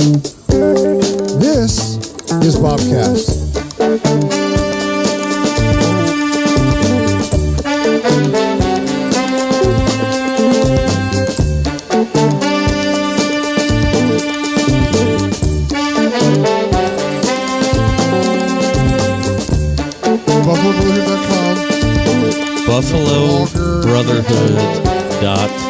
This is BOBcast. BuffaloBrotherhood.com.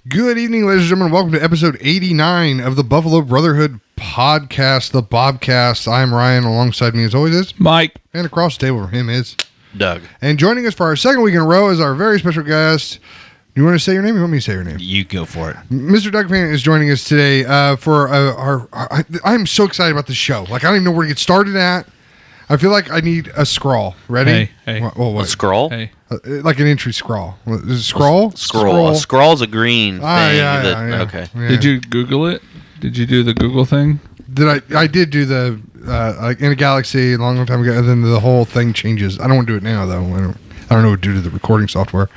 Good evening, ladies and gentlemen. Welcome to episode 89 of the Buffalo Brotherhood podcast, the BOBcast. I'm Ryan. Alongside me, as always, is Mike. And across the table from him is Doug. And joining us for our second week in a row is our very special guest. You want to say your name? You want me to say your name? You go for it. Mr. Doug Pan is joining us today for I'm so excited about this show. Like, I don't even know where to get started at. I feel like I need a scrawl. Ready? Hey. What? A scroll? Hey. Like an entry scrawl. Is it scroll? Scroll. A scroll's a green thing. Yeah. Okay. Yeah. Did you Google it? Did you do the Google thing? I did do the like in a galaxy a long time ago, and then the whole thing changes. I don't want to do it now though. I don't know what to do to the recording software.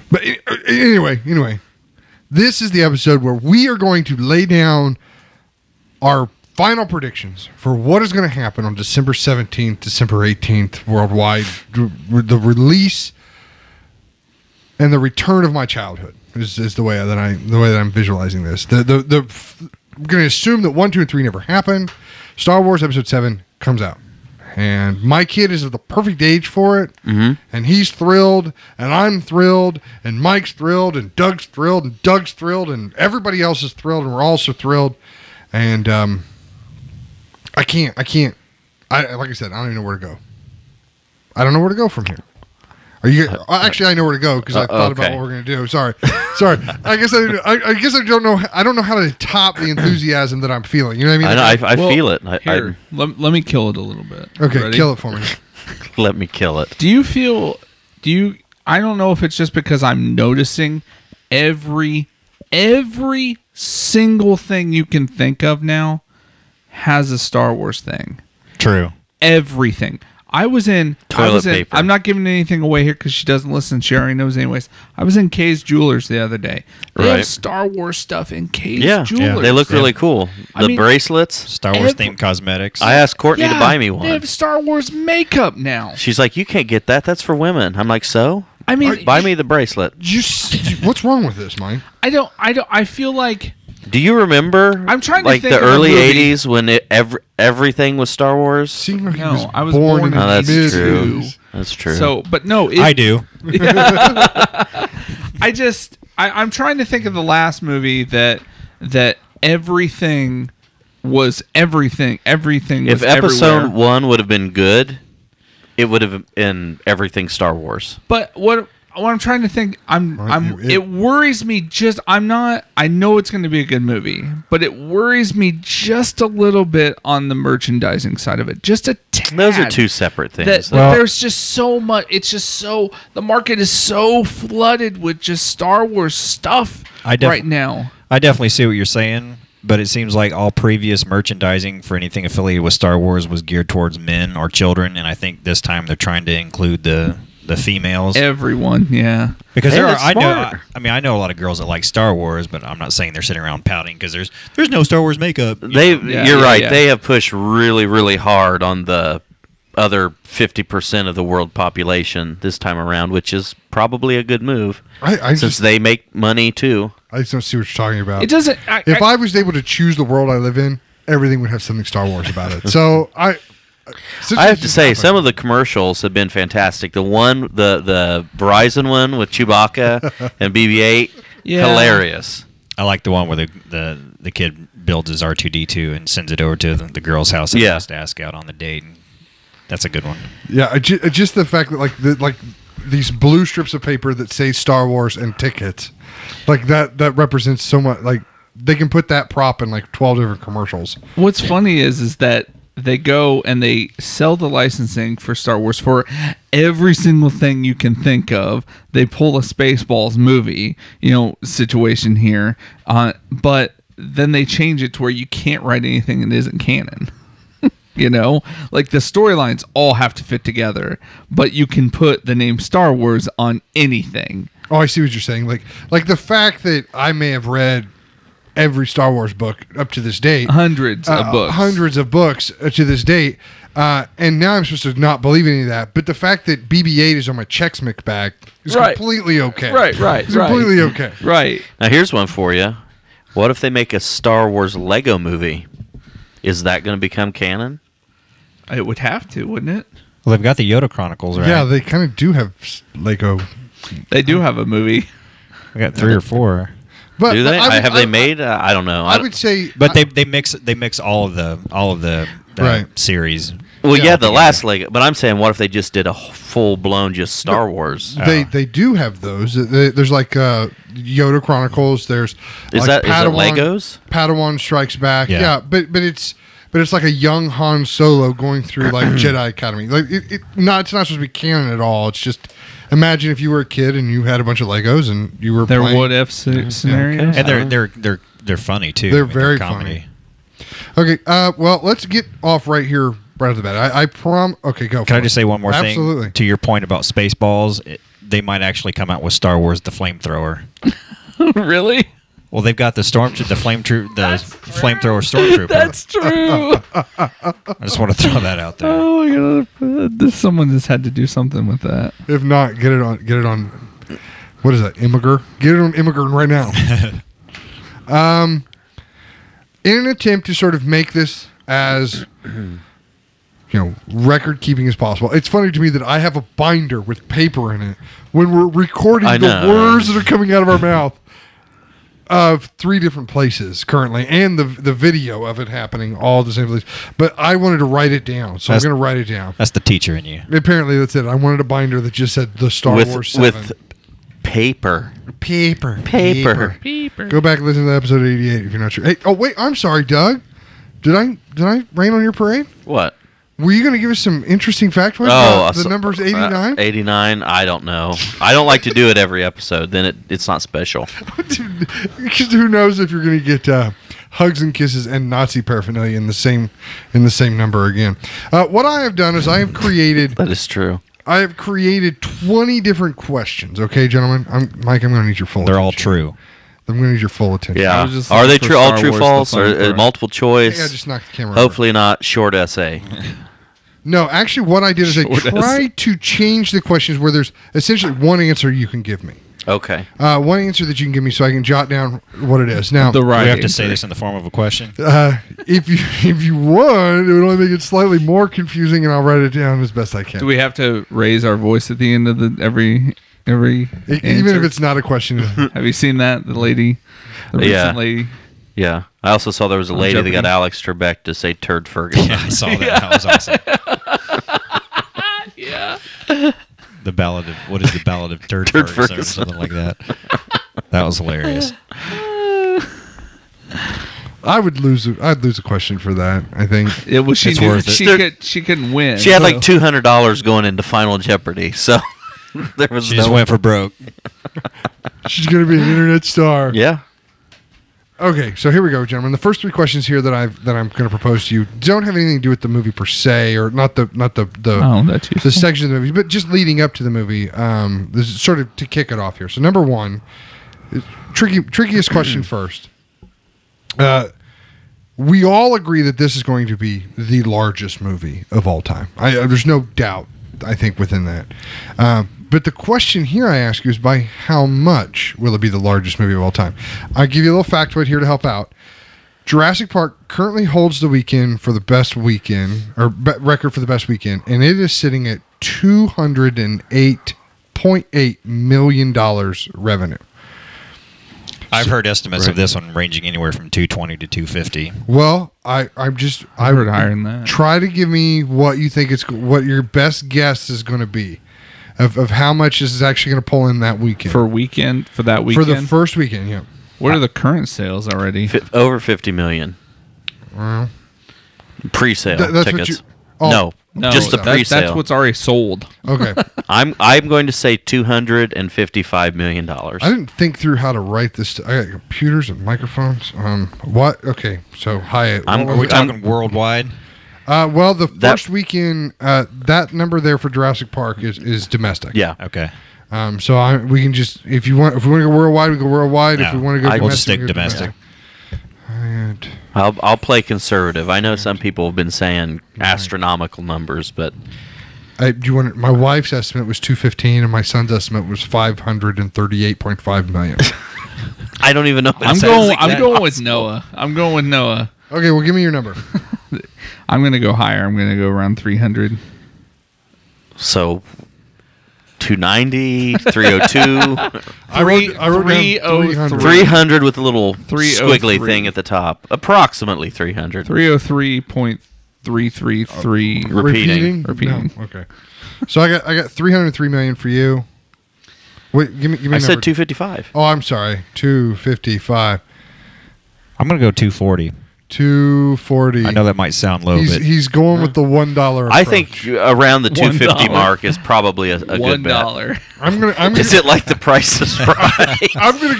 But anyway, this is the episode where we are going to lay down our final predictions for what is going to happen on December 17th, December 18th worldwide. The release and the return of my childhood is the way that I'm visualizing this. I'm going to assume that 1, 2, and 3 never happened. Star Wars Episode 7 comes out. And my kid is of the perfect age for it. Mm-hmm. And he's thrilled. And I'm thrilled. And Mike's thrilled. And Doug's thrilled. And Doug's thrilled. And everybody else is thrilled. And we're also thrilled. And I can't. Like I said, I don't even know where to go. I don't know where to go from here. Are you? Actually, I know where to go because I thought about what we're going to do. Sorry. I guess I don't know. I don't know how to top the enthusiasm that I'm feeling. You know what I mean? I feel it. Here, let me kill it a little bit. Okay, Ready? kill it for me. Let me kill it. I don't know if it's just because I'm noticing every single thing you can think of now has a Star Wars thing. True. Everything. Toilet paper. I'm not giving anything away here because she doesn't listen. She already knows anyways. I was in Kay's Jewelers the other day. They have Star Wars stuff in Kay's Jewelers. Yeah, they look really cool. The bracelets. Star Wars themed cosmetics. I asked Courtney to buy me one. They have Star Wars makeup now. She's like, you can't get that. That's for women. I'm like, so? I mean, buy me the bracelet. What's wrong with this, Mike? I feel like... Do you remember? I'm trying to like think the of a early movie. '80s when everything was Star Wars. Seemed like No, he was I was born born in in the that's true. mid-80s. That's true. So, but no, I do. I'm trying to think of the last movie that everything was everything. Everything was if episode everywhere. 1 would have been good, it would have been everything Star Wars. But what I'm trying to think, it worries me. I know it's going to be a good movie, but it worries me just a little bit on the merchandising side of it. Just a tad. Those are two separate things. There's just so much. It's just so the market is so flooded with just Star Wars stuff right now. I definitely see what you're saying, but it seems like all previous merchandising for anything affiliated with Star Wars was geared towards men or children, and I think this time they're trying to include the females. Everyone, yeah. Because I know a lot of girls that like Star Wars, but I'm not saying they're sitting around pouting because there's no Star Wars makeup. You're right. They have pushed really, really hard on the other 50% of the world population this time around, which is probably a good move since they make money too. I just don't see what you're talking about. It doesn't. If I was able to choose the world I live in, everything would have something Star Wars about it. So I have to say, some of the commercials have been fantastic. The Verizon one with Chewbacca and BB-8, hilarious. I like the one where the kid builds his R2-D2 and sends it over to the girl's house and has to ask out on the date. That's a good one. Yeah, just the fact that like these blue strips of paper that say Star Wars and tickets, like that represents so much. Like they can put that prop in like 12 different commercials. What's funny is that they go and they sell the licensing for Star Wars for every single thing you can think of. They pull a Spaceballs movie, situation here, but then they change it to where you can't write anything that isn't canon. Like the storylines all have to fit together, but you can put the name Star Wars on anything. Oh, I see what you're saying. Like the fact that I may have read every Star Wars book up to this date. Hundreds of books. Hundreds of books to this date. And now I'm supposed to not believe any of that. But the fact that BB-8 is on my Chex Mix bag is completely okay. Right. It's completely okay. Right. Now, here's one for you. What if they make a Star Wars Lego movie? Is that going to become canon? It would have to, wouldn't it? Well, they've got the Yoda Chronicles, right? Yeah, they kind of do have Lego. They do have a movie. I got 3 or 4. But do they? Have they made? I don't know. I would say, but they mix all of the Right. series. Well, yeah, the last Lego. But I'm saying, what if they just did a full blown just Star Wars? They do have those. There's like Yoda Chronicles. There's Is like it Legos? Padawan Strikes Back. Yeah. Yeah, but it's like a young Han Solo going through like Jedi Academy. Like it's not supposed to be canon at all. It's just imagine if you were a kid and you had a bunch of Legos and you were playing. what if scenarios, And they're funny too. They're I mean, very comedy. funny. Okay, well, let's get off right here right off the bat. Okay, go. Can I just say one more thing? Absolutely. To your point about Spaceballs, they might actually come out with Star Wars: The Flamethrower. Really? Well, they've got the flamethrower stormtrooper. That's true. I just want to throw that out there. Oh my god! Someone just had to do something with that. If not, get it on. What is that? Immigrant? Get it on Immigrant right now. In an attempt to sort of make this as record keeping as possible. It's funny to me that I have a binder with paper in it when we're recording the words that are coming out of our mouth of 3 different places currently, and the video of it happening all at the same place. But I wanted to write it down, so I'm going to write it down. That's the teacher in you. Apparently, that's it. I wanted a binder that just said the Star Wars 7. With paper. Go back and listen to episode 88 if you're not sure. Hey, oh wait, I'm sorry, Doug. Did I rain on your parade? What? Were you going to give us some interesting factoids about the number's 89? 89? I don't know. I don't like to do it every episode. Then it's not special. Because who knows if you're going to get hugs and kisses and Nazi paraphernalia in the same number again. What I have done is I have created... That is true. I have created 20 different questions. Okay, gentlemen? Mike, I'm going to need your full attention. They're all true. I'm going to need your full attention. Yeah. Are they true? All true, false, or multiple choice? Yeah, just knock the camera Hopefully over. not short essay. No, actually, what I did is I tried to change the questions where there's essentially one answer you can give me. Okay. One answer that you can give me so I can jot down what it is. Now, we have to say this in the form of a question. If you want, it would only make it slightly more confusing, and I'll write it down as best I can. Do we have to raise our voice at the end of every even if it's not a question? Have you seen that? The recent lady. Yeah. I also saw there was a lady that got Alex Trebek to say Turd Ferguson. Yeah, I saw that. That was awesome. Yeah. The ballad of Turd Ferguson or something like that. That was hilarious. I'd lose a question for that. I think it was. She couldn't win. She had like $200 going into Final Jeopardy, so there was. She just went for broke. She's gonna be an internet star. Yeah. Okay, so here we go, gentlemen. The first 3 questions here that I'm going to propose to you don't have anything to do with the movie per se, or not the section of the movie, but just leading up to the movie. This is sort of to kick it off here. So number 1, trickiest question first. We all agree that this is going to be the largest movie of all time. There's no doubt, I think, within that. But the question here I ask you is by how much will it be the largest movie of all time? I'll give you a little factoid here to help out. Jurassic Park currently holds the weekend for the best weekend, or record for the best weekend, and it is sitting at $208.8 million revenue. I've heard estimates of this one ranging anywhere from 220 to 250. Well, I heard higher than that. Try to give me what you think what your best guess is going to be of how much this is actually going to pull in that weekend. For that weekend? For the first weekend, yeah. What are the current sales already? Over 50 million. Well, pre-sale tickets. No, just the pre-sale. That's what's already sold. Okay. I'm going to say $255 million. I didn't think through how to write this. I got computers and microphones. What? Okay, so Hyatt. Are we talking worldwide? Well, the first weekend, that number there for Jurassic Park is domestic. Yeah. Okay. So we can just if we want to go worldwide, we go worldwide. No, if we want to go domestic, we'll just stick domestic. I'll play conservative. I know some people have been saying astronomical numbers, but my wife's estimate was 215, and my son's estimate was 538.5 million. I don't even know. I'm going with Noah. Okay, well, give me your number. I'm going to go higher. I'm going to go around 300. So 290, 302. I wrote 300. 300 with a little squiggly thing at the top. Approximately 300. 303.333. Repeating. No. Okay. So I got 303 million for you. Wait, give me. I said 255. Oh, I'm sorry. 255. I'm gonna go 240. 240. I know that might sound low, but he's going with the $1. I think around the 250 mark is probably a good bet. $1. I'm gonna. Is it like the Price is Right? I'm gonna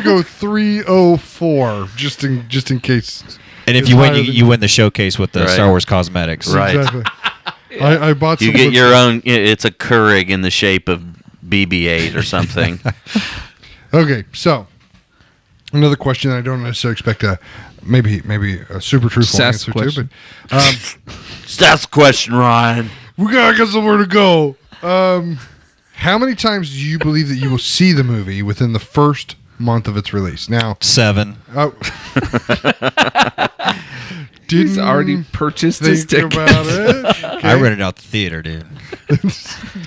go 304 just in case. And if you win, you win the showcase with the Star Wars cosmetics. Right. Exactly. I bought. You get your own. It's a Keurig in the shape of BB-8 or something. Okay, so another question that I don't necessarily expect maybe a super truthful answer to, but That's the question, Ryan. we gotta get somewhere to go. How many times do you believe that you will see the movie within the first month of its release? Now, 7. He's already purchased his ticket. About it. Okay. I rented out the theater, dude.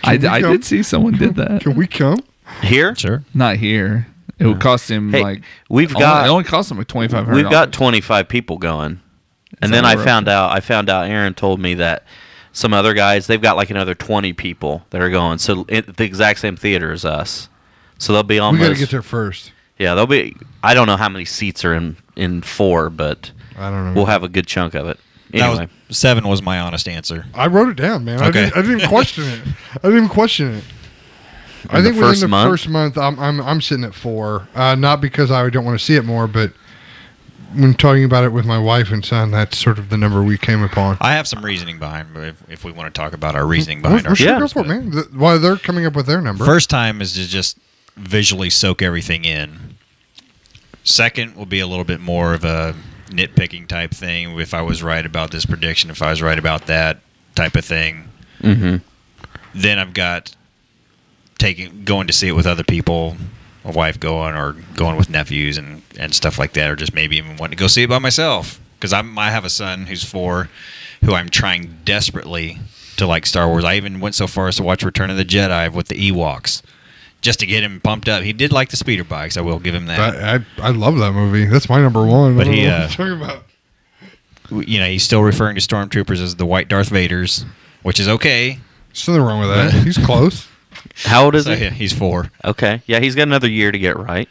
I did see someone did that. Can we come? Here? Sure. Not here. It would cost him Hey, like it only cost him like $2,500. We've got 25 people going. And then I found out Aaron told me that some other guys, they've got like another 20 people that are going. So the exact same theater as us. So they'll be almost. We got to get there first. Yeah, they'll be. I don't know how many seats are in 4, but I don't know. We'll have a good chunk of it. Anyway, 7 was my honest answer. I wrote it down, man. Okay. I didn't even question it. I think within the first month, I'm sitting at 4. Not because I don't want to see it more, but when talking about it with my wife and son, that's sort of the number we came upon. I have some reasoning behind, if we want to talk about our reasoning behind our go for it, man. Why they're coming up with their number. First time is to just visually soak everything in. Second will be a little bit more of a nitpicking type thing. If I was right about this prediction, if I was right about that type of thing. Mm-hmm. Then I've got going to see it with other people, my wife going, or going with nephews and stuff like that, or just maybe even wanting to go see it by myself. Because I have a son who's 4 who I'm trying desperately to like Star Wars. I even went so far as to watch Return of the Jedi with the Ewoks, just to get him pumped up. He did like the speeder bikes. I will give him that. I love that movie. That's my number 1. But what are you talking about? He's still referring to stormtroopers as the white Darth Vaders, which is okay. There's nothing wrong with that. He's close. How old is he? Yeah, he's 4. Okay. Yeah, he's got another year to get right.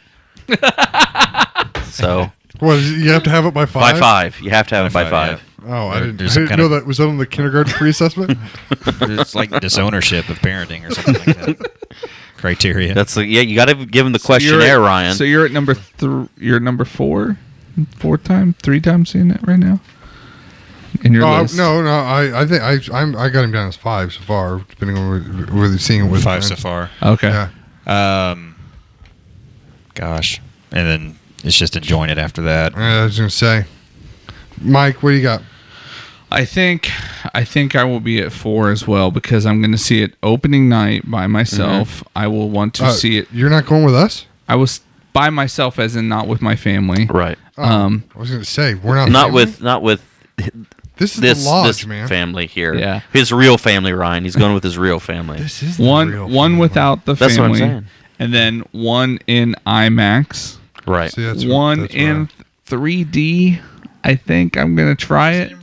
So. What, you have to have it by 5? By 5. You have to have it by 5. Oh, I didn't know that. Was that on the kindergarten pre-assessment? It's like disownership of parenting or something like that. Criteria. You got to give him the questionnaire, Ryan. So you're at number you're number 4, 3 times seeing it right now. In your list. No. I think I got him down as 5 so far, depending on whether you're seeing it with 5 so far. Okay. Yeah. Gosh, and then it's just enjoying it after that. I was gonna say, Mike, what do you got? I think I will be at 4 as well because I'm going to see it opening night by myself. Mm-hmm. I will want to see it. You're not going with us? I was by myself, as in not with my family. Right. I was going to say we're not. Not with. This is the lodge, this man. Family here. Yeah. His real family, Ryan. He's going with his real family. This is the real one family. without the family. That's what I'm saying. And then one in IMAX. Right. See, one in 3D. I think I'm going to try it.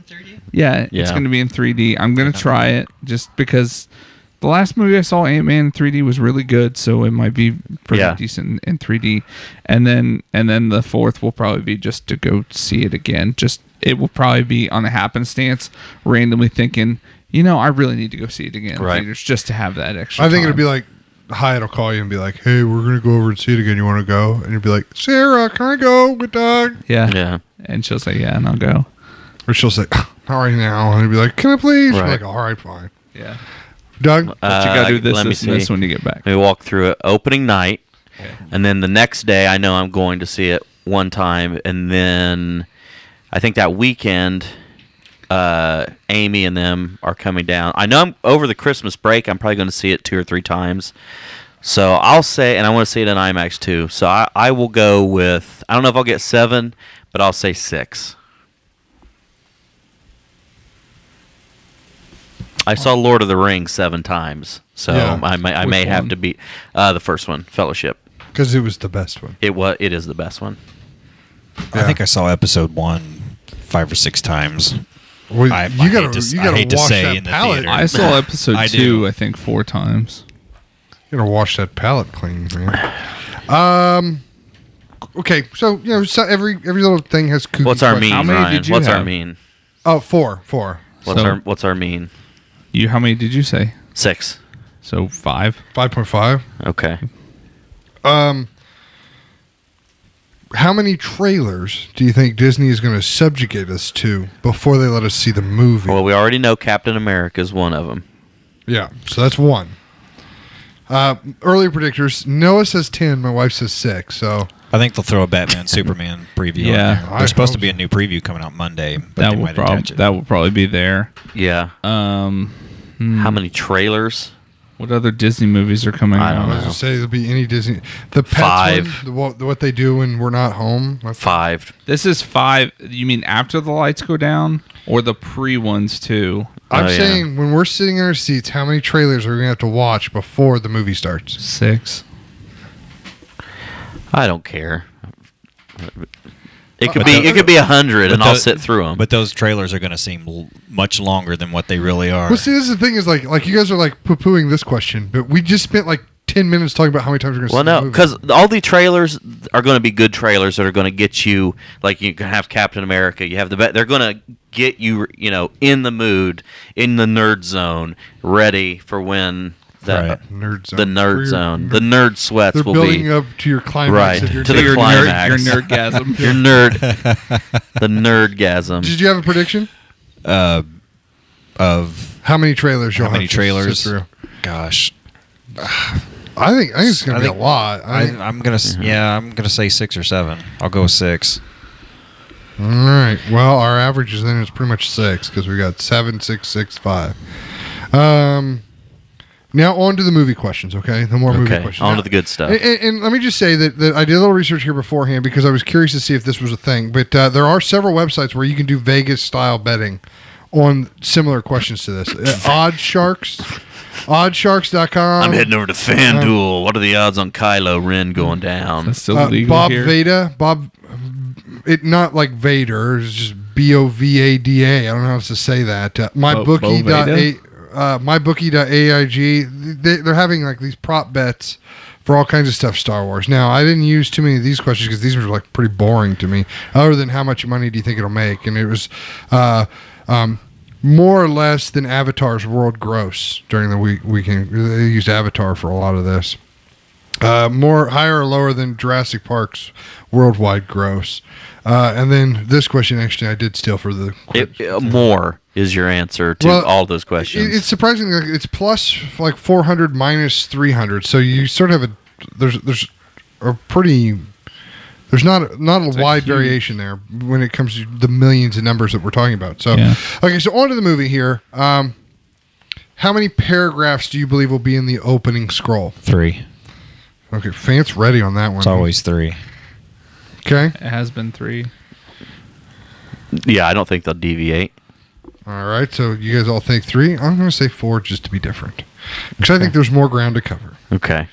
Yeah, it's going to be in 3D. I'm going to try it just because the last movie I saw, Ant-Man in 3D, was really good, so it might be pretty decent in 3D. And then the 4th will probably be just to go see it again. It will probably be on a happenstance, randomly thinking, I really need to go see it again in theaters just to have that extra I think time. it'll be like Hyatt will call you and be like, "Hey, we're going to go over and see it again. You want to go?" And you'll be like, "Sarah, can I go? Good dog." Yeah. And she'll say, "Yeah," and I'll go. Or she'll say, "Not right now." And you'll be like, "Can I please?" Right. I'm like, "All right, fine." Yeah. Doug? But you got to do let me this see. when you get back. We walk through it opening night, and then the next day I know I'm going to see it one time, and then I think that weekend, Amy and them are coming down. I know over the Christmas break, I'm probably going to see it 2 or 3 times. So I'll say, and I want to see it in IMAX too. So I will go with, I don't know if I'll get 7, but I'll say 6. I saw Lord of the Rings 7 times, so yeah. I may have to beat the first one, Fellowship, because it was the best one. It is the best one. Yeah. I think I saw episode 1 5 or 6 times. Well, you gotta wash that palate. I saw episode 2, I think 4 times. You gotta wash that palate clean, man. Okay, so so every little thing has kooky What's our mean, How many Ryan? did you What's have? our mean? Oh, 4. What's our mean? How many did you say? 6. So 5. 5.5. Okay. How many trailers do you think Disney is going to subjugate us to before they let us see the movie? Well, we already know Captain America is one of them. Yeah, so that's 1. Earlier predictors, Noah says 10, my wife says 6, so... I think they'll throw a Batman Superman preview in there. There's supposed to be a new preview coming out Monday, but that they will might attach it. That will probably be there. Yeah. How many trailers? What other Disney movies are coming out? I was going to say there'll be any Disney... The Pets 5. One, what they do when we're not home. 5. This is 5. You mean after the lights go down? Or the pre-ones too? I'm saying when we're sitting in our seats, how many trailers are we going to have to watch before the movie starts? 6. I don't care. It could be 100, and I'll sit through them. But those trailers are going to seem much longer than what they really are. Well, see, this is the thing is like you guys are like poo-pooing this question, but we just spent like 10 minutes talking about how many times we're going to see the movie. Well, no, because all the trailers are going to be good trailers that are going to get you, like you can have Captain America, you have they're going to get you, in the mood, in the nerd zone, ready for when the nerd zone. The nerd zone. The nerd sweats will be building up to your climax. Right, to the climax. Your nerdgasm. Your nerd. The nerdgasm. Did you have a prediction? Of how many trailers you'll have to sit through? Gosh. I think it's going to be a lot. I'm gonna say 6 or 7. I'll go with 6. All right. Well, our average is then it's pretty much 6 because we got 7, 6, 6, 5. Now on to the movie questions. Okay, the more movie questions. On to the good stuff. And let me just say that I did a little research here beforehand because I was curious to see if this was a thing. But there are several websites where you can do Vegas style betting on similar questions to this. Oddsharks.com. I'm heading over to FanDuel. What are the odds on Kylo Ren going down? That's still legal Bob here. Veda. It not like Vader. It's just BOVADA. I don't know how else to say that. MyBookie.aig. They're having like these prop bets for all kinds of stuff Star Wars. Now, I didn't use too many of these questions because these were like pretty boring to me. Other than how much money do you think it'll make? And it was more or less than Avatar's world gross during the weekend. They used Avatar for a lot of this. Higher or lower than Jurassic Park's worldwide gross. And then this question, actually, I did steal for the more is your answer to all those questions. It's surprising. It's plus like 400 minus 300. So you sort of have there's not a wide variation there when it comes to the millions of numbers that we're talking about. So, Okay, so on to the movie here. How many paragraphs do you believe will be in the opening scroll? 3. Okay, Fant's ready on that one. It's always 3. Okay. It has been 3. Yeah, I don't think they'll deviate. All right, so you guys all think 3. I'm going to say 4 just to be different. Because I think there's more ground to cover. Okay.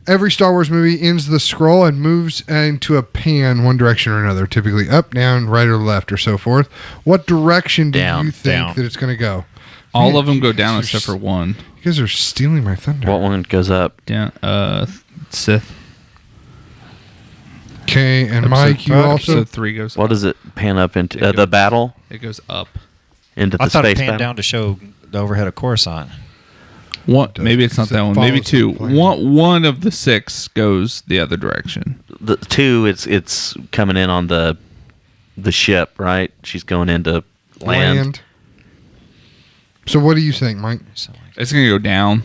Every Star Wars movie ends the scroll and moves into a pan one direction or another, typically up, down, right, or left, or so forth. What direction do you think that it's going to go? All of them go down except for one. You guys are stealing my thunder. What one goes up? Down. Sith. Okay, and Mike, you also... Episode 3 goes What up. does it pan up into? The battle? It goes up. Into the I thought space it panned battle? down to show the overhead of Coruscant. Maybe it's not that one. Maybe 2. One of the 6 goes the other direction. The 2, it's coming in on the ship, right? She's going into land. So what do you think, Mike? It's going to go down.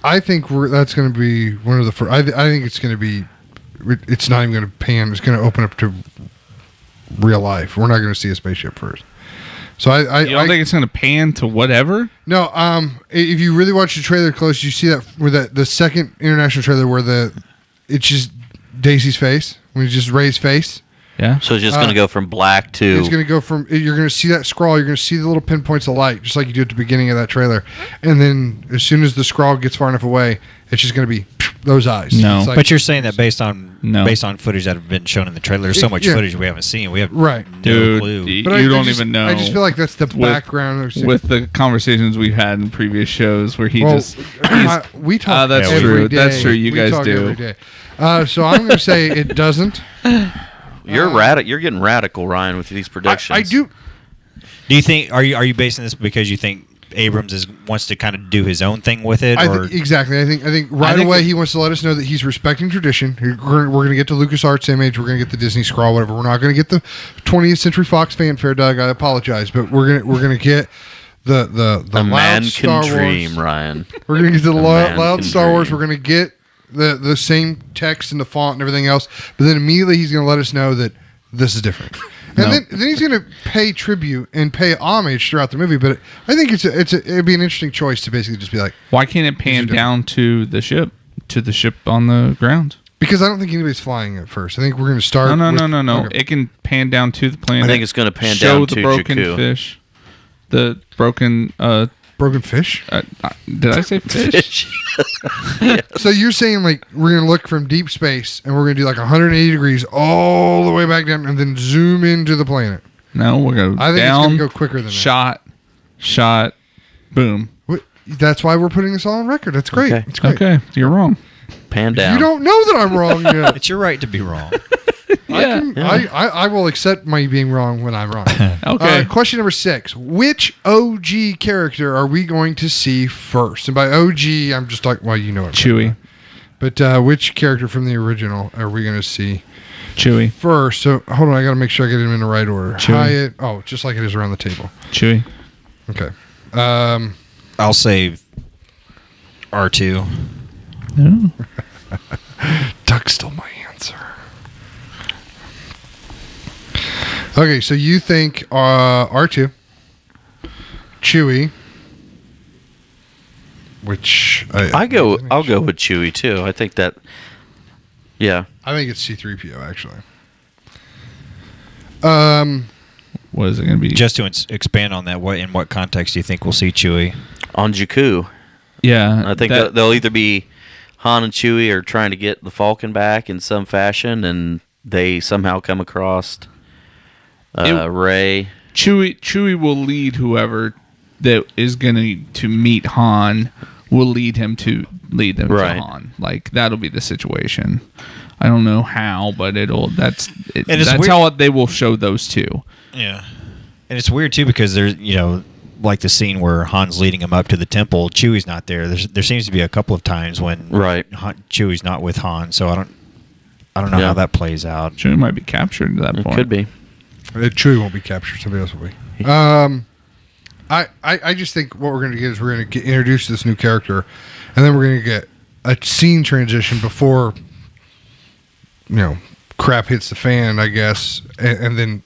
I think that's going to be one of the first. I think it's going to be it's not even going to pan. It's going to open up to real life. We're not going to see a spaceship first. So I don't think it's going to pan to whatever? No. If you really watch the trailer close, you see that where the second international trailer where it's just Daisy's face, when you just Ray's face. Yeah. So it's just going to go from black to... It's going to go from... You're going to see that scroll. You're going to see the little pinpoints of light, just like you do at the beginning of that trailer. And then as soon as the scroll gets far enough away, it's just going to be those eyes. No. But you're saying that based on footage that have been shown in the trailer. There's so much footage we haven't seen. We have no clue. But you don't even know. I just feel like that's the background. With the conversations we've had in previous shows where we talk that's true. Day. That's true. You guys do. Every day. So I'm going to say it doesn't. You're getting radical, Ryan, with these predictions. I do. Do you think are you basing this because you think Abrams wants to kind of do his own thing with it? Exactly. I think right away he wants to let us know that he's respecting tradition. We're going to get to LucasArts image. We're going to get the Disney scroll, whatever. We're not going to get the 20th Century Fox fanfare, Doug. I apologize, but we're going to get the a man Star can dream, Wars. Ryan. We're going to get the loud Star Wars. We're going to get the same text and the font and everything else, but then immediately he's going to let us know that this is different. And then he's going to pay tribute and pay homage throughout the movie. But I think it'd be an interesting choice to basically just be like, why can't it pan down to the ship on the ground? Because I don't think anybody's flying at first. I think we're going to start. No. Okay. It can pan down to the planet. I think it's going to pan down to the broken Jakku. fish, the broken. Broken fish? Did I say fish? Yes. So you're saying like we're going to look from deep space and we're going to do like 180 degrees all the way back down and then zoom into the planet? No, we're going to go I think down, it's going to go quicker than that. Shot, boom. That's why we're putting this all on record. That's great. Okay. It's great. Okay, you're wrong. Pan down. You don't know that I'm wrong yet. It's your right to be wrong. I will accept my being wrong when I'm wrong. Okay. Question number 6. Which OG character are we going to see first? And by OG, I'm just like, well, you know it. Chewie. But which character from the original are we going to see Chewie. first? So hold on, I got to make sure I get them in the right order. Chewie. Hyatt. Oh, just like it is around the table. Chewie. Okay. I'll say R2. No. Doug stole my answer. Okay, so you think R2, Chewie, which I'll go with Chewie too. I think that, yeah. I think it's C-3PO actually. What is it going to be? Just to expand on that, in what context do you think we'll see Chewie? On Jakku. Yeah. I think they'll either be Han and Chewie are trying to get the Falcon back in some fashion, and they somehow come across Rey. Chewie will lead whoever that is going to meet Han. Will lead them to Han. Like that'll be the situation. I don't know how, but that's how they will show those two. Yeah, and it's weird too because there's like the scene where Han's leading him up to the temple. Chewie's not there. There seems to be a couple of times when Chewie's not with Han. So I don't know how that plays out. Chewie might be captured at that point. Could be. Chewie won't be captured. Somebody else will be. I just think what we're going to get is we're going to get introduced to this new character, and then we're going to get a scene transition before crap hits the fan, I guess, and then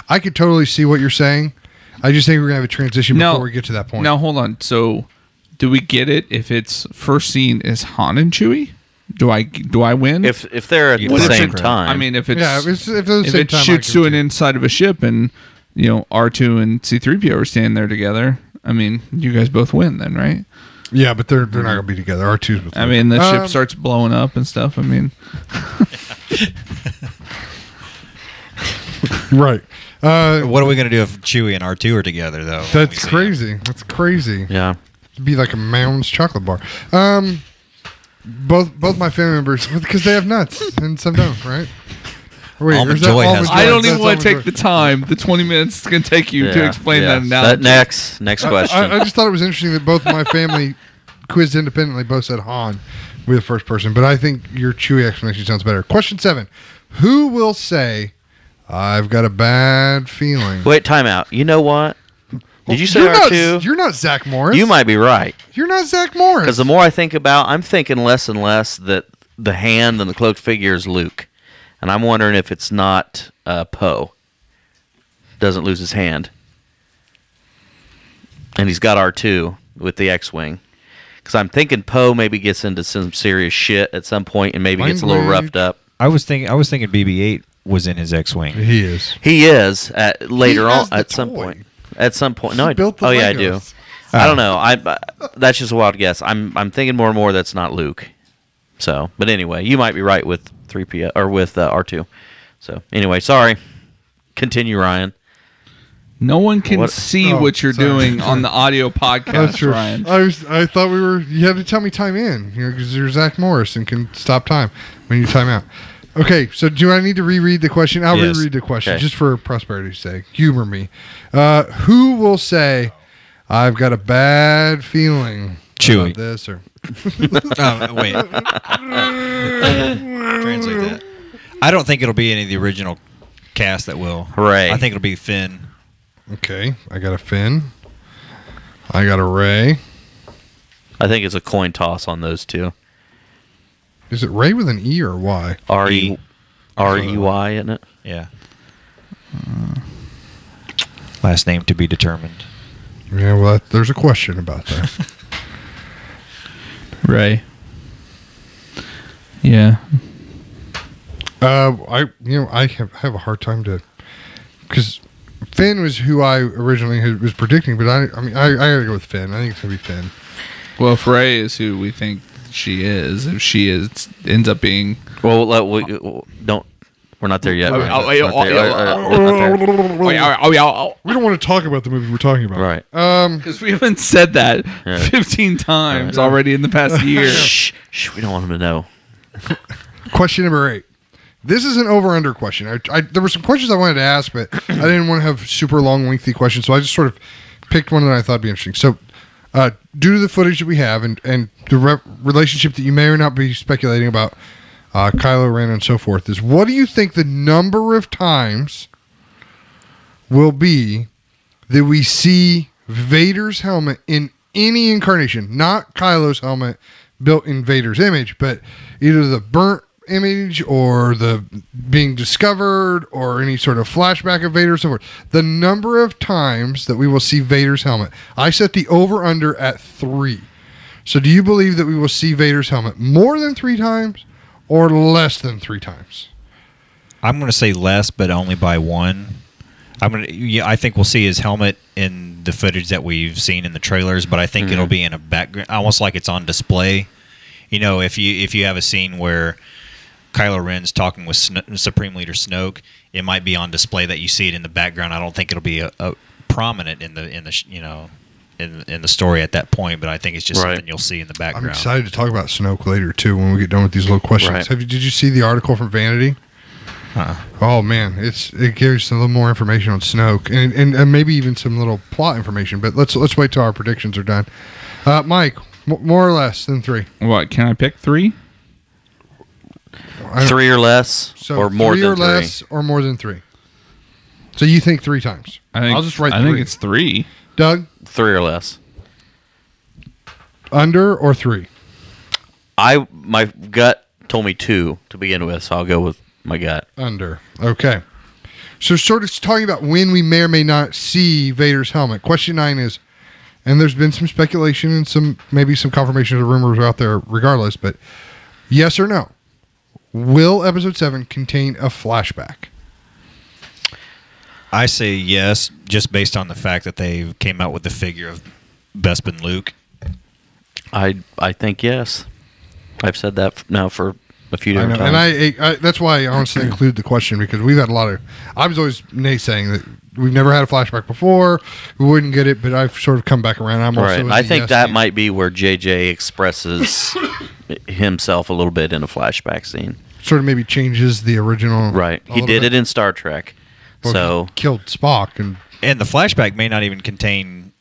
I could totally see what you're saying. I just think we're going to have a transition before we get to that point. Now, hold on. So, do we get it if it's first scene is Han and Chewie? Do I win? If they're at the same time. I mean, if it's if it shoots to an inside of a ship and R2 and C-3PO are standing there together, I mean, you guys both win then, right? Yeah, but they're not going to be together. R2's with them. I mean, the ship starts blowing up and stuff. I mean, right. What are we going to do if Chewie and R2 are together, though? That's crazy. That's crazy. Yeah. It'd be like a Mounds chocolate bar. Both my family members, because they have nuts and some don't, right? Wait, Almond Joy has. I don't even want to take the time. The 20 minutes it's going to take you to explain that analogy. Next question. I just thought it was interesting that both my family quizzed independently both said Han with the first person, but I think your Chewie explanation sounds better. Question 7. Who will say, I've got a bad feeling? Wait, time out. You know what? Did you say R2? You're not Zach Morris. You might be right. You're not Zach Morris. Because the more I think about, I'm thinking less and less that the hand and the cloaked figure is Luke, and I'm wondering if it's not Poe. Doesn't lose his hand, and he's got R2 with the X-wing. Because I'm thinking Poe maybe gets into some serious shit at some point, and maybe gets a little roughed up. I was thinking BB-8 was in his X-wing. He is. He is later on at some point. At some point, no, I do. Yeah, I do. I don't know. That's just a wild guess. I'm thinking more and more that's not Luke. So, but anyway, you might be right with 3PO or with R2. So anyway, sorry. Continue, Ryan. No one can see what you're doing on the audio podcast, That's true. Ryan. I thought you had to tell me time in, because you're Zach Morris and can stop time when you time out. Okay, so do I need to reread the question? I'll reread the question just for prosperity's sake. Humor me. Who will say, "I've got a bad feeling"? Chewie. About this or wait. Translate that. I don't think it'll be any of the original cast that will. Hooray. I think it'll be Finn. Okay, I got a Finn. I got a Ray. I think it's a coin toss on those two. Is it Ray with an E or Y? R-E-Y, isn't it? Yeah. Last name to be determined. Yeah, well, there's a question about that. Ray. Yeah. I have a hard time because Finn was who I originally was predicting, but I gotta go with Finn. I think it's gonna be Finn. Well, if Ray is who we think she is, if she ends up being, well, we're not there yet. We don't want to talk about the movie we're talking about, right? Because we haven't said that 15 times already in the past year. Shh, we don't want them to know. Question number 8. This is an over-under question. There were some questions I wanted to ask, but I didn't want to have super long, lengthy questions, so I just sort of picked one that I thought would be interesting. So, due to the footage that we have and the relationship that you may or not be speculating about Kylo Ren and so forth, is what do you think the number of times will be that we see Vader's helmet in any incarnation? Not Kylo's helmet built in Vader's image, but either the burnt image or the being discovered or any sort of flashback of Vader and so forth. The number of times that we will see Vader's helmet. I set the over-under at 3. So do you believe that we will see Vader's helmet more than 3 times or less than 3 times? I'm going to say less, but only by 1. I think we'll see his helmet in the footage that we've seen in the trailers, but I think it'll be in a background, almost like it's on display. You know, if you have a scene where Kylo Ren's talking with Supreme Leader Snoke, it might be on display that you see it in the background. I don't think it'll be a prominent in the story at that point, but I think it's just something you'll see in the background. I'm excited to talk about Snoke later too when we get done with these little questions. Right. Did you see the article from Vanity? Oh man, it gives a little more information on Snoke and maybe even some little plot information. But let's wait till our predictions are done. Mike, more or less than 3. What, can I pick 3? 3 or less, or more than 3. 3 or less, or more than 3. So you think 3 times? I'll just write 3. I think it's 3. Doug? 3 or less. Under or 3? My gut told me 2 to begin with, so I'll go with my gut. Under. Okay. So sort of talking about when we may or may not see Vader's helmet. Question 9 is, and there's been some speculation and maybe some confirmation of the rumors out there regardless, but yes or no? Will Episode 7 contain a flashback? I say yes, just based on the fact that they came out with the figure of Bespin Luke. I think yes. I've said that now for a few different times. And I that's why I honestly included the question, because we've had a lot of... I was always naysaying that we've never had a flashback before, we wouldn't get it, but I've sort of come back around. I'm also I think that might be where JJ expresses himself a little bit in a flashback scene. Sort of maybe changes the original... Right. He did it in Star Trek. Well, so he killed Spock. And the flashback may not even contain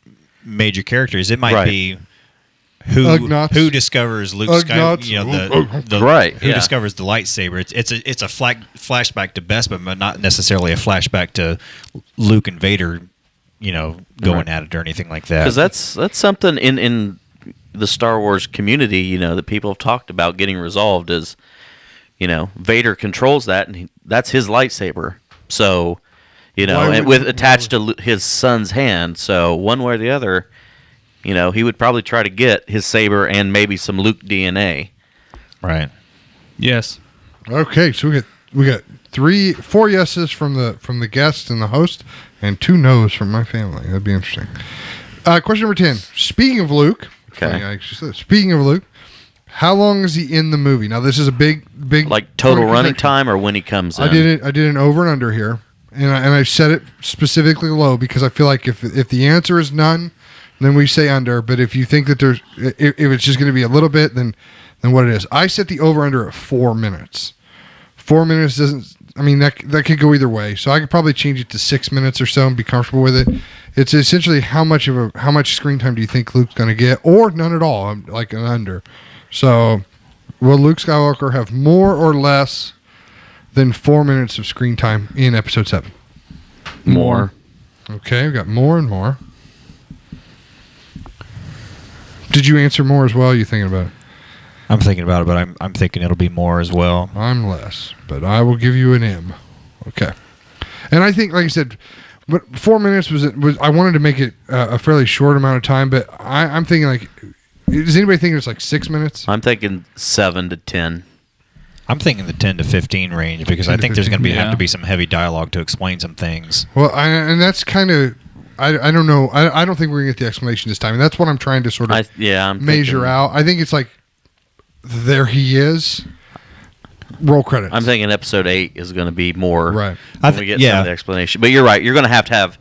major characters. It might be who discovers Luke Skywalker, who discovers the lightsaber. It's a flashback to Bespin, but not necessarily a flashback to Luke and Vader, going at it or anything like that. Because that's something in the Star Wars community, that people have talked about getting resolved is, Vader controls that, and that's his lightsaber. So, and with attached to his son's hand. So one way or the other, he would probably try to get his saber and maybe some Luke DNA. Right. Yes. Okay, so we got 4 yeses from the guest and the host, and 2 no's from my family. That'd be interesting. Question number 10. Speaking of Luke, speaking of Luke, how long is he in the movie? Now, this is a big like total running time, or when he comes in. I did an over and under here, and I set it specifically low because I feel like if the answer is none, then we say under. But if you think that if it's just going to be a little bit, then what it is. I set the over under at 4 minutes. 4 minutes doesn't. I mean, that could go either way. So I could probably change it to 6 minutes or so and be comfortable with it. It's essentially how much screen time do you think Luke's going to get, or none at all, like an under. So will Luke Skywalker have more or less than 4 minutes of screen time in Episode 7? More. Okay, we got more and more. Did you answer more as well? Are you thinking about it? I'm thinking about it, but I'm thinking it'll be more as well. I'm less, but I will give you an M. Okay. And I think, like I said, but 4 minutes was I wanted to make it a fairly short amount of time, but I'm thinking like, is anybody thinking it's like 6 minutes? I'm thinking 7 to 10. I'm thinking the 10 to 15 range because I think there's going to have to be some heavy dialogue to explain some things. Well, and that's kind of, I don't know. I don't think we're going to get the explanation this time. And that's what I'm trying to sort of measure out. I think it's like, there he is. Roll credits. I'm thinking Episode 8 is going to be more. Right. When we get some of the explanation. But you're right. You're going to have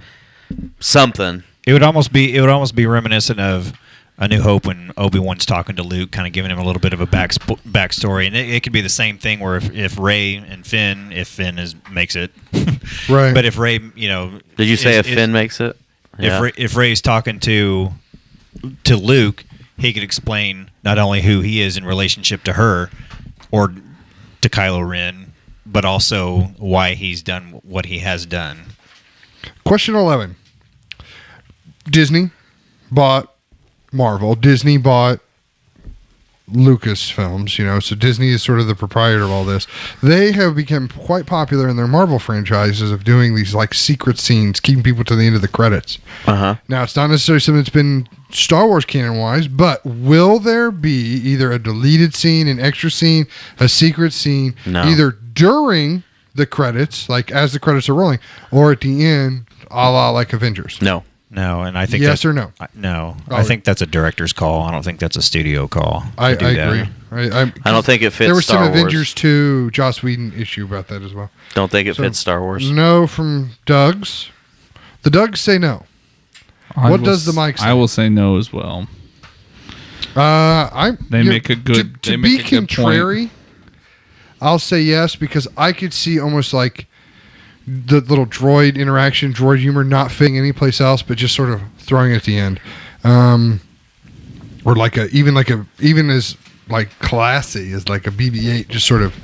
something. It would almost be reminiscent of A New Hope when Obi-Wan's talking to Luke, kind of giving him a little bit of a backstory, and it could be the same thing where if Rey and Finn, if Finn makes it, right? But if Rey, did you say if Finn makes it? Yeah. If Rey's talking to Luke, he could explain not only who he is in relationship to her or to Kylo Ren, but also why he's done what he has done. Question 11. Disney bought Marvel. Disney bought Lucasfilms, so Disney is sort of the proprietor of all this. They have become quite popular in their Marvel franchises of doing these like secret scenes, keeping people to the end of the credits. Uh-huh. Now, it's not necessarily something that's been Star Wars canon-wise, but will there be either a deleted scene, an extra scene, a secret scene, either during the credits, like as the credits are rolling, or at the end, a la like Avengers? No, and I think yes or no? No, I think that's a director's call. I don't think that's a studio call. I agree. I don't think it fits. There was Star some Wars. Avengers 2 Joss Whedon issue about that as well. Don't think it fits Star Wars. No from Doug's. The Dougs say no. What does the mic say? I will say no as well. They make a good. To be contrary, I'll say yes because I could see almost like the little droid interaction, droid humor not fitting anyplace else, but just sort of throwing it at the end, or like even as like classy as like a BB-8, just sort of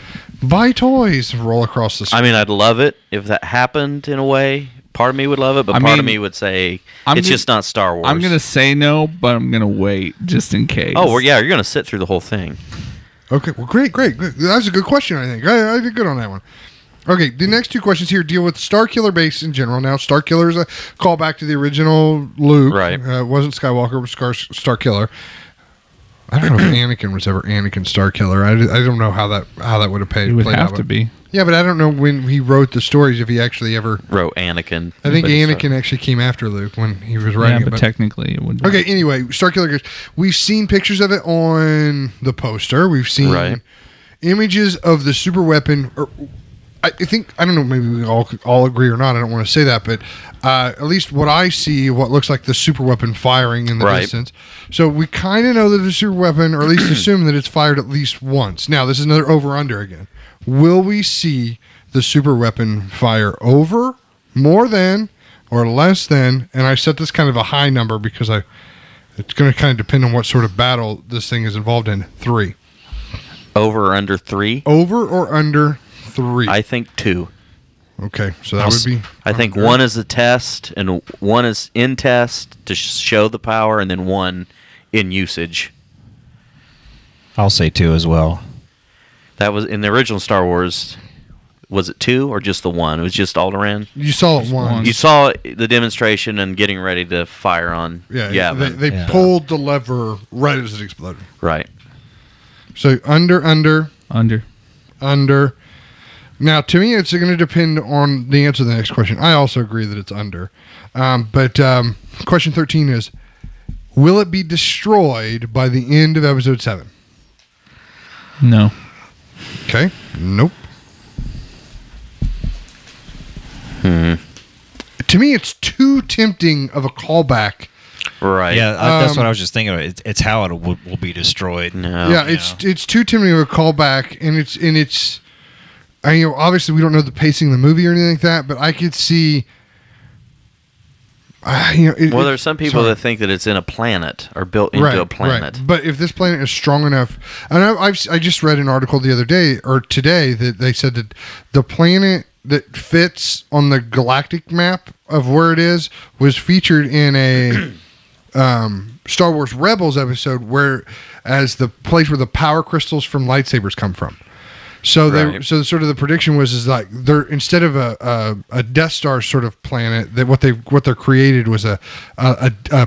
buy toys and roll across the screen. I mean, I'd love it if that happened in a way. Part of me would love it, but part of me would say it's just not Star Wars. I'm gonna say no, but I'm gonna wait just in case. Oh, well, yeah, you're gonna sit through the whole thing. Okay, well, great. That's a good question. I think I did good on that one. Okay, the next 2 questions here deal with Starkiller Base in general. Now, Starkiller is a callback to the original Luke. Right. It wasn't Skywalker, it was Starkiller. I don't know if Anakin was ever Anakin Starkiller. I don't know how that would have played. It would played have out. to be. Yeah, but I don't know when he wrote the stories if he actually ever wrote Anakin. I think Anakin actually came after Luke when he was writing it. But technically it would be. Okay, anyway, Starkiller. We've seen pictures of it on the poster. We've seen images of the super weapon. I think, I don't know, maybe we all agree or not. I don't want to say that, but at least what I see, what looks like the super weapon firing in the distance. So we kind of know that it's a super weapon, or at least assume that it's fired at least once. Now, this is another over-under again. Will we see the super weapon fire over, more than, or less than? And I set this kind of a high number because it's going to kind of depend on what sort of battle this thing is involved in. 3. Over or under 3? Over or under 3? I think 2. Okay, so that would be... I think 1 is a test, and 1 is in test to show the power, and then 1 in usage. I'll say 2 as well. That was in the original Star Wars. Was it 2 or just the 1? It was just Alderaan. You saw it once. You saw the demonstration and getting ready to fire on. Yeah. They pulled the lever right as it exploded. Right. So under. Now, to me, it's going to depend on the answer to the next question. I also agree that it's under. But question 13 is, will it be destroyed by the end of episode 7? No. Okay. Nope. To me, it's too tempting of a callback. Right. Yeah, that's what I was just thinking about. It's how it will be destroyed. No. Yeah, it's too tempting of a callback, and it's. Obviously we don't know the pacing of the movie or anything like that, but I could see. There's some people that think that it's in a planet or built into a planet. Right. But if this planet is strong enough, and I just read an article the other day or today that they said that the planet that fits on the galactic map of where it is was featured in a Star Wars Rebels episode, where as the place where the power crystals from lightsabers come from. So so sort of the prediction was like they're instead of a Death Star sort of planet, that what they're created was a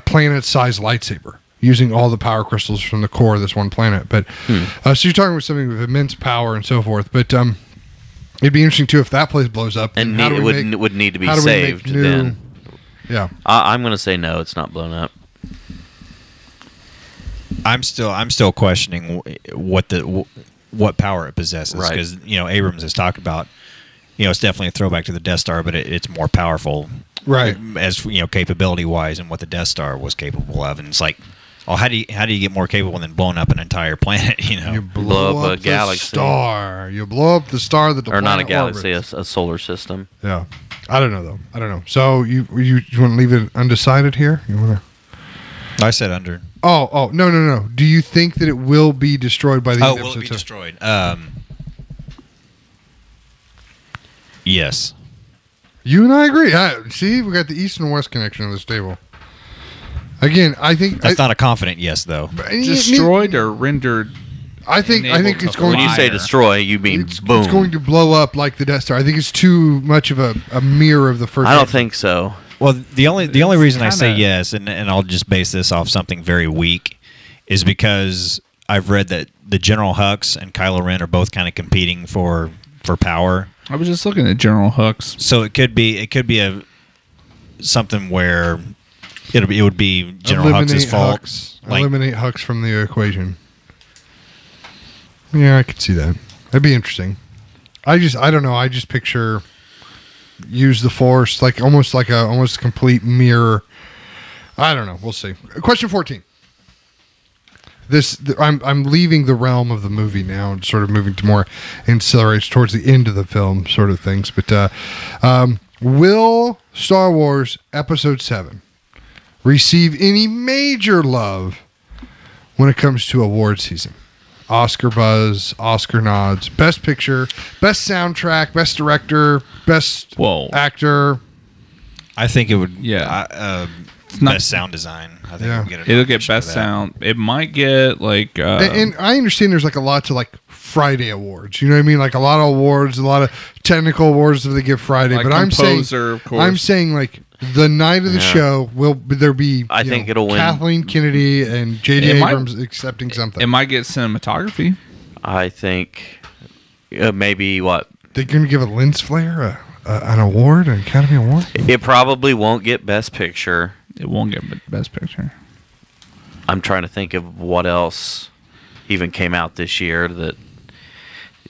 planet-sized lightsaber using all the power crystals from the core of this one planet. But so you're talking about something with immense power and so forth. But it'd be interesting too if that place blows up and it would need to be saved. Then yeah, I'm going to say no, it's not blown up. I'm still questioning what power it possesses, because Abrams has talked about it's definitely a throwback to the Death Star, but it's more powerful, right? As capability wise, and what the Death Star was capable of, and it's like, how do you get more capable than blowing up an entire planet? You blow up a galaxy, star. You blow up the star that the or planet not a galaxy, orbits. a solar system. Yeah, I don't know though. I don't know. So you want to leave it undecided here? You want to? I said under. Oh, no. Do you think that it will be destroyed by the end of will it be episode 2? destroyed? Yes. You and I agree. See, we got the East and West connection on this table. Again, I think that's not a confident yes, though. Destroyed or rendered. I think it's going. When you say destroy, you mean boom. It's going to blow up like the Death Star. I think it's too much of a mirror of the first. I don't think so. Well, the only reason I say yes, and I'll just base this off something very weak, is because I've read that the General Hux and Kylo Ren are both kind of competing for power. I was just looking at General Hux. So it could be something where it would be General Hux's fault. Eliminate Hux from the equation. Yeah, I could see that. That'd be interesting. I don't know. I just picture use the Force almost complete mirror. I don't know. We'll see. Question 14. I'm leaving the realm of the movie now and sort of moving to more ancillaries towards the end of the film sort of things. But will Star Wars Episode 7 receive any major love when it comes to award season? Oscar buzz, Oscar nods, Best Picture, Best Soundtrack, Best Director, Best Actor. I think it would. Yeah. Best sound design. I think it'll get best sound. It might get and I understand there's a lot to Friday awards. You know what I mean? A lot of awards, a lot of technical awards that they give Friday. But I'm saying the night of the show will there be? I think it'll win. Kathleen Kennedy and J.J. Abrams accepting something. It might get cinematography. I think maybe what they're going to give a lens flare an award, an Academy Award. It probably won't get Best Picture. It won't get Best Picture. I'm trying to think of what else even came out this year that.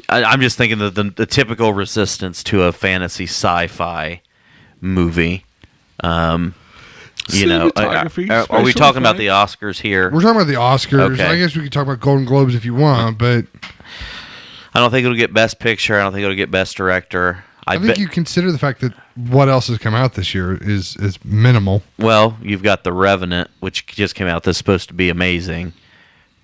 I'm just thinking that the typical resistance to a fantasy sci-fi movie. Are we talking about the Oscars here? We're talking about the Oscars. Okay. I guess we could talk about Golden Globes if you want, but I don't think it'll get Best Picture. I don't think it'll get Best Director. I think you consider the fact that what else has come out this year is minimal. Well, you've got The Revenant, which just came out. That's supposed to be amazing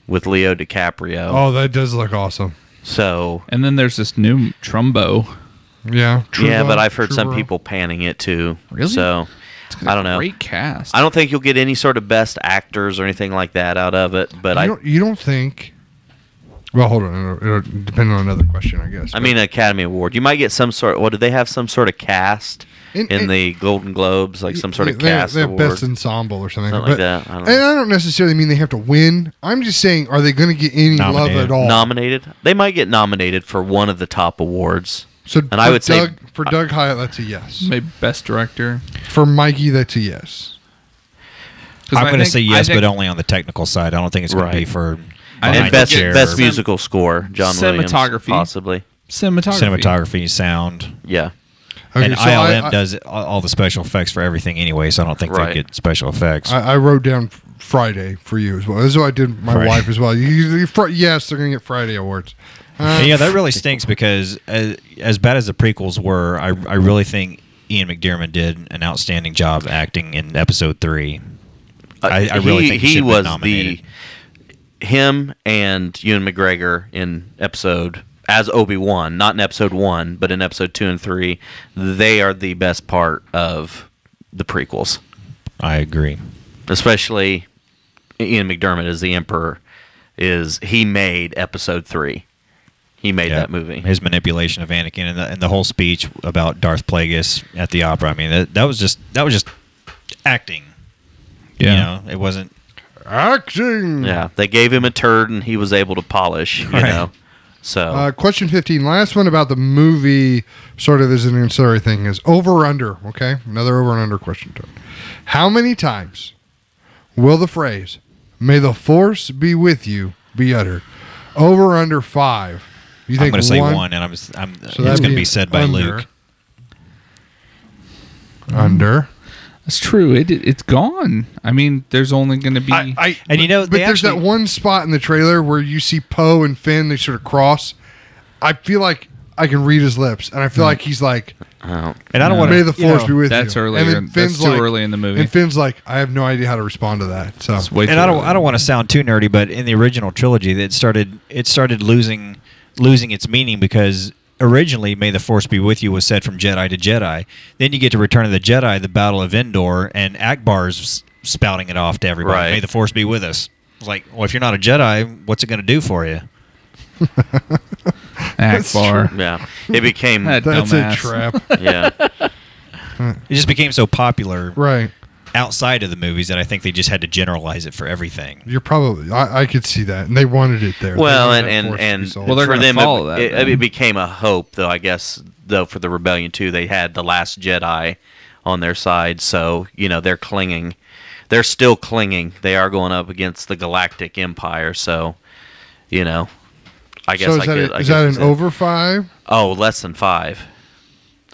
with Leo DiCaprio. Oh, that does look awesome. So, and then there's this new Trumbo. Yeah, but I've heard some people panning it too. Really? So I don't know. Great cast. I don't think you'll get any sort of best actors or anything like that out of it. But you don't think Well, hold on. It'll depend on another question, I guess. I mean, Academy Award. You might get some sort. What do they have? Some sort of cast in the Golden Globes, like some sort of cast they have award. best ensemble or something Like that. And I don't necessarily mean they have to win. I'm just saying, are they going to get any love at all? Nominated? They might get nominated for one of the top awards. So, and I would say for Doug Hyatt, that's a yes. Maybe best director. For Mikey, that's a yes. I'm going to say yes, but only on the technical side. I don't think it's going to be for. And best musical score, John Williams, possibly. Cinematography, sound. Yeah. Okay, and ILM does all the special effects for everything anyway, so I don't think they get special effects. I wrote down Friday for you as well. This is what I did my wife as well. Yes, they're going to get Friday awards. Yeah, that really stinks because as bad as the prequels were, I really think Ian McDiarmid did an outstanding job acting in Episode 3. I really think he was nominated. Him and Ewan McGregor in episode as Obi-Wan, not in episode 1, but in episode 2 and 3, they are the best part of the prequels. I agree. Especially Ian McDiarmid as the Emperor. He made episode 3. He made that movie. His manipulation of Anakin and the whole speech about Darth Plagueis at the opera. I mean, that was just acting. Yeah. You know, it wasn't acting. Yeah, they gave him a turd and he was able to polish, you know. So, question 15, last one about the movie, sort of as an ancillary thing, is over or under, okay? Another over and under question. How many times will the phrase, "May the Force be with you," be uttered? Over or under 5? You think I'm going to say 1, and it's going to be said by Luke. Under. That's true. It's gone. I mean, there's only going to be... and you know, but there's that one spot in the trailer where you see Poe and Finn, they sort of cross. I feel like I can read his lips, and I feel like he's like... and I don't want to... May the Force be with that's you. Earlier. And then Finn's that's too early in the movie. And Finn's like, I have no idea how to respond to that. So. And I don't want to sound too nerdy, but in the original trilogy, it started losing its meaning because... Originally, May the Force be with you was said from Jedi to Jedi. Then you get to Return of the Jedi, the Battle of Endor, and Akbar's spouting it off to everybody. Right. May the Force be with us. It's like, well, if you're not a Jedi, what's it going to do for you? Akbar. Yeah. It became... That's a trap. Yeah. It just became so popular. Right. Outside of the movies that I think they just had to generalize it for everything. You're probably I could see that, and they wanted it there. Well, and they're going to follow that. It became a hope, though. I guess for the Rebellion 2, they had the Last Jedi on their side, so they're clinging. They're still clinging. They are going up against the Galactic Empire, so I guess so is that an over 5? Oh, less than 5.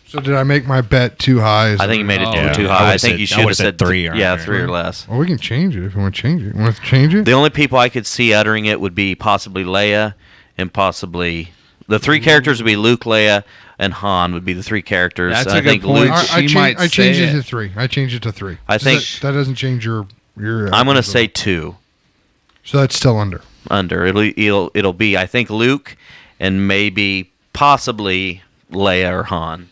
So did I make my bet too high? I think you made it too high. I think you should have said 3. Yeah, 3 or less. Well, we can change it if you want to change it. Want to change it? The only people I could see uttering it would be possibly Leia and possibly... The 3 characters would be Luke, Leia, and Han would be the 3 characters. That's a good point. I changed it to 3. I changed it to 3. I think... That doesn't change your I'm going to say 2. So that's still under. Under. It'll be, I think, Luke and maybe possibly Leia or Han.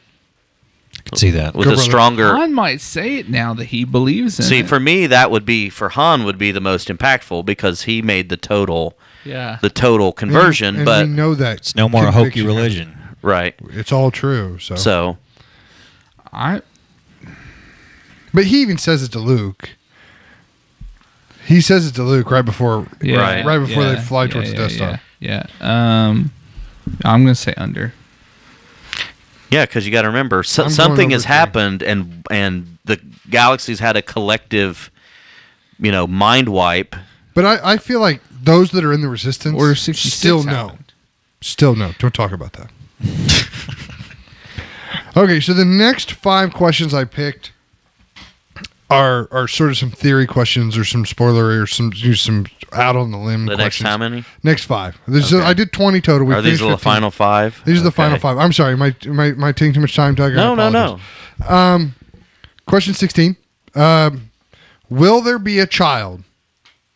See that with a stronger. Han might say it now that he believes in it. See, for me, that would be for Han would be the most impactful because he made the total conversion. And but we know that it's no more a hokey religion, right? It's all true. So but he even says it to Luke. He says it to Luke right before they fly towards the Death Star. Yeah. I'm gonna say under. Yeah, because you got to remember, something has happened, and the galaxy's had a collective, mind wipe. But I feel like those that are in the Resistance Order 66 still happened. know. Still know. Don't talk about that. Okay, so the next 5 questions I picked are sort of some theory questions or some spoilery or some out on the limb the questions. Next how many? Next 5. I did 20 total. Are these the final 5? These are the final 5. I'm sorry. Am I taking too much time, Doug? No. Question 16. Will there be a child,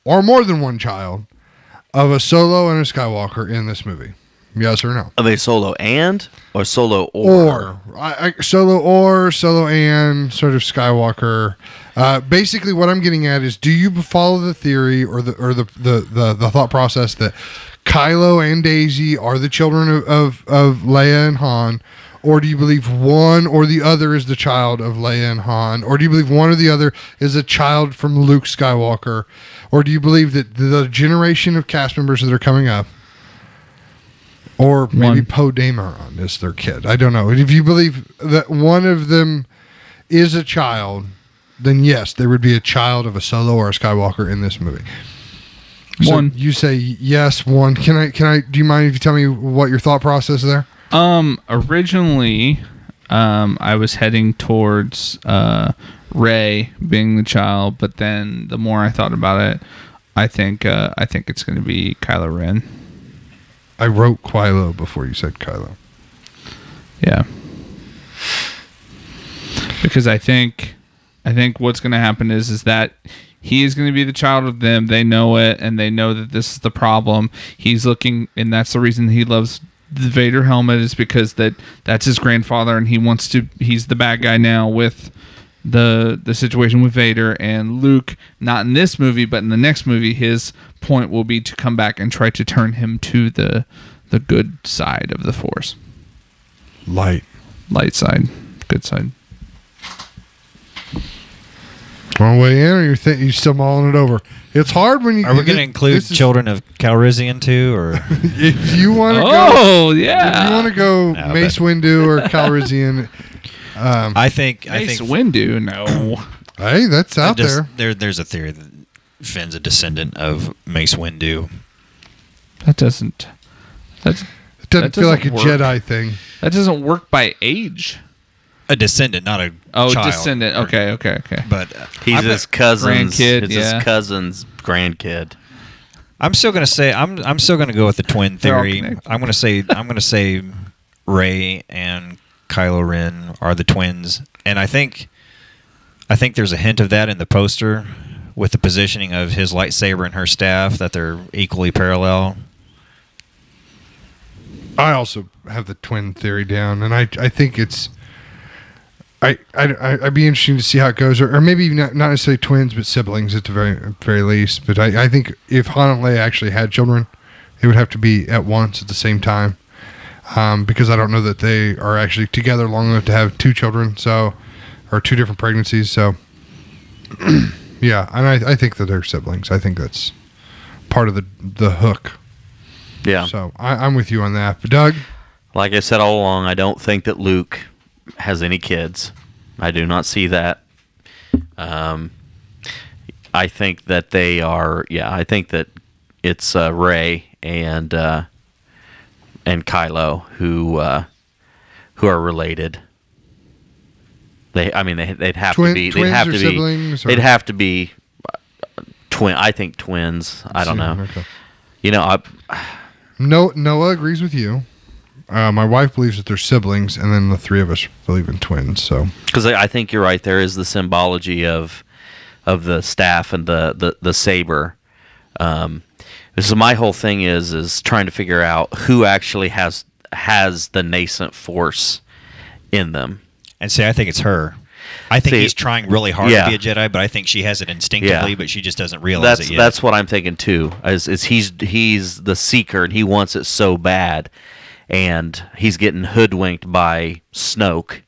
or more than one child, of a Solo and a Skywalker in this movie? Yes or no? Are they Solo and or Solo or? Solo and sort of Skywalker. Basically, what I'm getting at is, do you follow the theory or the thought process that Kylo and Daisy are the children of Leia and Han? Or do you believe one or the other is the child of Leia and Han? Or do you believe one or the other is a child from Luke Skywalker? Or do you believe that the generation of cast members that are coming up, or maybe Poe Dameron is their kid? I don't know. If you believe that one of them is a child, then yes, there would be a child of a Solo or a Skywalker in this movie. So one. You say yes, one. Can I? Do you mind if you tell me what your thought process is there? Originally, I was heading towards Rey being the child, but then the more I thought about it, I think it's going to be Kylo Ren. I wrote Kylo before you said Kylo. Yeah, because I think what's going to happen is that he is going to be the child of them. They know it, and they know that this is the problem. He's looking, and that's the reason he loves the Vader helmet, is because that's his grandfather, and he's the bad guy now with the situation with Vader. And Luke, not in this movie, but in the next movie, his point will be to come back and try to turn him to the good side of the Force. Light side, good side. Wrong way in, or you still mulling it over? It's hard when you. Are we going to include children of Calrissian too, or if you want to if you want to go Mace Windu or Calrissian? I think Windu. No, hey, that's out there. There's a theory that Finn's a descendant of Mace Windu. That doesn't. It doesn't feel like a Jedi thing. That doesn't work by age. A descendant, not a child. Descendant. Okay. But he's his cousin's grandkid. His cousin's grandkid. I'm still gonna say I'm still gonna go with the twin theory. I'm gonna say Rey and Kylo Ren are the twins, and I think there's a hint of that in the poster with the positioning of his lightsaber and her staff, that they're equally parallel. I also have the twin theory down, and I think it's. I'd be interesting to see how it goes, or maybe not necessarily twins, but siblings at the very least. But I think if Han and Leia actually had children, it would have to be at once at the same time, because I don't know that they are actually together long enough to have two children, or two different pregnancies. So, yeah, and I think that they're siblings. I think that's part of the hook. Yeah. So I'm with you on that. But Doug, like I said all along, I don't think that Luke has any kids. I do not see that. I think that they are. Yeah, I think that it's Rey and Kylo who are related. They'd have to be. They'd have to be. Siblings, they'd have to be twin. I think twins. I don't know. Okay. Noah agrees with you. My wife believes that they're siblings, and then the three of us believe in twins. So, because I think you're right, there is the symbology of the staff and the saber. So my whole thing is trying to figure out who actually has the nascent Force in them. And see, I think it's her. I think he's trying really hard to be a Jedi, but I think she has it instinctively, but she just doesn't realize it yet. That's what I'm thinking too. Is he's the seeker, and he wants it so bad. And he's getting hoodwinked by Snoke,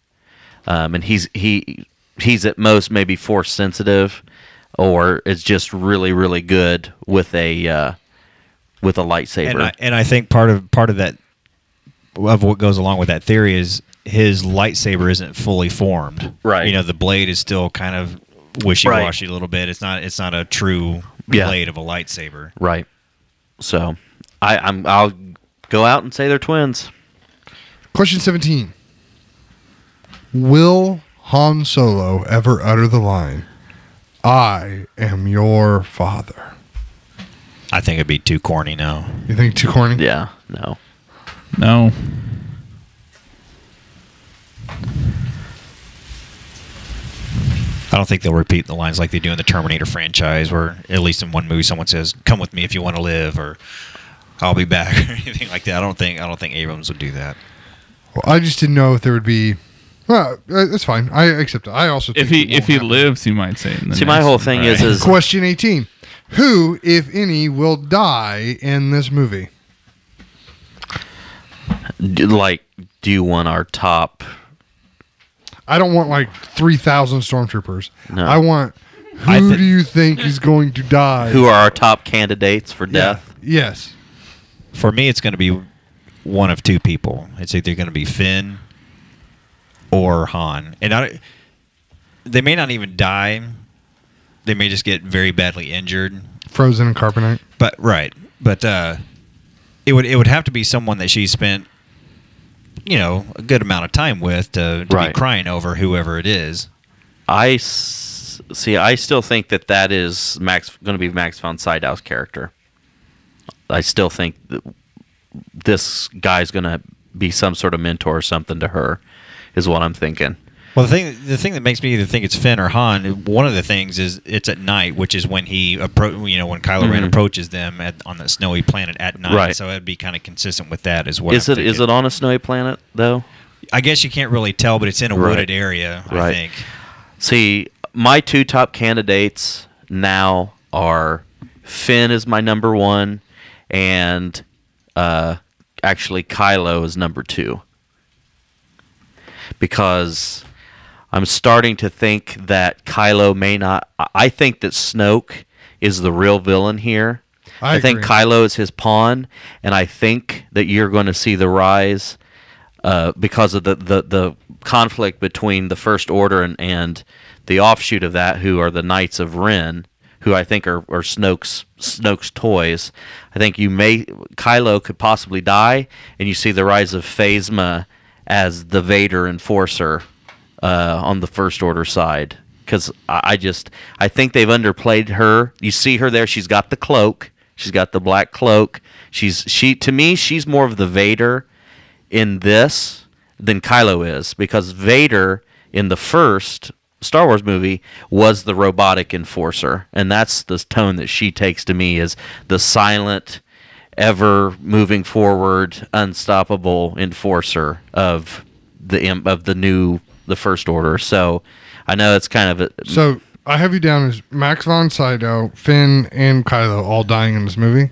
and he's at most maybe Force sensitive, or is just really really good with a lightsaber. And I think part of that of what goes along with that theory is his lightsaber isn't fully formed. Right. The blade is still kind of wishy-washy a little bit. It's not a true blade of a lightsaber. Right. So I'll go out and say they're twins. Question 17. Will Han Solo ever utter the line, "I am your father"? I think it'd be too corny now. You think too corny? Yeah. No. I don't think they'll repeat the lines like they do in the Terminator franchise, where at least in one movie someone says, "Come with me if you want to live," or "I'll be back," or anything like that. I don't think Abrams would do that. Well, I just didn't know if there would be. Well, that's fine. I accept it. I also think if he lives, he might say it. See, my whole thing is question 18. Who, if any, will die in this movie? Do you want our top? I don't want like 3,000 stormtroopers. No. I want who do you think is going to die? Who are our top candidates for death? Yes. For me, it's going to be one of two people. It's either going to be Finn or Han. And they may not even die. They may just get very badly injured. Frozen in carbonite. But it would have to be someone that she spent, a good amount of time with to be crying over whoever it is. I still think that is going to be Max von Sydow's character. I still think that this guy's going to be some sort of mentor or something to her, is what I'm thinking. Well, the thing that makes me either think it's Finn or Han, one of the things is it's at night, which is when when Kylo Ren approaches them on the snowy planet at night. Right. So it'd be kind of consistent with that as well. Is it on a snowy planet though? I guess you can't really tell, but it's in a wooded area. I think. See, my two top candidates now are Finn is my number one, and actually Kylo is number two, because I'm starting to think that Kylo may not. I think that Snoke is the real villain here. I think Kylo is his pawn, and I think that you're going to see the rise because of the conflict between the First Order and the offshoot of that, who are the Knights of Ren, who I think are Snoke's toys. I think Kylo could possibly die, and you see the rise of Phasma as the Vader enforcer on the First Order side. Because I think they've underplayed her. You see her there; she's got the cloak, she's got the black cloak. To me, she's more of the Vader in this than Kylo is, because Vader in the first Star Wars movie was the robotic enforcer, and that's the tone that she takes to me, is the silent, ever moving forward, unstoppable enforcer of the First Order. So I know it's kind of so I have you down as Max von Sydow, Finn, and Kylo all dying in this movie.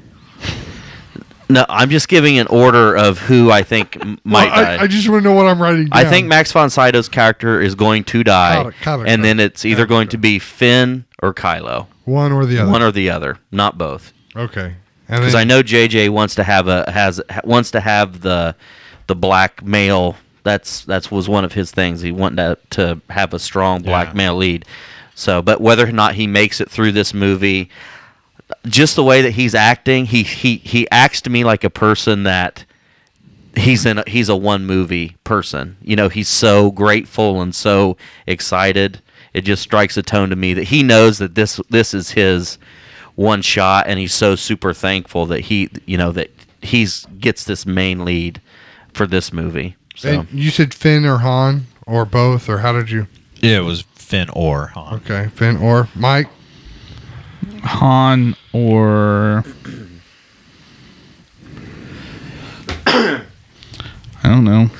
No, I'm just giving an order of who I think might die. I just want to know what I'm writing down. I think Max von Sydow's character is going to die, then it's either going to be Finn or Kylo. One or the other. One or the other, not both. Okay. Because I know JJ wants to have the black male. That was one of his things. He wanted to have a strong black male lead. So, but whether or not he makes it through this movie, just the way that he's acting, he acts to me like a person that he's a one movie person. He's so grateful and so excited. It just strikes a tone to me that he knows that this is his one shot, and he's so super thankful that he gets this main lead for this movie. So and you said Finn or Han or both, or how did you? Yeah, it was Finn or Han. Okay, Finn or Mike. Han or I don't know.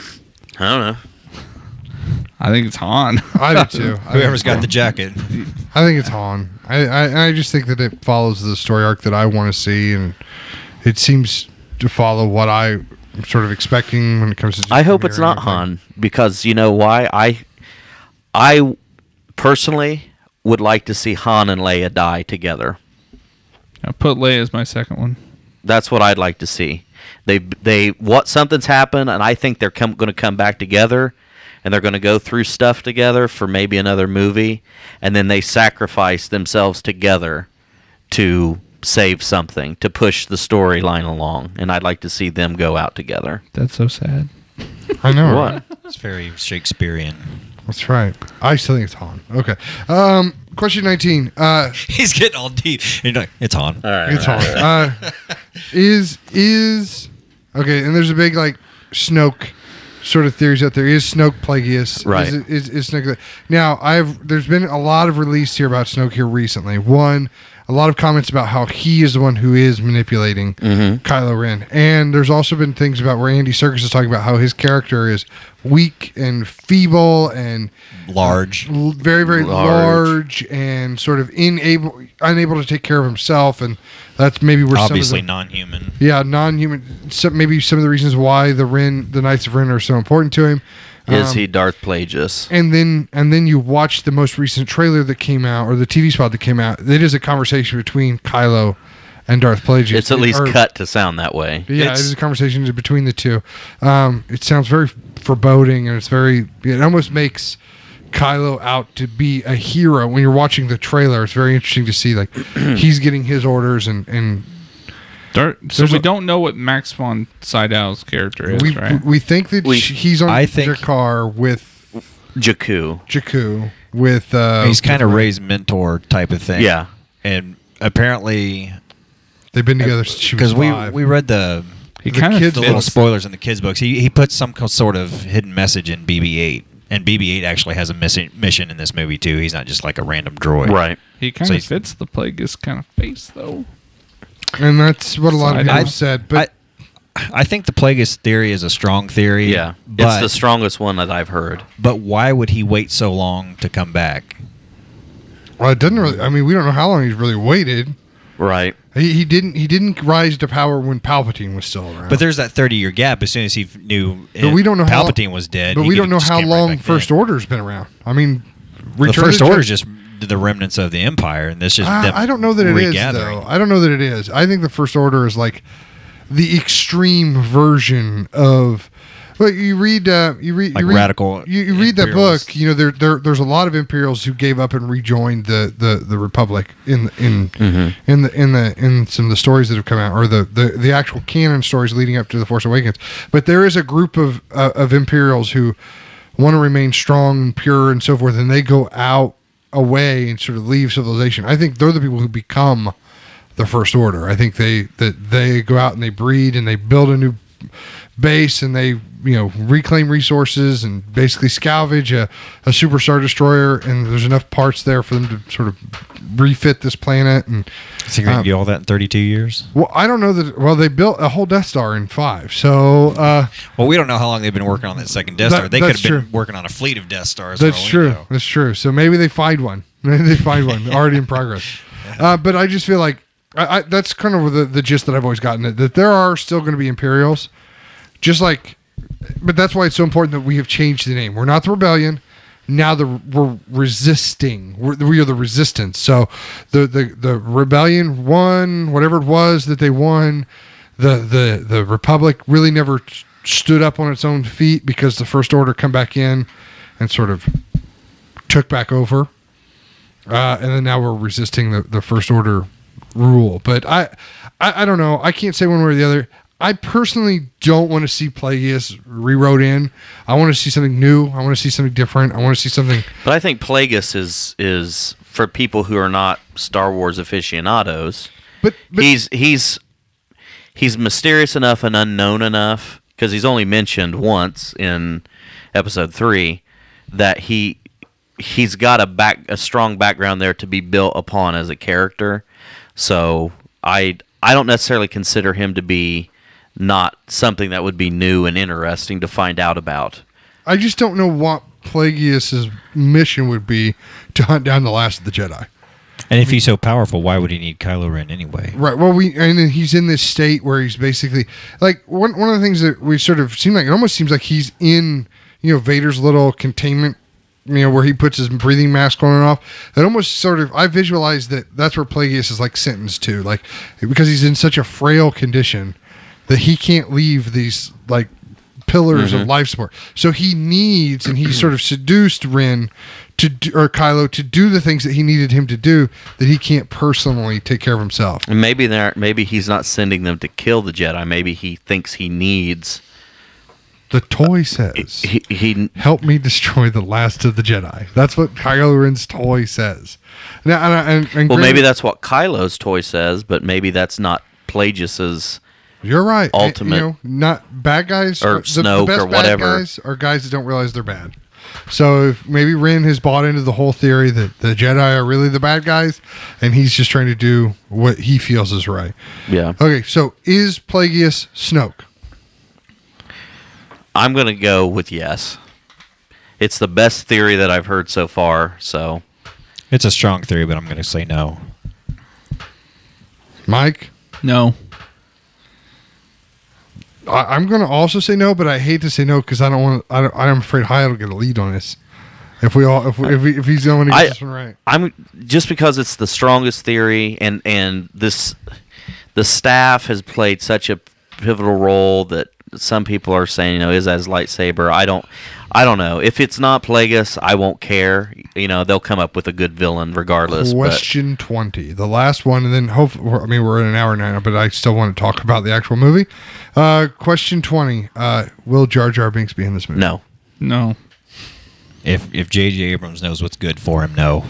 I think it's Han. I do too. Whoever's got the jacket. I think it's Han. I just think that it follows the story arc that I want to see, and it seems to follow what I'm sort of expecting when it comes to. I hope it's not Han, because you know why? I personally would like to see Han and Leia die together. I put Leia as my second one. That's what I'd like to see. Something's happened, and I think they're going to come back together, and they're going to go through stuff together for maybe another movie, and then they sacrifice themselves together to save something, to push the storyline along, and I'd like to see them go out together. That's so sad. I know. What? It's very Shakespearean. That's right. I still think it's Han. Okay. Question 19. He's getting all deep. You're like, it's Han. All right. It's Han. Is okay? And there's a big Snoke sort of theories out there. Is Snoke Plagueis? Right. Is Snoke? Now there's been a lot of release here about Snoke here recently. One, a lot of comments about how he is the one who is manipulating Kylo Ren. And there's also been things about where Andy Serkis is talking about how his character is weak and feeble and large, very, very large and sort of unable to take care of himself. And that's maybe where obviously non-human. Yeah, non-human. Maybe some of the reasons why the Knights of Ren are so important to him. Is he Darth Plagueis? And then you watch the most recent trailer that came out, or the TV spot that came out. It is a conversation between Kylo and Darth Plagueis. It's at least cut to sound that way. Yeah, it is a conversation between the two. It sounds very foreboding, and it almost makes Kylo out to be a hero. When you're watching the trailer, it's very interesting to see like he's getting his orders and so we don't know what Max von Sydow's character is, right? We think that he's on Jakar with Jakku with he's kind of Rey's mentor type of thing. Yeah, and apparently they've been together since she was 5. we read the little spoilers in the kids' books. He put some sort of hidden message in BB-8. And BB-8 actually has a mission in this movie too. He's not just like a random droid, right? He kind of fits the Plagueis kind of face, though. And that's what a lot of people have said. But I think the Plagueis theory is a strong theory. Yeah, it's the strongest one that I've heard. But why would he wait so long to come back? Well, it doesn't really. I mean, we don't know how long he's really waited. Right. He didn't rise to power when Palpatine was still around. But there's that 30-year gap. As soon as he knew we don't know Palpatine was dead. But we don't know how long First Order's been around. I mean, the First Order is just the remnants of the Empire, and this just I don't know that it is, though. I don't know that it is. I think the First Order is like the extreme version of. Well, you read radical. You read that book. You know, there's a lot of Imperials who gave up and rejoined the Republic in some of the stories that have come out, or the actual canon stories leading up to the Force Awakens. But there is a group of Imperials who want to remain strong and pure and so forth, and they go out away and sort of leave civilization. I think they're the people who become the First Order. I think they go out and they breed and they build a new base and they reclaim resources and basically salvage a superstar destroyer, and there's enough parts there for them to sort of refit this planet. And so you're going to do all that in 32 years? Well, I don't know that. Well, they built a whole Death Star in 5. So, well, we don't know how long they've been working on that second Death Star. They could have been working on a fleet of Death Stars. That's true. That's true. So maybe they find one. Maybe they find one already in progress. But I just feel like that's kind of the gist that I've always gotten, that there are still going to be Imperials, just like. But that's why it's so important that we have changed the name. We're not the Rebellion. Now we're resisting. We are the Resistance. So the Rebellion won whatever it was that they won. The Republic really never stood up on its own feet because the First Order come back in and sort of took back over. And then now we're resisting the First Order rule. But I don't know. I can't say one way or the other. I personally don't want to see Plagueis rewrote in. I want to see something new. I want to see something different. I want to see something. But I think Plagueis is for people who are not Star Wars aficionados. But he's mysterious enough and unknown enough, because he's only mentioned once in Episode 3, that he's got a strong background there to be built upon as a character. So I don't necessarily consider him to be not something that would be new and interesting to find out about. I just don't know what Plagueis' mission would be to hunt down the last of the Jedi. And if he's so powerful, why would he need Kylo Ren anyway? Right. Well, and he's in this state where he's basically like one of the things that we sort of seem like, it almost seems like he's in Vader's little containment, where he puts his breathing mask on and off. It almost sort of, I visualize that's where Plagueis is like sentenced to, like, because he's in such a frail condition that he can't leave these like pillars of life support. So he needs, and he sort of seduced Ren or Kylo to do the things that he needed him to do, that he can't personally take care of himself. And maybe he's not sending them to kill the Jedi. Maybe he thinks he needs. The toy says, he help me destroy the last of the Jedi. That's what Kylo Ren's toy says. Now, and well, maybe that's what Kylo's toy says, but maybe that's not Plagueis's. You're right. Ultimate, not bad guys or Snoke the best or whatever. Bad guys are guys that don't realize they're bad. So if maybe Ren has bought into the whole theory that the Jedi are really the bad guys, and he's just trying to do what he feels is right. Yeah. Okay, so is Plagueis Snoke? I'm going to go with yes. It's the best theory that I've heard so far, so... It's a strong theory, but I'm going to say no. Mike? No. I'm going to also say no, but I hate to say no because I don't want. I'm afraid Hyatt will get a lead on this. If he's the one who gets this one right, I'm just because it's the strongest theory, and the staff has played such a pivotal role that some people are saying, is as lightsaber. I don't know. If it's not Plagueis, I won't care. They'll come up with a good villain regardless. Question 20, the last one, and then hopefully, we're in an hour now, but I still want to talk about the actual movie. Question 20, will Jar Jar Binks be in this movie? No. If J.J. Abrams knows what's good for him, no.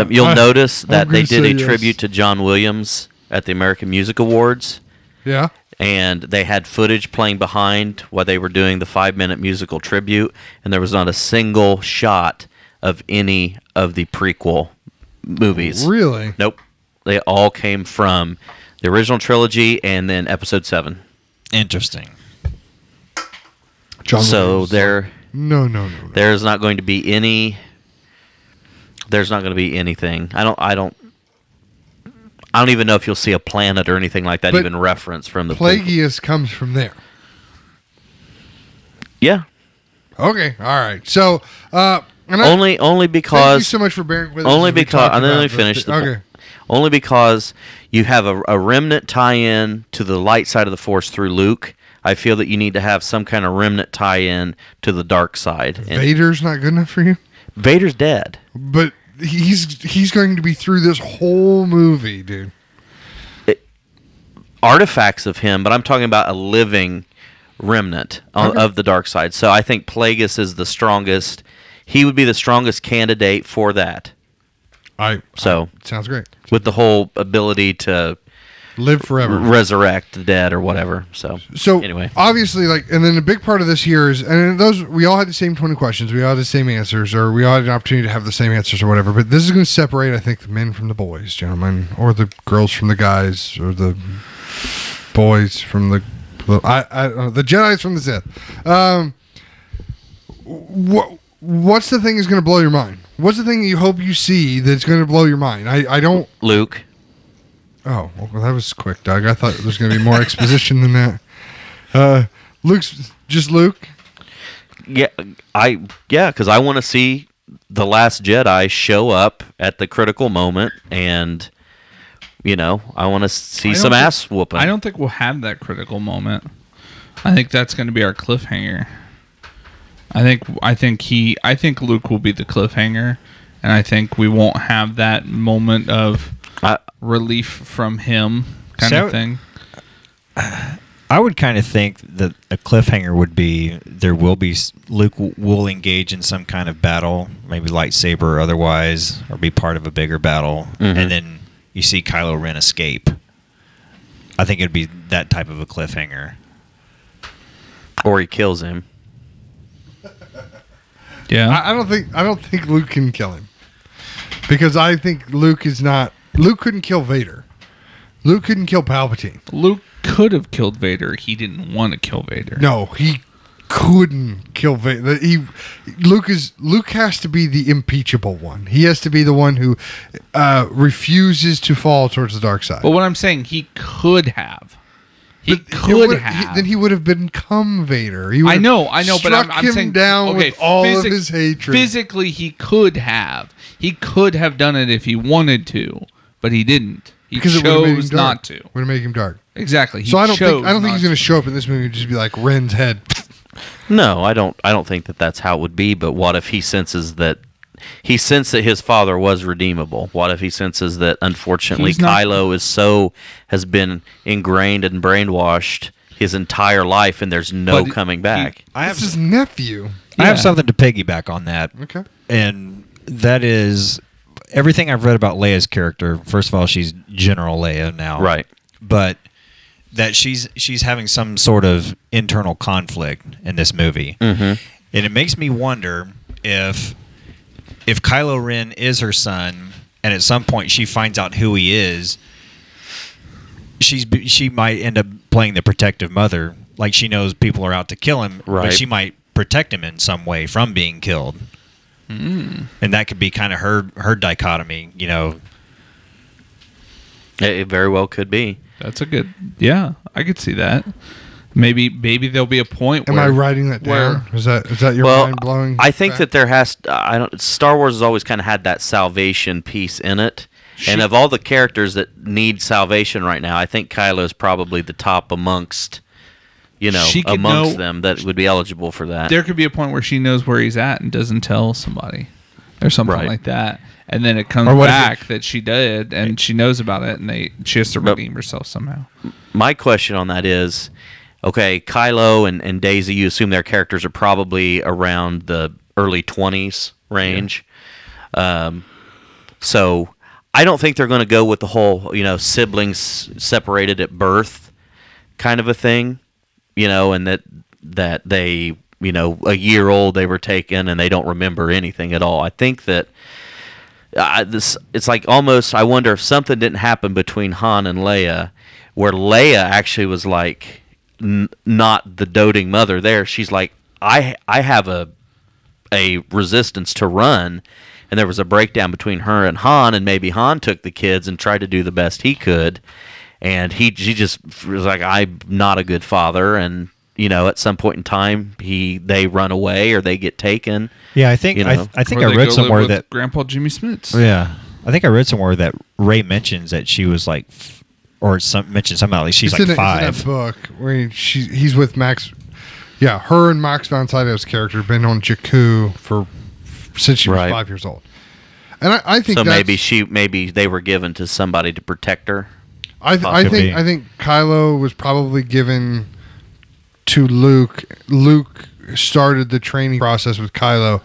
You'll notice that they did a tribute to John Williams at the American Music Awards. Yeah. And they had footage playing behind while they were doing the 5-minute musical tribute, and there was not a single shot of any of the prequel movies. Really? Nope. They all came from the original trilogy and then Episode 7. Interesting. John so Williams. there. No. There's not going to be any. There's not going to be anything. I don't even know if you'll see a planet or anything like that But even reference from the Plagueis comes from there. Yeah. Okay. All right. So only because thank you so much for bearing with us. Only because let me finish the okay. Only because you have a remnant tie-in to the light side of the Force through Luke. I feel that you need to have some kind of remnant tie-in to the dark side. And Vader's not good enough for you? Vader's dead. But he's going to be through this whole movie, dude. Artifacts of him, but I'm talking about a living remnant of the dark side. So I think Plagueis is the strongest. He would be the strongest candidate for that. Sounds great. With the whole ability to live forever, resurrect the dead or whatever. So anyway, obviously, and then a big part of this here is, and those we all had the same 20 questions, we all had the same answers, or we all had an opportunity to have the same answers or whatever. But this is going to separate, I think, the men from the boys, gentlemen, or the girls from the guys, or the boys from the I don't know, the Jedi's from the Sith. What's the thing that's going to blow your mind? What's the thing you hope you see that's going to blow your mind? I don't. Luke. Oh, well, that was quick, Doug. I thought there was going to be more exposition than that. Luke's just Luke. Yeah, because I want to see the Last Jedi show up at the critical moment, and I want to see some ass whooping. I don't think we'll have that critical moment. I think that's going to be our cliffhanger. I think Luke will be the cliffhanger, and I think we won't have that moment of relief from him kind of thing. I would kind of think that a cliffhanger would be Luke will engage in some kind of battle, maybe lightsaber or otherwise, or be part of a bigger battle, and then you see Kylo Ren escape. I think it'd be that type of a cliffhanger. Or he kills him. Yeah. I don't think Luke can kill him. Because I think Luke couldn't kill Vader. Luke couldn't kill Palpatine. Luke could have killed Vader. He didn't want to kill Vader. No, he couldn't kill Vader. Luke has to be the impeachable one. He has to be the one who refuses to fall towards the dark side. But what I'm saying, he could have. He then he would have become Vader. I know, but I'm him saying down with all of his hatred. Physically, he could have. He could have done it if he wanted to, but he didn't. He chose not to. Would have made him dark. Exactly. So I don't think he's going to show up in this movie and just be like Ren's head. No, I don't think that that's how it would be. But what if he senses that his father was redeemable? What if he senses that unfortunately Kylo has been ingrained and brainwashed his entire life, and there's no coming back? This is his nephew. I have something to piggyback on that. Okay, and that is everything I've read about Leia's character. First of all, she's General Leia now, right? But that she's having some sort of internal conflict in this movie. And it makes me wonder if Kylo Ren is her son, and at some point she finds out who he is, she might end up playing the protective mother. Like, she knows people are out to kill him, right, but she might protect him in some way from being killed. And that could be kind of her dichotomy, you know. It very well could be. That's a good... Yeah, I could see that. Maybe there'll be a point where... Am I writing that down? Is that your mind-blowing? I think that there has... Star Wars has always kind of had that salvation piece in it. And of all the characters that need salvation right now, I think Kylo is probably the top amongst... amongst them that would be eligible for that. There could be a point where she knows where he's at and doesn't tell somebody or something like that. And then it comes back that she did and she knows about it and she has to redeem herself somehow. My question on that is, okay, Kylo and Daisy, you assume their characters are probably around the early 20s range. Yeah. So I don't think they're going to go with the whole, siblings separated at birth kind of a thing. And that they, a year old they were taken and they don't remember anything at all. I think that it's like almost, I wonder if something didn't happen between Han and Leia, where Leia actually was like not the doting mother there. She's like, I have a resistance to run, and there was a breakdown between her and Han, and maybe Han took the kids and tried to do the best he could. And she just was like, I'm not a good father, and at some point in time, they run away or they get taken. Yeah, I think I read somewhere that Grandpa Jimmy Smits. Yeah, I think I read somewhere that Rey mentions that she was like, mentioned somehow like she's like 5. It's in that book where he's with Max. Yeah, her and Max von Sydow's character have been on Jakku since she was 5 years old, and I think so. Maybe they were given to somebody to protect her. I think Kylo was probably given to Luke. Luke started the training process with Kylo,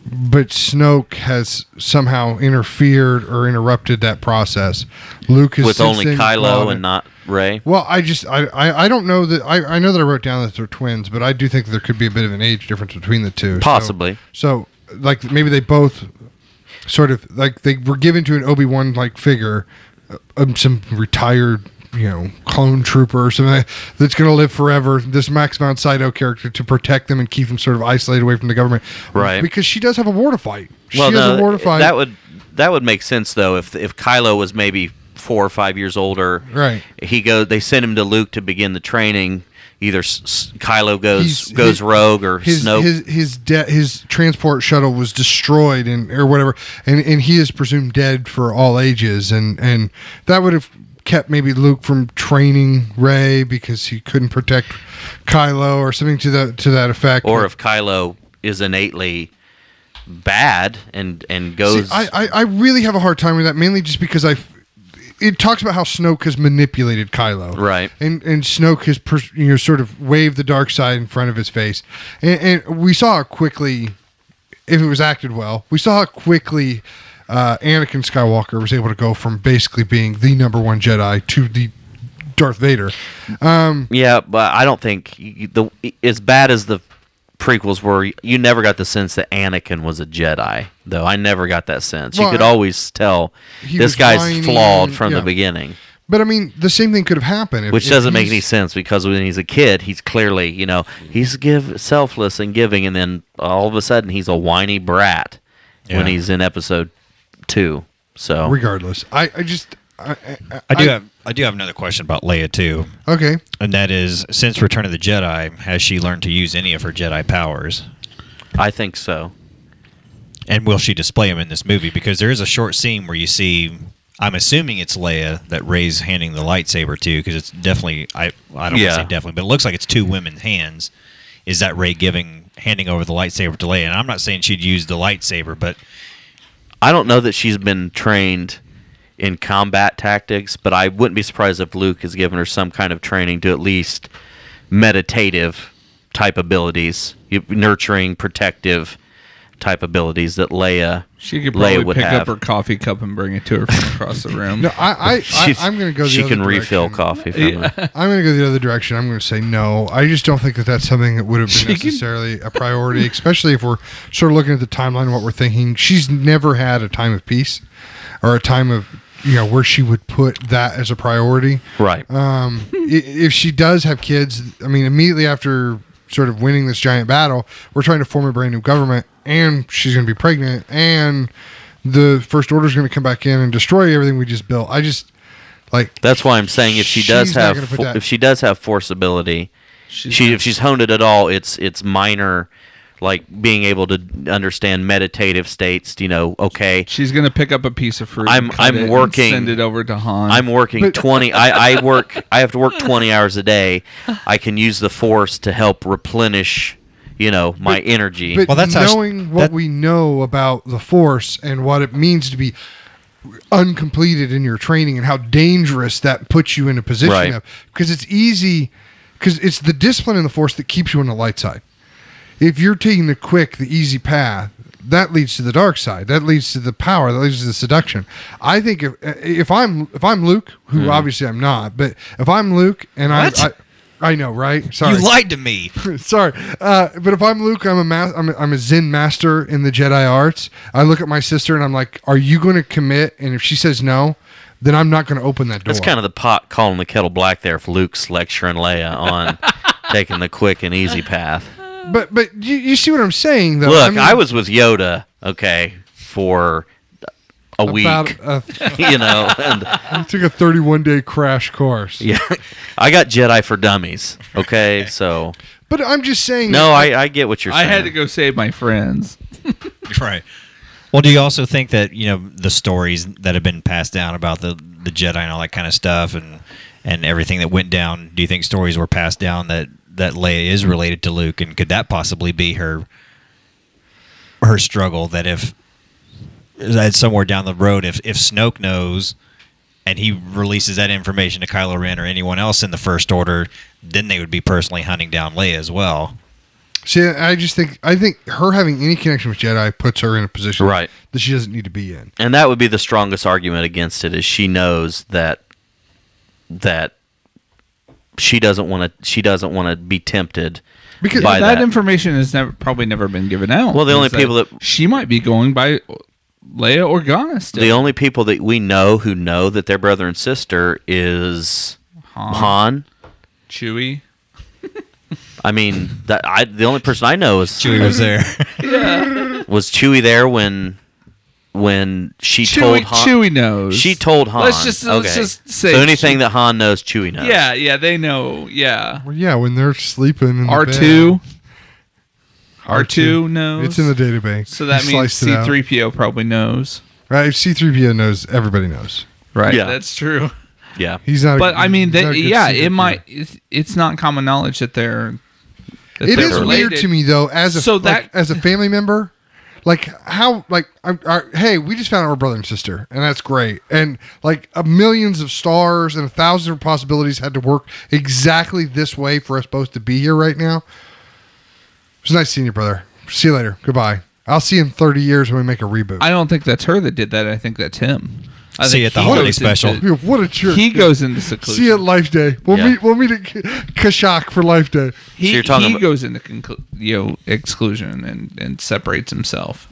but Snoke has somehow interfered or interrupted that process. Luke is with only Kylo and not Rey. Well, I don't know that. I know that I wrote down that they're twins, but I do think there could be a bit of an age difference between the two. Possibly. So like maybe they both sort of like they were given to an Obi-Wan like figure. Some retired, clone trooper or something that's going to live forever. This Max von Sydow character to protect them and keep them sort of isolated away from the government, right? Because she does have a war to fight. Well, she has a war to fight. That would make sense though if Kylo was maybe 4 or 5 years older. Right. They send him to Luke to begin the training. Either Kylo goes rogue or Snoke. His transport shuttle was destroyed or whatever, and he is presumed dead for all ages, and that would have kept maybe Luke from training Rey because he couldn't protect Kylo or something to that effect. Or if Kylo is innately bad and goes. See, I really have a hard time with that, mainly just because it talks about how Snoke has manipulated Kylo, right? And Snoke has sort of waved the dark side in front of his face, and we saw how quickly, if it was acted well, we saw how quickly Anakin Skywalker was able to go from basically being the number one Jedi to the Darth Vader. Yeah, but I don't think as bad as the prequels were, you never got the sense that Anakin was a Jedi, though. I never got that sense. You could always tell this guy's flawed from the beginning. But I mean, the same thing could have happened. Which doesn't make any sense because when he's a kid, he's clearly, he's selfless and giving, and then all of a sudden he's a whiny brat when he's in episode 2. So regardless, I do have another question about Leia too. Okay. And that is, since Return of the Jedi, has she learned to use any of her Jedi powers? I think so. And will she display them in this movie? Because there is a short scene where you see, I'm assuming it's Leia that Rey's handing the lightsaber to, because it's definitely, I don't want to say definitely, but it looks like it's 2 women's hands. Is that Rey handing over the lightsaber to Leia? And I'm not saying she'd use the lightsaber, but I don't know that she's been trained in combat tactics, but I wouldn't be surprised if Luke has given her some kind of training to at least meditative type abilities, nurturing, protective type abilities that Leia. She could probably would pick have. up her coffee cup and bring it to her from across the room. No, I'm going to go the She other can direction. refill coffee from her. I'm going to go the other direction. I'm going to say no. I just don't think that that's something that would have been necessarily a priority, especially if we're sort of looking at the timeline and what we're thinking. She's never had a time of peace or a time of, where she would put that as a priority. Right. If she does have kids, I mean, immediately after sort of winning this giant battle, we're trying to form a brand new government, and she's going to be pregnant, and the First Order is going to come back in and destroy everything we just built. I just that's why I'm saying if she does have force ability, if she's honed it at all, it's minor, like being able to understand meditative states. Okay, she's gonna pick up a piece of fruit. I'm working. Send it over to Han. I'm working 20. I have to work 20 hours a day. I can use the force to help replenish, my energy. But that's knowing what we know about the Force and what it means to be uncompleted in your training and how dangerous that puts you in a position of, because it's easy, because it's the discipline in the Force that keeps you on the light side. If you're taking the easy path, that leads to the dark side. That leads to the power. That leads to the seduction. I think if I'm Luke, who obviously I'm not, but if I'm Luke and I know, right? Sorry, you lied to me. Sorry, but if I'm Luke, I'm a Zen master in the Jedi arts. I look at my sister and I'm like, "Are you going to commit?" And if she says no, then I'm not going to open that door. That's kind of the pot calling the kettle black there. If Luke's lecturing Leia on taking the quick and easy path. But you see what I'm saying, though? Look, I was with Yoda, for a week. And I took a 31-day crash course. Yeah, I got Jedi for Dummies. Okay, so. But I'm just saying. No, I get what you're saying. I had to go save my friends. Right. Well, do you also think that the stories that have been passed down about the Jedi and all that kind of stuff and everything that went down? Do you think stories were passed down that Leia is related to Luke, and could that possibly be her struggle? That if somewhere down the road, if Snoke knows and he releases that information to Kylo Ren or anyone else in the First Order, then they would be personally hunting down Leia as well. See, I think her having any connection with Jedi puts her in a position that she doesn't need to be in, and that would be the strongest argument against it. Is she knows that she doesn't want to be tempted because by that information has probably never been given out. Well, the only people that she might be going by Leia Organa still. The only people that we know who know that they're brother and sister is Han, Chewie. I mean, the only person I know is Chewie was there. Yeah. Was Chewie there when she told Han? Chewie knows. She told Han. Let's just say. So anything that Han knows, Chewie knows. Yeah, they know. Yeah. Well, yeah, when they're sleeping in R2. the bed. R2 knows. It's in the database. So that means C-3PO probably knows. Right, if C-3PO knows, everybody knows. Right, yeah. That's true. Yeah. He's not. But I mean, it might. C-3PO. It's not common knowledge that they're. It is related. weird to me though, as a family member, hey, we just found out we're brother and sister, and that's great, and millions of stars and 1,000 possibilities had to work exactly this way for us both to be here right now. It's nice seeing you, brother. See you later. Goodbye. I'll see you in 30 years when we make a reboot. I don't think that's her that did that. I think that's him. See you at the holiday special. What a jerk. He goes into seclusion. See you at Life Day. We'll meet at Kashak for Life Day. He goes into exclusion and separates himself.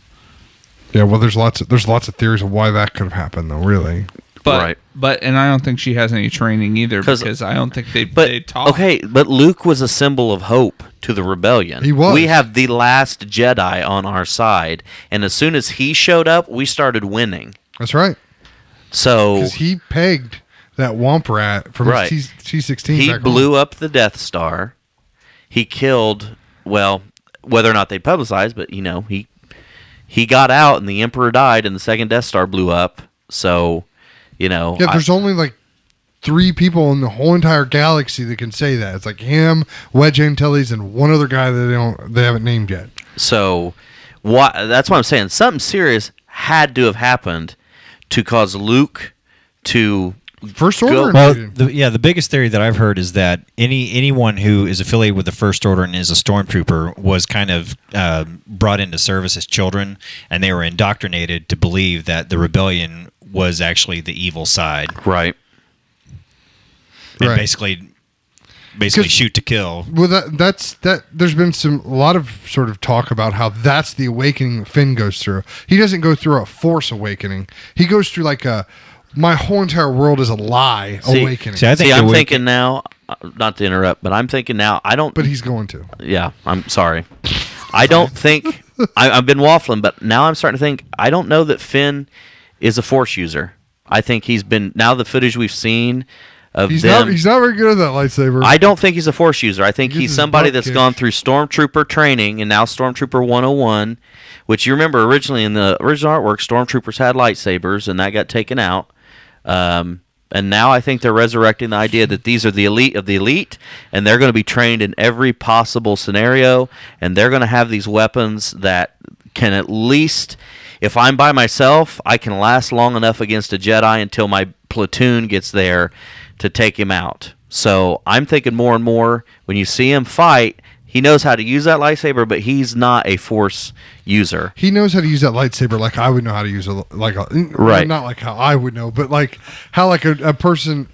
Yeah, well, there's lots of theories of why that could have happened, though. Really, but I don't think she has any training either because I don't think they taught. Okay, but Luke was a symbol of hope to the rebellion. He was. We have the last Jedi on our side, and as soon as he showed up, we started winning. That's right. So because he pegged that Womp Rat from his T-16. He blew up the Death Star. He killed. Well, whether or not they publicized, but he got out, and the Emperor died, and the second Death Star blew up. So, yeah, there's only 3 people in the whole entire galaxy that can say that. It's like him, Wedge Antilles, and one other guy that they haven't named yet. So, that's what I'm saying. Something serious had to have happened to cause Luke to First Order. Well, the biggest theory that I've heard is that anyone who is affiliated with the First Order and is a stormtrooper was kind of brought into service as children, and they were indoctrinated to believe that the rebellion was actually the evil side. Right. And basically shoot to kill. Well, that's there's been a lot of sort of talk about how that's the awakening that Finn goes through. He doesn't go through a Force awakening. He goes through like my whole entire world is a lie awakening. I'm thinking now, not to interrupt, but I'm thinking now, But he's going to. Yeah, I'm sorry. I don't think, I've been waffling, but now I'm starting to think, I don't know that Finn is a Force user. I think now the footage we've seen of he's them. He's not very good at that lightsaber. I don't think he's a Force user. I think he's somebody that's gone through Stormtrooper training and now Stormtrooper 101, which you remember originally in the original artwork, Stormtroopers had lightsabers and that got taken out. And now I think they're resurrecting the idea that these are the elite of the elite, and they're going to be trained in every possible scenario, and they're going to have these weapons that can at least, if I'm by myself, I can last long enough against a Jedi until my platoon gets there to take him out. So I'm thinking more and more, when you see him fight, he knows how to use that lightsaber, but he's not a Force user. He knows how to use that lightsaber like I would know how to use right. Not like how I would know, but like how like a person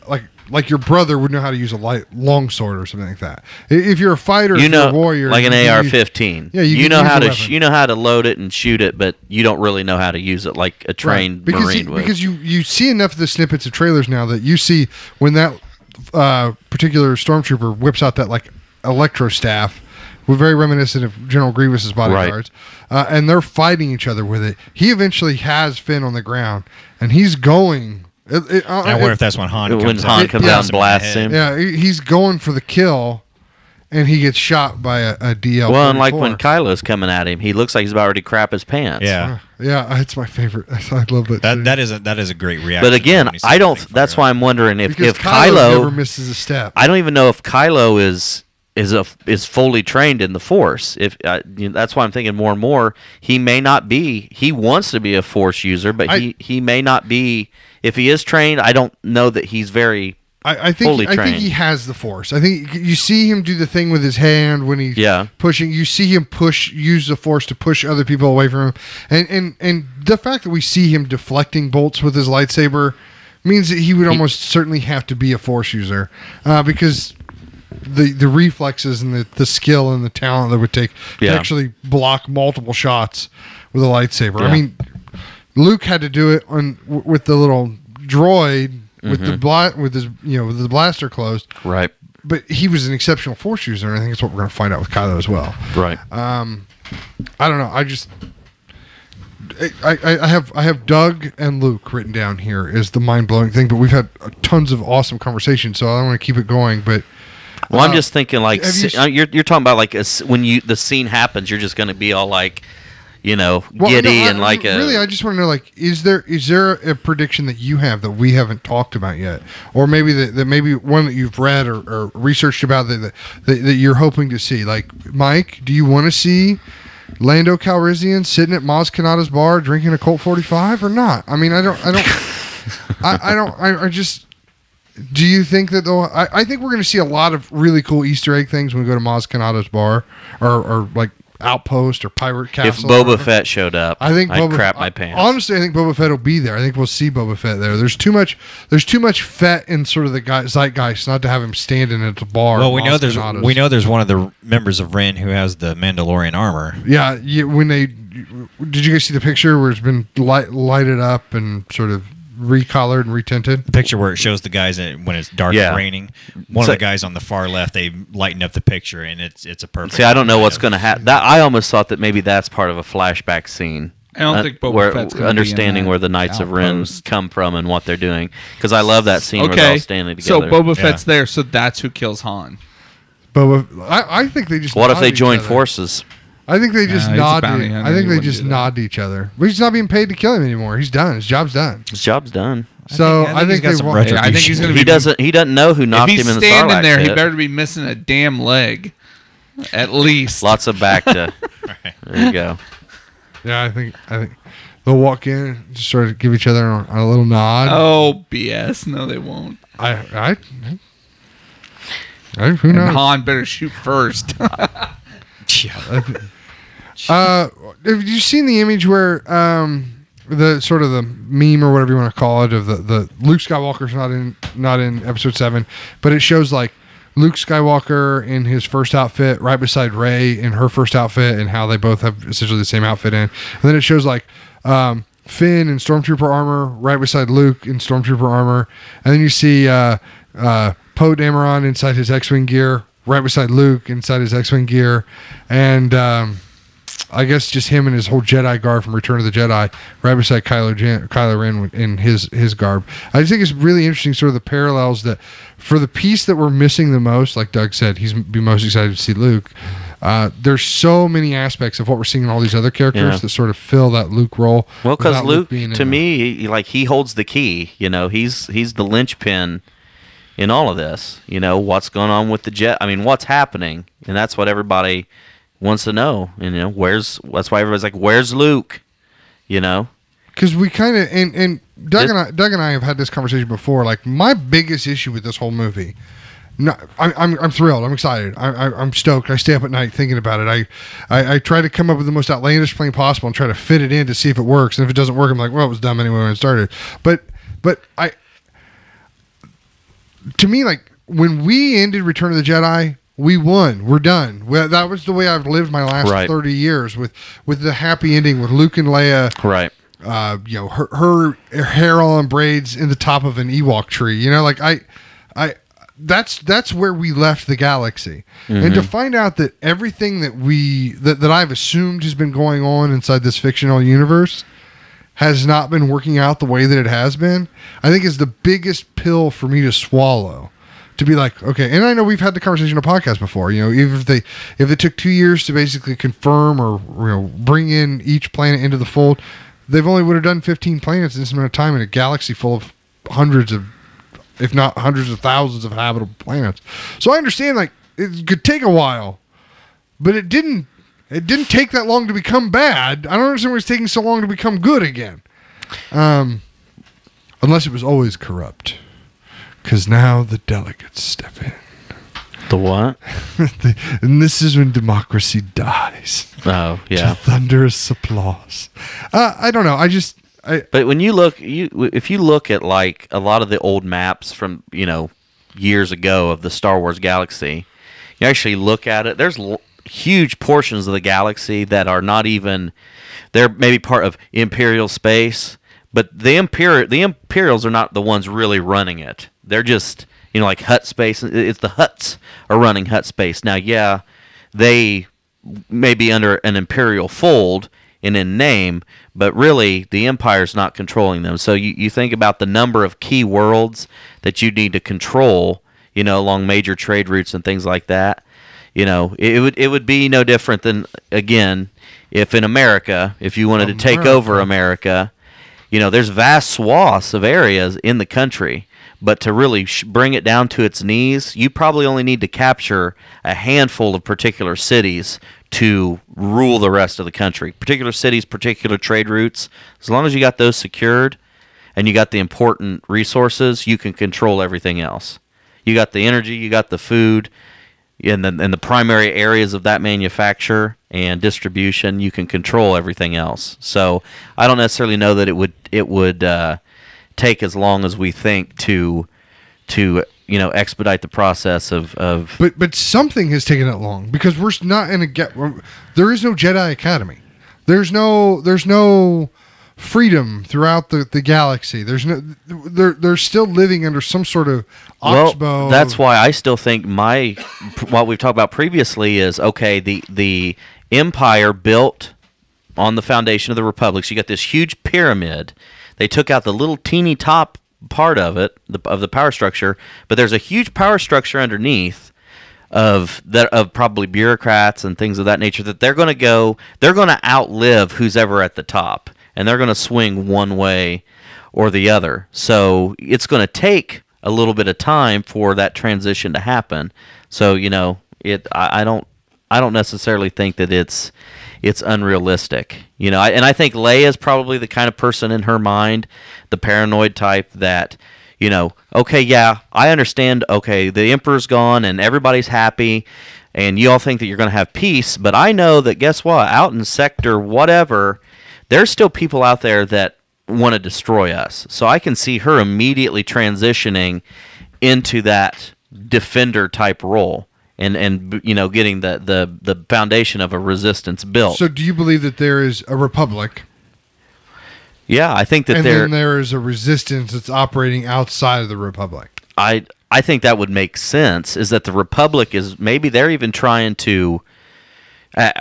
like your brother would know how to use a long sword or something like that. If you're a fighter, if you're a warrior, like an AR-15. Yeah, you know how to load it and shoot it, but you don't really know how to use it like a trained Marine would. Because you see enough of the snippets of trailers now that you see when that particular stormtrooper whips out that like electro staff. We're very reminiscent of General Grievous's bodyguards, and they're fighting each other with it. He eventually has Finn on the ground, and he's going. I wonder if that's when Han comes down and blasts him. Yeah, he's going for the kill, and he gets shot by a DL. Well, and like when Kylo's coming at him, he looks like he's about ready to crap his pants. Yeah, it's my favorite. I love it. That is a great reaction. But again, I don't. That's why I'm wondering if Kylo never misses a step. I don't even know if Kylo is fully trained in the Force. If that's why I'm thinking more and more, he may not be. He wants to be a Force user, but he may not be. If he is trained, I don't know that he's very fully trained. I think he has the Force. I think you see him do the thing with his hand when he's pushing. You see him use the Force to push other people away from him, and the fact that we see him deflecting bolts with his lightsaber means that he would almost certainly have to be a Force user, because the reflexes and the skill and the talent that would take to actually block multiple shots with a lightsaber. I mean, Luke had to do it with the little droid with the blaster closed. Right. But he was an exceptional Force user, and I think that's what we're going to find out with Kylo as well. Right. I don't know. I have Doug and Luke written down here as the mind blowing thing, but we've had tons of awesome conversations, so I don't want to keep it going, but. Well, I'm just thinking like you're talking about like when the scene happens, you're just going to be all like, giddy and like a. Really, I just want to know, like, is there a prediction that you have that we haven't talked about yet, or maybe that maybe one that you've read or researched about that you're hoping to see? Like, Mike, do you want to see Lando Calrissian sitting at Maz Kanata's bar drinking a Colt 45 or not? I mean, I just. Do you think that though? I think we're going to see a lot of really cool Easter egg things when we go to Maz Kanata's bar, or like Outpost or Pirate Castle. If Boba Fett showed up, I'd crap my pants. Honestly, I think Boba Fett will be there. I think we'll see Boba Fett there. There's too much Fett in sort of the zeitgeist not to have him standing at the bar. Well, we know there's one of the members of Ren who has the Mandalorian armor. Yeah. Did you guys see the picture where it's been lighted up and sort of recolored and retinted? The picture where it shows the guys when it's dark and raining. One of the guys on the far left, they lighten up the picture, and it's a perfect. See, I don't know what's going to happen. I almost thought that maybe that's part of a flashback scene. I don't think Boba Fett's going to understanding where the Knights of Ren come from and what they're doing, because I love that scene where they're all standing together. So Boba Fett's there, so that's who kills Han. I think they just. What if they join forces? I think they just nod. I think they just nod to each other. But he's not being paid to kill him anymore. He's done. His job's done. His job's done. So I think he's got some I think he's going to. He doesn't know who knocked him in the Sarlacc If he's standing there, he better be missing a damn leg, at least. Lots of back to. There you go. Yeah, I think they'll walk in, just sort of give each other a little nod. Oh, BS. No, they won't. Who knows? And Han better shoot first. Have you seen the image where the sort of the meme or whatever you want to call it of the Luke Skywalker's not in episode 7, but it shows like Luke Skywalker in his first outfit right beside Rey in her first outfit, and how they both have essentially the same outfit in. And then it shows like Finn in Stormtrooper armor right beside Luke in Stormtrooper armor, and then you see Poe Dameron inside his X-Wing gear right beside Luke inside his X-Wing gear, and I guess just him and his whole Jedi guard from Return of the Jedi right beside Kylo Ren in his garb. I just think it's really interesting, sort of the parallels that for the piece that we're missing the most, like Doug said, he's be most excited to see Luke. There's so many aspects of what we're seeing in all these other characters that sort of fill that Luke role. Well, because Luke to me, like, he holds the key. You know, he's the linchpin in all of this. You know, what's going on with the jet? I mean, what's happening? And that's what everybody wants to know. You know, that's why everybody's like, where's Luke? You know, because we kind of and Doug and I have had this conversation before. Like, my biggest issue with this whole movie. No, I'm thrilled. I'm excited. I'm stoked. I stay up at night thinking about it. I try to come up with the most outlandish plan possible and try to fit it in to see if it works. And if it doesn't work, I'm like, well, it was dumb anyway when it started. But to me, like, when we ended Return of the Jedi, we won. We're done. That was the way I've lived my last 30 years with the happy ending with Luke and Leia. Right. You know, her hair all in braids in the top of an Ewok tree. You know, like that's where we left the galaxy. Mm-hmm. And to find out that everything that I've assumed has been going on inside this fictional universe has not been working out the way that it has been, I think is the biggest pill for me to swallow. To be like, okay, and I know we've had the conversation on a podcast before. You know, even if they took 2 years to basically confirm or, you know, bring in each planet into the fold, they've only would have done 15 planets in this amount of time in a galaxy full of hundreds of, if not hundreds of thousands of habitable planets. So I understand, like, it could take a while, but it didn't take that long to become bad. I don't understand why it's taking so long to become good again. Unless it was always corrupt. Because now the delegates step in. The what? And this is when democracy dies. Oh, yeah. To thunderous applause. I don't know. But when you look, if you look at like a lot of the old maps from, you know, years ago of the Star Wars galaxy, you actually look at it. There's huge portions of the galaxy that are not even, they're maybe part of Imperial space, but the Imperials are not the ones really running it. They're just, you know, like hut space. It's the huts are running hut space. Now, yeah, they may be under an Imperial fold and in name, but really the Empire's not controlling them. So you think about the number of key worlds that you need to control, you know, along major trade routes and things like that. You know, it would be no different than, again, if in America, if you wanted to take over America, you know, there's vast swaths of areas in the country. But to really bring it down to its knees, you probably only need to capture a handful of particular cities to rule the rest of the country. Particular cities, particular trade routes. As long as you got those secured and you got the important resources, you can control everything else. You got the energy, you got the food, and the primary areas of that manufacture and distribution, you can control everything else. So I don't necessarily know that it would take as long as we think to you know, expedite the process of but something has taken it long, because we're not in there is no Jedi Academy, there's no freedom throughout the galaxy, they're still living under some sort of oxbow. Well, that's why I still think what we've talked about previously is, okay, the Empire built on the foundation of the Republic. So you got this huge pyramid. They took out the little teeny top part of it, of the power structure, but there's a huge power structure underneath of probably bureaucrats and things of that nature that they're going to outlive who's ever at the top, and they're going to swing one way or the other. So it's going to take a little bit of time for that transition to happen. So, you know, I don't necessarily think that it's it's unrealistic. And I think Leia's probably the kind of person in her mind, the paranoid type that, okay, yeah, I understand, okay, the Emperor's gone and everybody's happy, and you all think that you're going to have peace, but I know that, guess what, out in sector whatever, there's still people out there that want to destroy us. So I can see her immediately transitioning into that defender type role. And getting the foundation of a resistance built. So, do you believe that there is a republic? Yeah, I think that then there is a resistance that's operating outside of the republic. I think that would make sense. Is that the republic is maybe they're even trying to,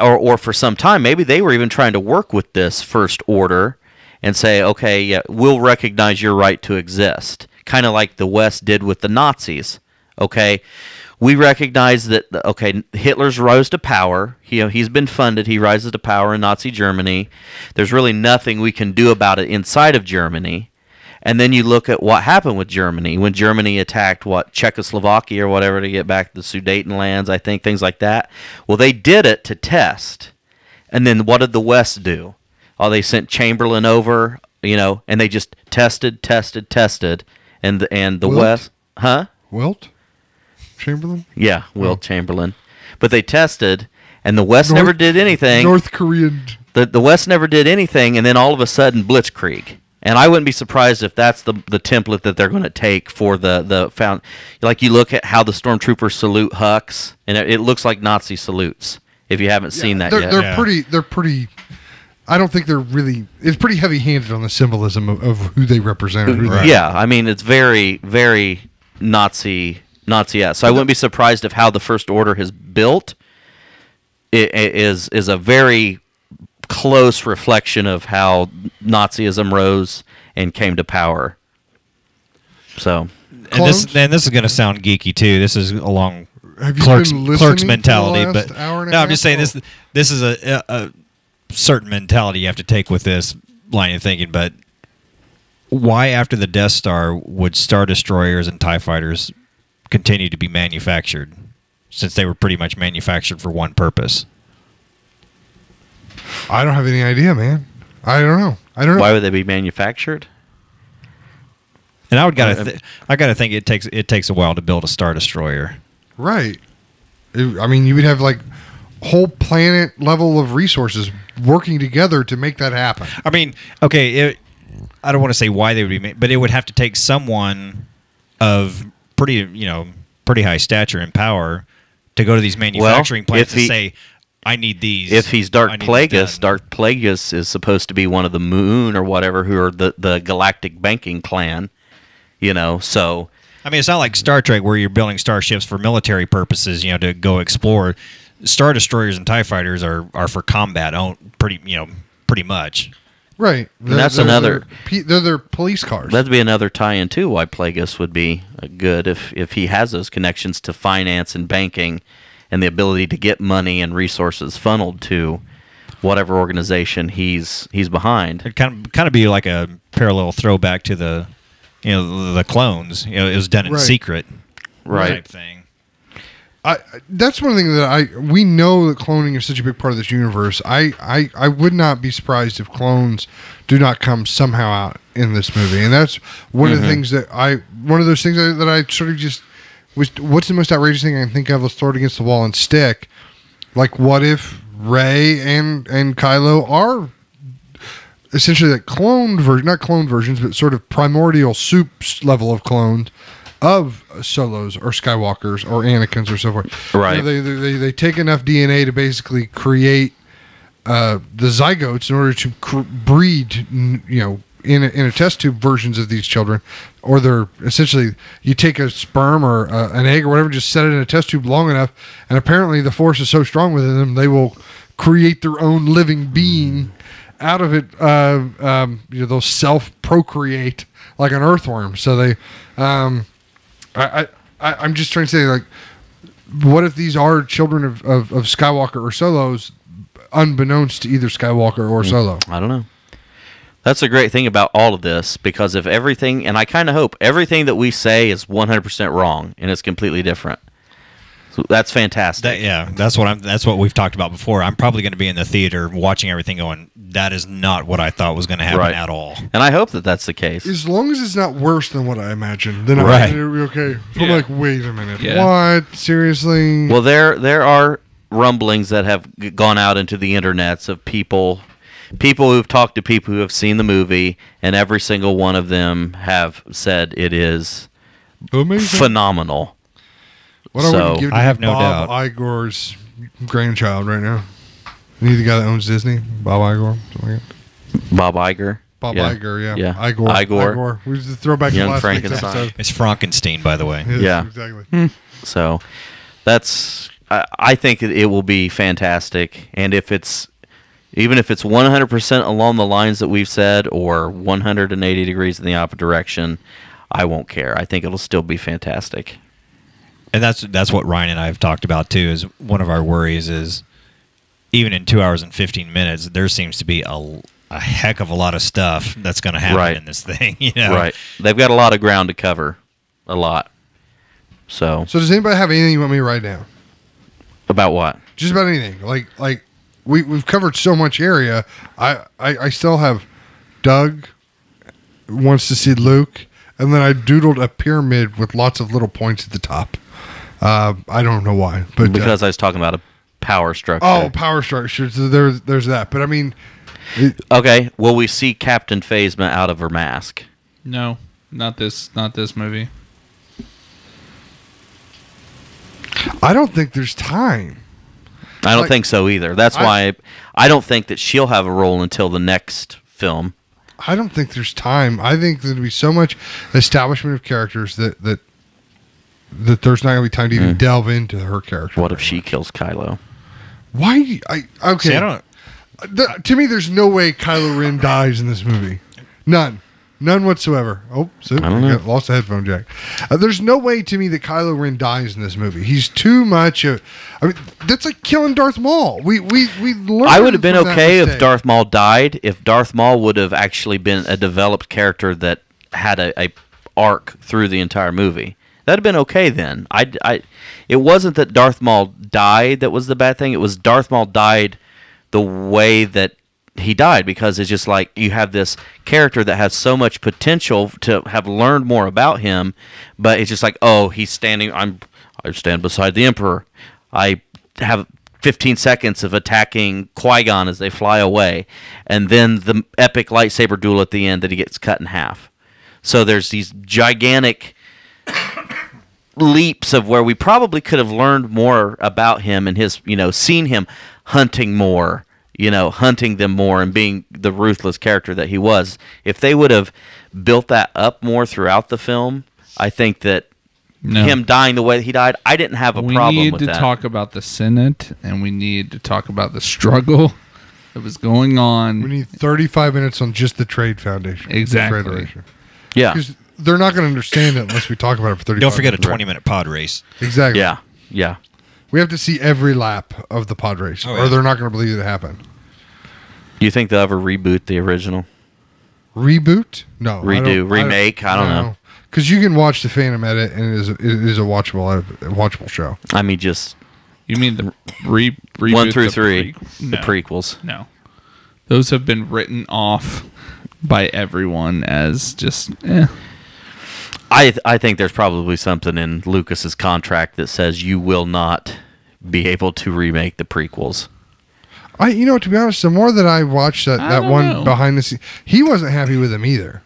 or for some time maybe they were even trying to work with this First Order and say, okay, yeah, we'll recognize your right to exist, kind of like the West did with the Nazis. Okay. We recognize that, okay, Hitler's rose to power. He's been funded. He rises to power in Nazi Germany. There's really nothing we can do about it inside of Germany. And then you look at what happened with Germany. When Germany attacked, Czechoslovakia or whatever to get back to the Sudetenlands, I think, things like that. Well, they did it to test. And then what did the West do? Oh, they sent Chamberlain over, and they just tested. And the Wilt? West... Huh? Wilt? Chamberlain? Yeah, Wilt Chamberlain. But they tested, and the West never did anything. North Korean. The West never did anything, and then all of a sudden, blitzkrieg. And I wouldn't be surprised if that's the template that they're going to take for the found. Like, you look at how the stormtroopers salute Hux, and it looks like Nazi salutes. If you haven't seen that yet, They're pretty. I don't think they're really. It's pretty heavy-handed on the symbolism of who they represent. Or who they Yeah, I mean, it's very, very Nazi. So I wouldn't be surprised if how the First Order has built is a very close reflection of how Nazism rose and came to power. So, and this is going to sound geeky too. This is along Have you Clerks been listening mentality, for the last but hour and a no, I'm half? just saying this is a certain mentality you have to take with this line of thinking. But why, after the Death Star, would Star Destroyers and TIE Fighters continue to be manufactured, since they were pretty much manufactured for one purpose? I don't have any idea, man. I don't know. Why would they be manufactured? And I gotta think it takes a while to build a Star Destroyer. Right. I mean, you would have like whole planet level of resources working together to make that happen. I mean, okay, I don't want to say why they would be made, but it would have to take someone of pretty high stature and power to go to these manufacturing plants to say, I need these. If he's Darth Plagueis is supposed to be one of the Moon or whatever, who are the Galactic Banking Clan, so... I mean, it's not like Star Trek where you're building starships for military purposes, to go explore. Star Destroyers and TIE Fighters are for combat, pretty much. Right. They're their police cars. That'd be another tie-in, too, why Plagueis would be good if he has those connections to finance and banking and the ability to get money and resources funneled to whatever organization he's behind. It'd kind of be like a parallel throwback to the clones. It was done in secret, right? Type thing. That's one thing that we know that cloning is such a big part of this universe. I would not be surprised if clones do not come somehow out in this movie, and that's one of the things that one of those things that I sort of just was. What's the most outrageous thing I can think of? Let's throw it against the wall and stick. Like, what if Rey and Kylo are essentially like not cloned versions, but sort of primordial soup level of clones of Solos or Skywalkers or Anakins or so forth. Right. They take enough DNA to basically create the zygotes in order to breed, in a test tube versions of these children, or they're essentially you take a sperm or an egg or whatever, just set it in a test tube long enough, and apparently the force is so strong within them they will create their own living being out of it. They'll self-procreate like an earthworm. So they. I'm just trying to say, like, what if these are children of Skywalker or Solos, unbeknownst to either Skywalker or Solo? I don't know. That's a great thing about all of this, because if everything, and I kind of hope everything that we say is 100% wrong and it's completely different. So that's fantastic. That's what we've talked about before. I'm probably going to be in the theater watching everything going, that is not what I thought was going to happen at all. And I hope that that's the case. As long as it's not worse than what I imagined, then I'm okay. So I'm like, wait a minute. What? Seriously? Well, there are rumblings that have gone out into the internets of people who've talked to people who have seen the movie, and every single one of them have said it is phenomenal. What I would give to I have no Bob doubt. Iger's grandchild right now. He's the guy that owns Disney, Bob Iger. Something like that. Bob Iger. Bob Iger, yeah. Igor. We just throw back Young to last week's Frankenstein. episode. It's Frankenstein, by the way. Yeah. Exactly. So that's I think it will be fantastic, and even if it's 100% along the lines that we've said, or 180 degrees in the opposite direction, I won't care. I think it'll still be fantastic. And that's what Ryan and I have talked about too. Is one of our worries is even in 2 hours and 15 minutes, there seems to be a heck of a lot of stuff that's going to happen in this thing. Right. They've got a lot of ground to cover, a lot. So does anybody have anything you want me to write down? About what? Just about anything. Like we've covered so much area. I still have Doug wants to see Luke, and then I doodled a pyramid with lots of little points at the top. I don't know why, but because I was talking about a power structure. Oh, power structure. So there's that. But I mean, okay. Will we see Captain Phasma out of her mask? No, not this movie. I don't think there's time. I don't think so either. That's why I don't think that she'll have a role until the next film. I don't think there's time. I think there'll be so much establishment of characters that there's not going to be time to even delve into her character. What if she kills Kylo? Why? Okay. See, I don't. To me, there's no way Kylo Ren dies in this movie. None whatsoever. Oh, so lost a headphone jack. There's no way to me that Kylo Ren dies in this movie. He's too much. I mean, that's like killing Darth Maul. We learned. I would have been okay if Darth Maul died. If Darth Maul would have actually been a developed character that had a arc through the entire movie. That'd have been okay then. It wasn't that Darth Maul died that was the bad thing. It was Darth Maul died the way that he died, because it's just like you have this character that has so much potential to have learned more about him, but it's just like, oh, he's standing. I stand beside the Emperor. I have 15 seconds of attacking Qui-Gon as they fly away, and then the epic lightsaber duel at the end that he gets cut in half. So there's these gigantic leaps of where we probably could have learned more about him and his, seen him hunting more, hunting them more and being the ruthless character that he was. If they would have built that up more throughout the film, I think that him dying the way that he died, I didn't have a problem with that. We need to talk about the Senate, and we need to talk about the struggle that was going on. We need 35 minutes on just the Trade Foundation. Exactly. Yeah. Because they're not going to understand it unless we talk about it for 35 Don't forget minutes. a 20-minute pod race. Exactly. Yeah. We have to see every lap of the pod race, or they're not going to believe it happened. You think they'll ever reboot the original? Reboot? No. Remake? I don't know. Because you can watch the Phantom Edit, and it is a watchable show. I mean, just... You mean the reboot 1 through 3, the prequels. No. Those have been written off by everyone as just, I think there's probably something in Lucas's contract that says you will not be able to remake the prequels. To be honest, the more that I watched that one behind the scenes, he wasn't happy with him either.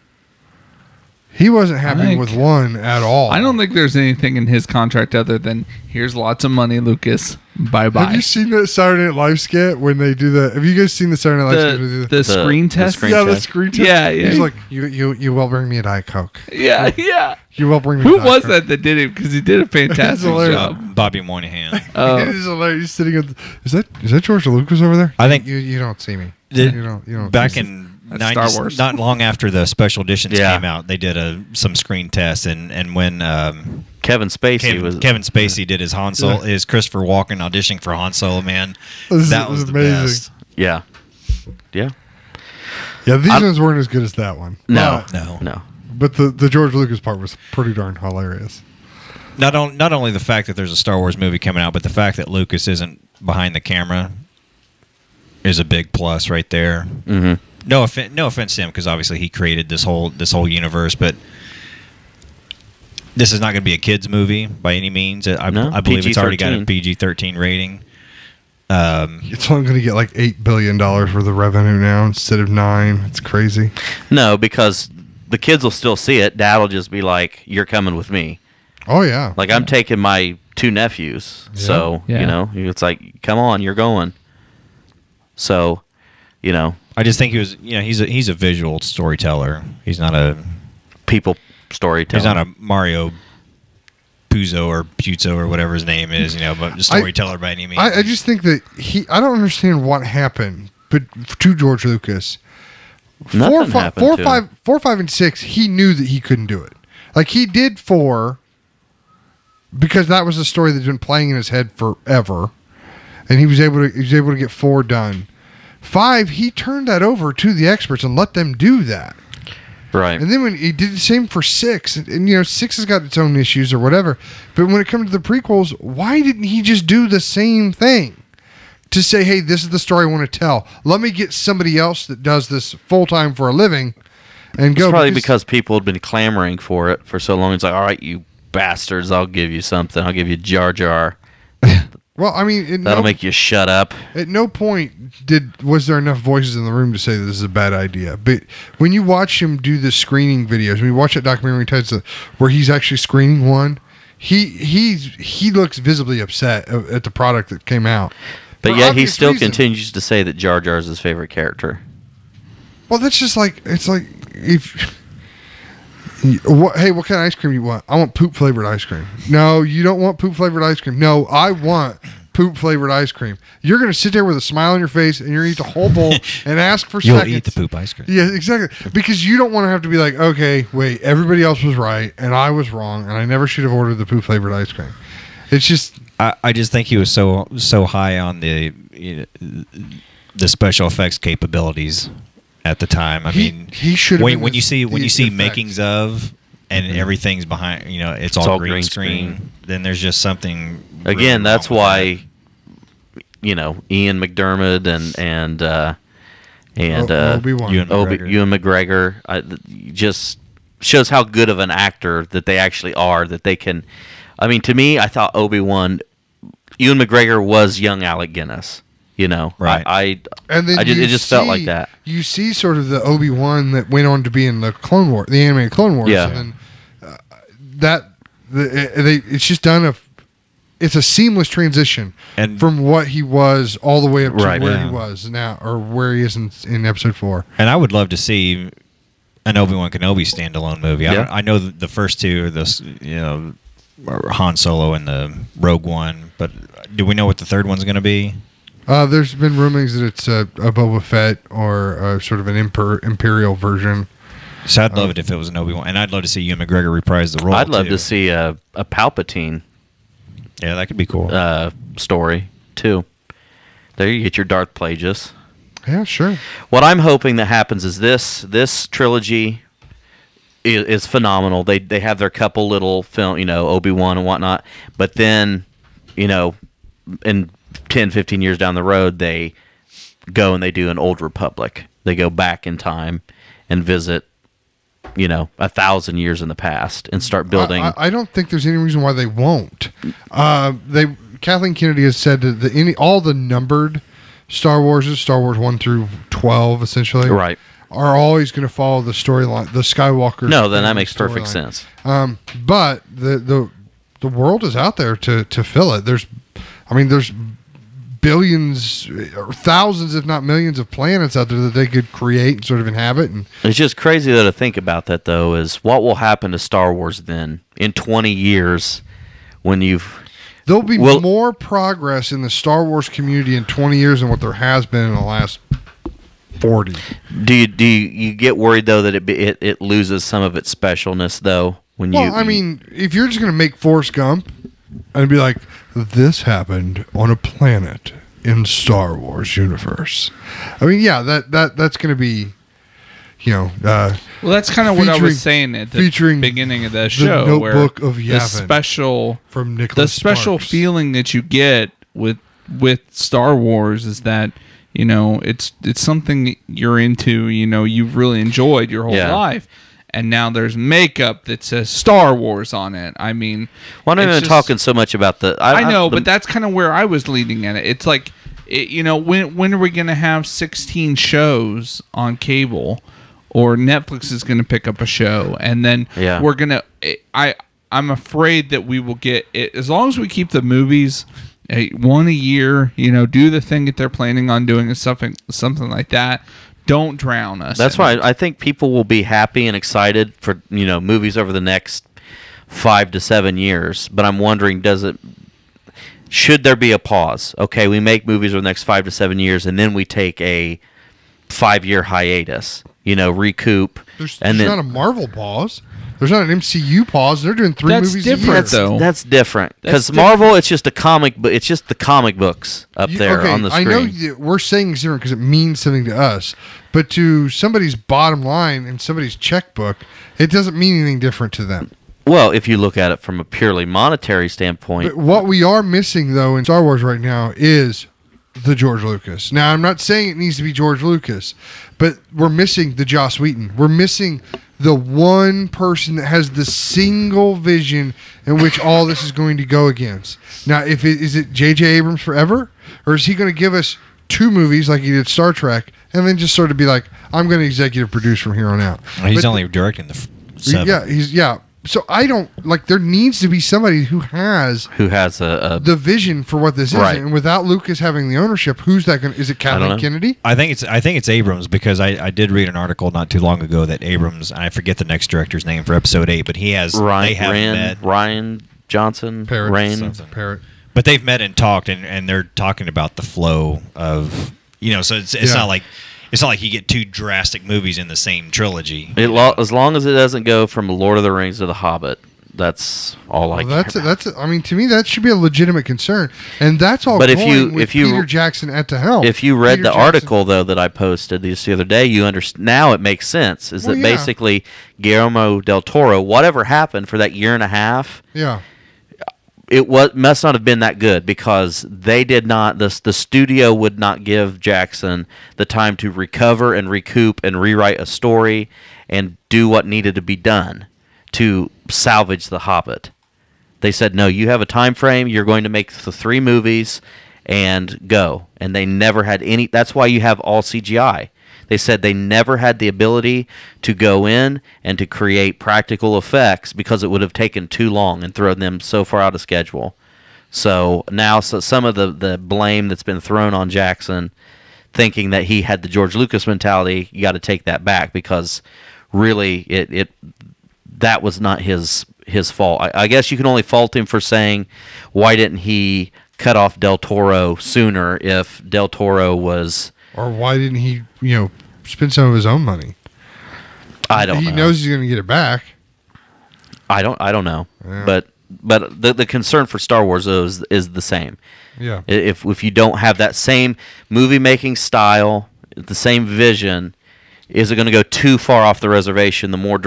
He wasn't happy with one at all. I don't think there's anything in his contract other than, here's lots of money, Lucas. Bye-bye. Have you seen that Saturday Night Live skit when they do the... Have you guys seen the Saturday Night Live skit? The screen test? The screen test. Yeah. He's like, you will bring me a Diet Coke. Yeah. You will bring me Who a Diet was Coke. that did it? Because he did a fantastic job. Bobby Moynihan. It is hilarious. He's sitting at... Is that George Lucas over there? I think... You don't see me. You don't back in... Star Wars. Not long after the special editions came out, they did some screen tests, and when Kevin Spacey did his Han Solo, his Christopher Walken auditioning for Han Solo, man, that was the amazing. best. Yeah. These ones weren't as good as that one. No. But the George Lucas part was pretty darn hilarious. not only the fact that there's a Star Wars movie coming out, but the fact that Lucas isn't behind the camera is a big plus right there. Mm-hmm. No offense to him, because obviously he created this whole universe, but this is not going to be a kids movie by any means. I believe it's already got a PG-13 rating. It's only going to get like $8 billion worth of revenue now instead of $9 billion. It's crazy. No, because the kids will still see it. Dad will just be like, "You're coming with me." Oh yeah. Like I'm taking my 2 nephews, so it's like, "Come on, you're going." So, I just think he's a visual storyteller. He's not a people storyteller. He's not a Mario Puzo or whatever his name is, but a storyteller by any means. I just think that I don't understand what happened, but to George Lucas, 4, 5, and 6, he knew that he couldn't do it. Like he did 4 because that was a story that's been playing in his head forever, and he was able to get 4 done. 5, he turned that over to the experts and let them do that. Right. And then when he did the same for 6, and 6 has got its own issues or whatever, but when it comes to the prequels, why didn't he just do the same thing? To say, hey, this is the story I want to tell. Let me get somebody else that does this full-time for a living and go. It's probably because people had been clamoring for it for so long. It's like, all right, you bastards, I'll give you something. I'll give you Jar Jar. Well, I mean... That'll make you shut up. At no point was there enough voices in the room to say that this is a bad idea. But when you watch him do the screening videos, when you watch that documentary where he's actually screening one, he looks visibly upset at the product that came out. But yet he still continues to say that Jar Jar is his favorite character. Well, that's just like, it's like, hey, what kind of ice cream you want? I want poop flavored ice cream. No, you don't want poop flavored ice cream. No, I want poop flavored ice cream. You're going to sit there with a smile on your face and you're going to eat the whole bowl and ask for seconds. You'll eat the poop ice cream. Yeah, exactly. Because you don't want to have to be like, okay, wait, everybody else was right and I was wrong and I never should have ordered the poop flavored ice cream. It's just... I just think he was so high on the special effects capabilities at the time. I mean, he should. When you see makings of and everything's behind, it's all green screen. Then there's just something. Again, that's why Ian McDermott and Ewan McGregor just shows how good of an actor that they actually are. That they can. I mean, to me, I thought Obi-Wan, Ewan McGregor was young Alec Guinness. Right. It just felt like that. You see sort of the Obi-Wan that went on to be in the Clone War, the animated Clone Wars. Yeah. And then it's just done it's a seamless transition from what he was all the way up to where he was now, or where he is in Episode 4. And I would love to see an Obi-Wan Kenobi standalone movie. Yeah. I know the first two are this, Han Solo and the Rogue One, but do we know what the third one's going to be? There's been rumors that it's a Boba Fett or sort of an Imperial version. So I'd love it if it was an Obi-Wan, and I'd love to see Ewan McGregor reprise the role. I'd love to see a Palpatine. Yeah, that could be cool. Story too. There you get your Darth Plagueis. Yeah, sure. What I'm hoping that happens is this trilogy is phenomenal. They have their couple little film, Obi-Wan and whatnot, but then, in 10, 15 years down the road, they go and they do an Old Republic. They go back in time and visit, 1,000 years in the past and start building. I don't think there's any reason why they won't. Kathleen Kennedy has said that all the numbered Star Wars 1 through 12, essentially, right, are always going to follow the storyline, the Skywalker. No, then that makes perfect sense. But the world is out there to fill it. There's billions or thousands, if not millions, of planets out there that they could create and sort of inhabit. And it's just crazy though to think about that. Though, is what will happen to Star Wars then in 20 years when there'll be more progress in the Star Wars community in 20 years than what there has been in the last 40. Do you get worried though that it loses some of its specialness though when if you're just going to make Forrest Gump and be like, this happened on a planet in Star Wars universe. I mean, yeah, that's going to be, well, that's kind of what I was saying at the beginning of the show. The Notebook of Yavin, the special from Nicholas Sparks. feeling that you get with Star Wars is that it's something that you're into. You've really enjoyed your whole life. And now there's makeup that says Star Wars on it. I mean, well, I'm not even talking so much about the. I know, but that's kind of where I was leading at it. It's like, when are we going to have 16 shows on cable, or Netflix is going to pick up a show, and then we're gonna. I'm afraid that we will get it as long as we keep the movies one a year. Do the thing that they're planning on doing, something like that. Don't drown us. That's why I think people will be happy and excited for movies over the next 5 to 7 years. But I'm wondering, should there be a pause? Okay, we make movies over the next 5 to 7 years, and then we take a 5-year hiatus. Recoup. There's not a Marvel pause. There's not an MCU pause. They're doing 3 movies a year. That's different. Because Marvel, it's just a comic, but it's just the comic books up there on the screen. I know we're saying it's different because it means something to us, but to somebody's bottom line and somebody's checkbook, it doesn't mean anything different to them. Well, if you look at it from a purely monetary standpoint. But what we are missing, though, in Star Wars right now is the George Lucas. Now, I'm not saying it needs to be George Lucas, but we're missing the Joss Whedon. We're missing the one person that has the single vision in which all this is going to go against. Now, is it J.J. Abrams forever? Or is he going to give us 2 movies like he did Star Trek and then just sort of be like, I'm going to executive produce from here on out? Well, he's only directing the 7. Yeah. So I don't there needs to be somebody who has the vision for what this is, and without Lucas having the ownership, who's that going? Is it Kathleen Kennedy? I think it's Abrams, because I did read an article not too long ago that Abrams, I forget the next director's name for Episode 8, but he has Ryan Johnson Parrott. But they've met and talked, and they're talking about the flow of so it's not like. It's not like you get 2 drastic movies in the same trilogy. As long as it doesn't go from Lord of the Rings to The Hobbit, that's all I care about. To me, that should be a legitimate concern, and that's all. But if Peter Jackson at the helm. If you read the article though that I posted the other day, you understand now. It makes sense. Basically Guillermo del Toro, whatever happened for that year and a half, it must not have been that good, because they did not. The studio would not give Jackson the time to recover and recoup and rewrite a story and do what needed to be done to salvage The Hobbit. They said, no, you have a time frame. You're going to make the 3 movies and go. And they never had any. That's why you have all CGI. They said they never had the ability to go in and to create practical effects because it would have taken too long and thrown them so far out of schedule. So now some of the blame that's been thrown on Jackson, thinking that he had the George Lucas mentality, you got to take that back, because really that was not his fault. I guess you can only fault him for saying, why didn't he cut off Del Toro sooner if Del Toro was... Or why didn't he, spend some of his own money? I don't know. He knows he's going to get it back. I don't know. Yeah. But the concern for Star Wars is the same. Yeah. If you don't have that same movie making style, the same vision, is it going to go too far off the reservation? The more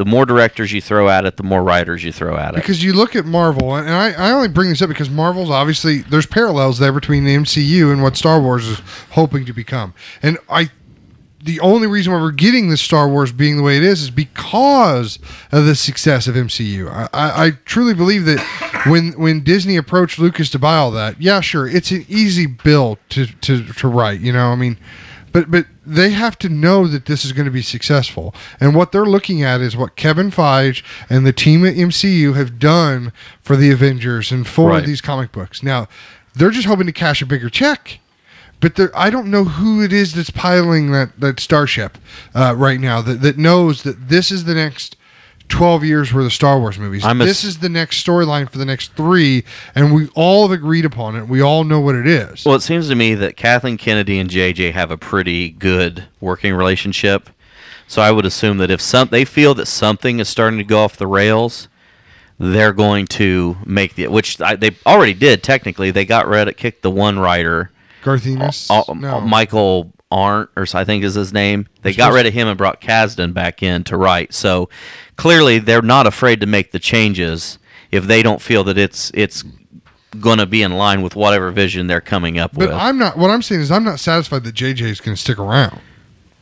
more directors you throw at it, the more writers you throw at it. Because you look at Marvel, and I only bring this up because Marvel's obviously, there's parallels there between the MCU and what Star Wars is hoping to become. And the only reason why we're getting this Star Wars being the way it is because of the success of MCU. I truly believe that when Disney approached Lucas to buy all that, yeah, sure, it's an easy bill to write, But they have to know that this is going to be successful. And what they're looking at is what Kevin Feige and the team at MCU have done for the Avengers and for these comic books. Now, they're just hoping to cash a bigger check. But I don't know who it is that's piloting that starship right now that knows that this is the next 12 years worth of Star Wars movies. This is the next storyline for the next 3, and we all have agreed upon it. We all know what it is. Well, it seems to me that Kathleen Kennedy and JJ have a pretty good working relationship. So I would assume that if they feel that something is starting to go off the rails, they're going to make which they already did technically. They kicked the one writer, Garth Ennis? Michael Arndt, or I think is his name. They got rid of him and brought Kasdan back in to write. So clearly they're not afraid to make the changes if they don't feel that it's going to be in line with whatever vision they're coming up with. But I'm not. What I'm saying is I'm not satisfied that JJ is going to stick around.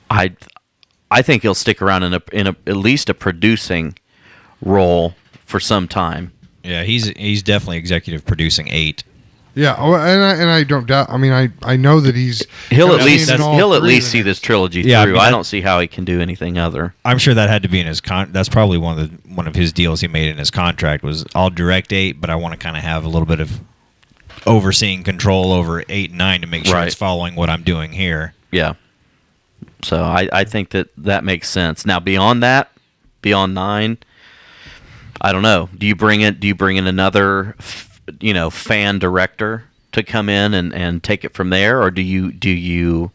I think he'll stick around in at least a producing role for some time. Yeah, he's definitely executive producing 8. Yeah, and I don't doubt. I mean, I know that he'll at least see this trilogy through. I mean, I don't see how he can do anything other. I'm sure that had to be in his that's probably one of his deals he made in his contract was I'll direct 8, but I want to kind of have a little bit of overseeing control over 8 and 9 to make sure it's following what I'm doing here. Yeah. So I think that makes sense. Now beyond 9, I don't know. Do you bring in another fan director to come in and take it from there, or do you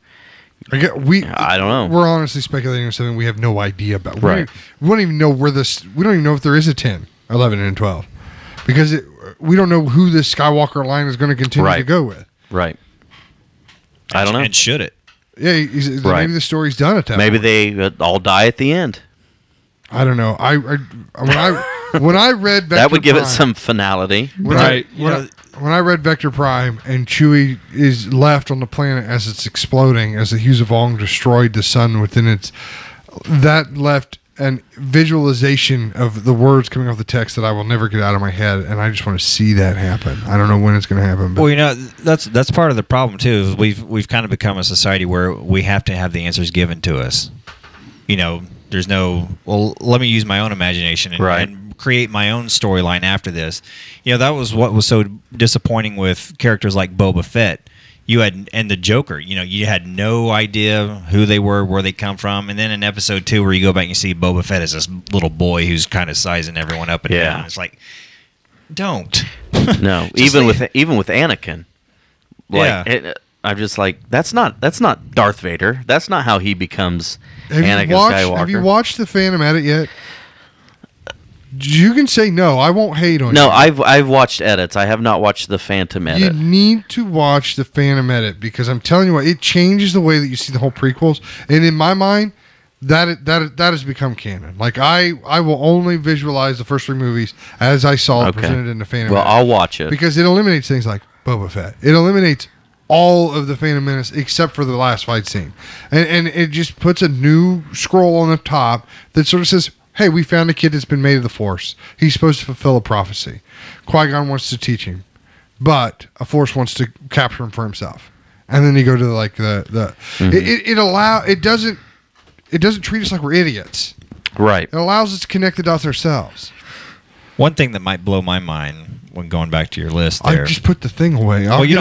I don't know. We're honestly speculating on something we have no idea about. Right. We don't even know we don't even know if there is a 10, 11, and 12 because we don't know who this Skywalker line is going to continue to go with. Right. I don't know. And should it? Yeah, maybe the story's done at that Maybe point. they all die at the end. I don't know. When I read Vector that would give Prime, it some finality. When I read Vector Prime and Chewie is left on the planet as it's exploding, as the Hughes of Ong destroyed the sun within its, that left an visualization of the words coming off the text that I will never get out of my head, and I just want to see that happen. I don't know when it's going to happen. But. Well, that's part of the problem too. Is we've kind of become a society where we have to have the answers given to us. There's no, well, let me use my own imagination and create my own storyline after this. That was what was so disappointing with characters like Boba Fett. And the Joker, you had no idea who they were, where they come from. And then in episode 2 where you go back and you see Boba Fett as this little boy who's kind of sizing everyone up and down. It's like, don't. No, even with Anakin. I'm just like, that's not Darth Vader. That's not how he becomes Anakin Skywalker. Have you watched The Phantom Edit yet? You can say no. I won't hate on you. No, I've watched edits. I have not watched The Phantom Edit. You need to watch The Phantom Edit because I'm telling you what, it changes the way that you see the whole prequels. And in my mind, that has become canon. Like I will only visualize the first 3 movies as I saw it presented in The Phantom Edit. Well, I'll watch it. Because it eliminates things like Boba Fett. It eliminates all of the Phantom Menace except for the last fight scene. And it just puts a new scroll on the top that sort of says, hey, we found a kid that's been made of the Force. He's supposed to fulfill a prophecy. Qui-Gon wants to teach him, but a Force wants to capture him for himself. And then you go to it doesn't treat us like we're idiots. Right. It allows us to connect the dots ourselves. One thing that might blow my mind when going back to your list there. I just put the thing away. I'm going to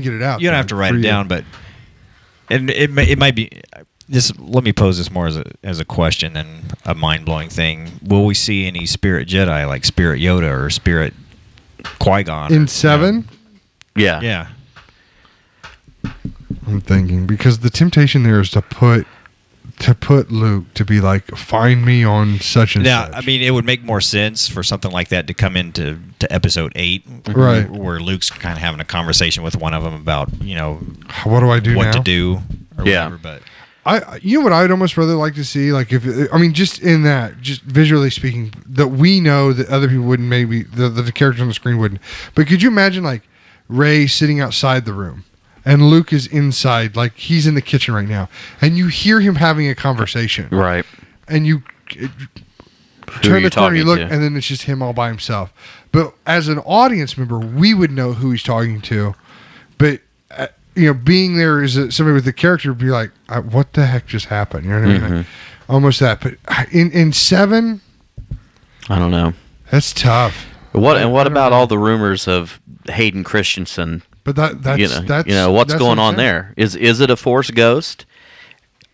get it out. You don't have to write it down, but it might be. Just let me pose this more as a question than a mind-blowing thing. Will we see any Spirit Jedi like Spirit Yoda or Spirit Qui-Gon? In 7? Yeah. Yeah. I'm thinking because the temptation there is to put Luke to be like, find me on such and such. I mean, it would make more sense for something like that to come into episode 8, right? Where Luke's kind of having a conversation with one of them about what do I do what now? to do or whatever. But you know what I'd almost rather like to see, like just in that, just visually speaking, that we know that other people wouldn't, maybe the characters on the screen wouldn't. But could you imagine like Rey sitting outside the room and Luke is inside, like he's in the kitchen right now, and you hear him having a conversation, right? And you turn the corner, you look, and then it's just him all by himself. But as an audience member, we would know who he's talking to, but. Being there as somebody with the character would be like, what the heck just happened? You know what I mean? Mm-hmm. Like, almost that. But in 7, I don't know. That's tough. What about all the rumors of Hayden Christensen? But that's what's going on there? Is it a Force ghost?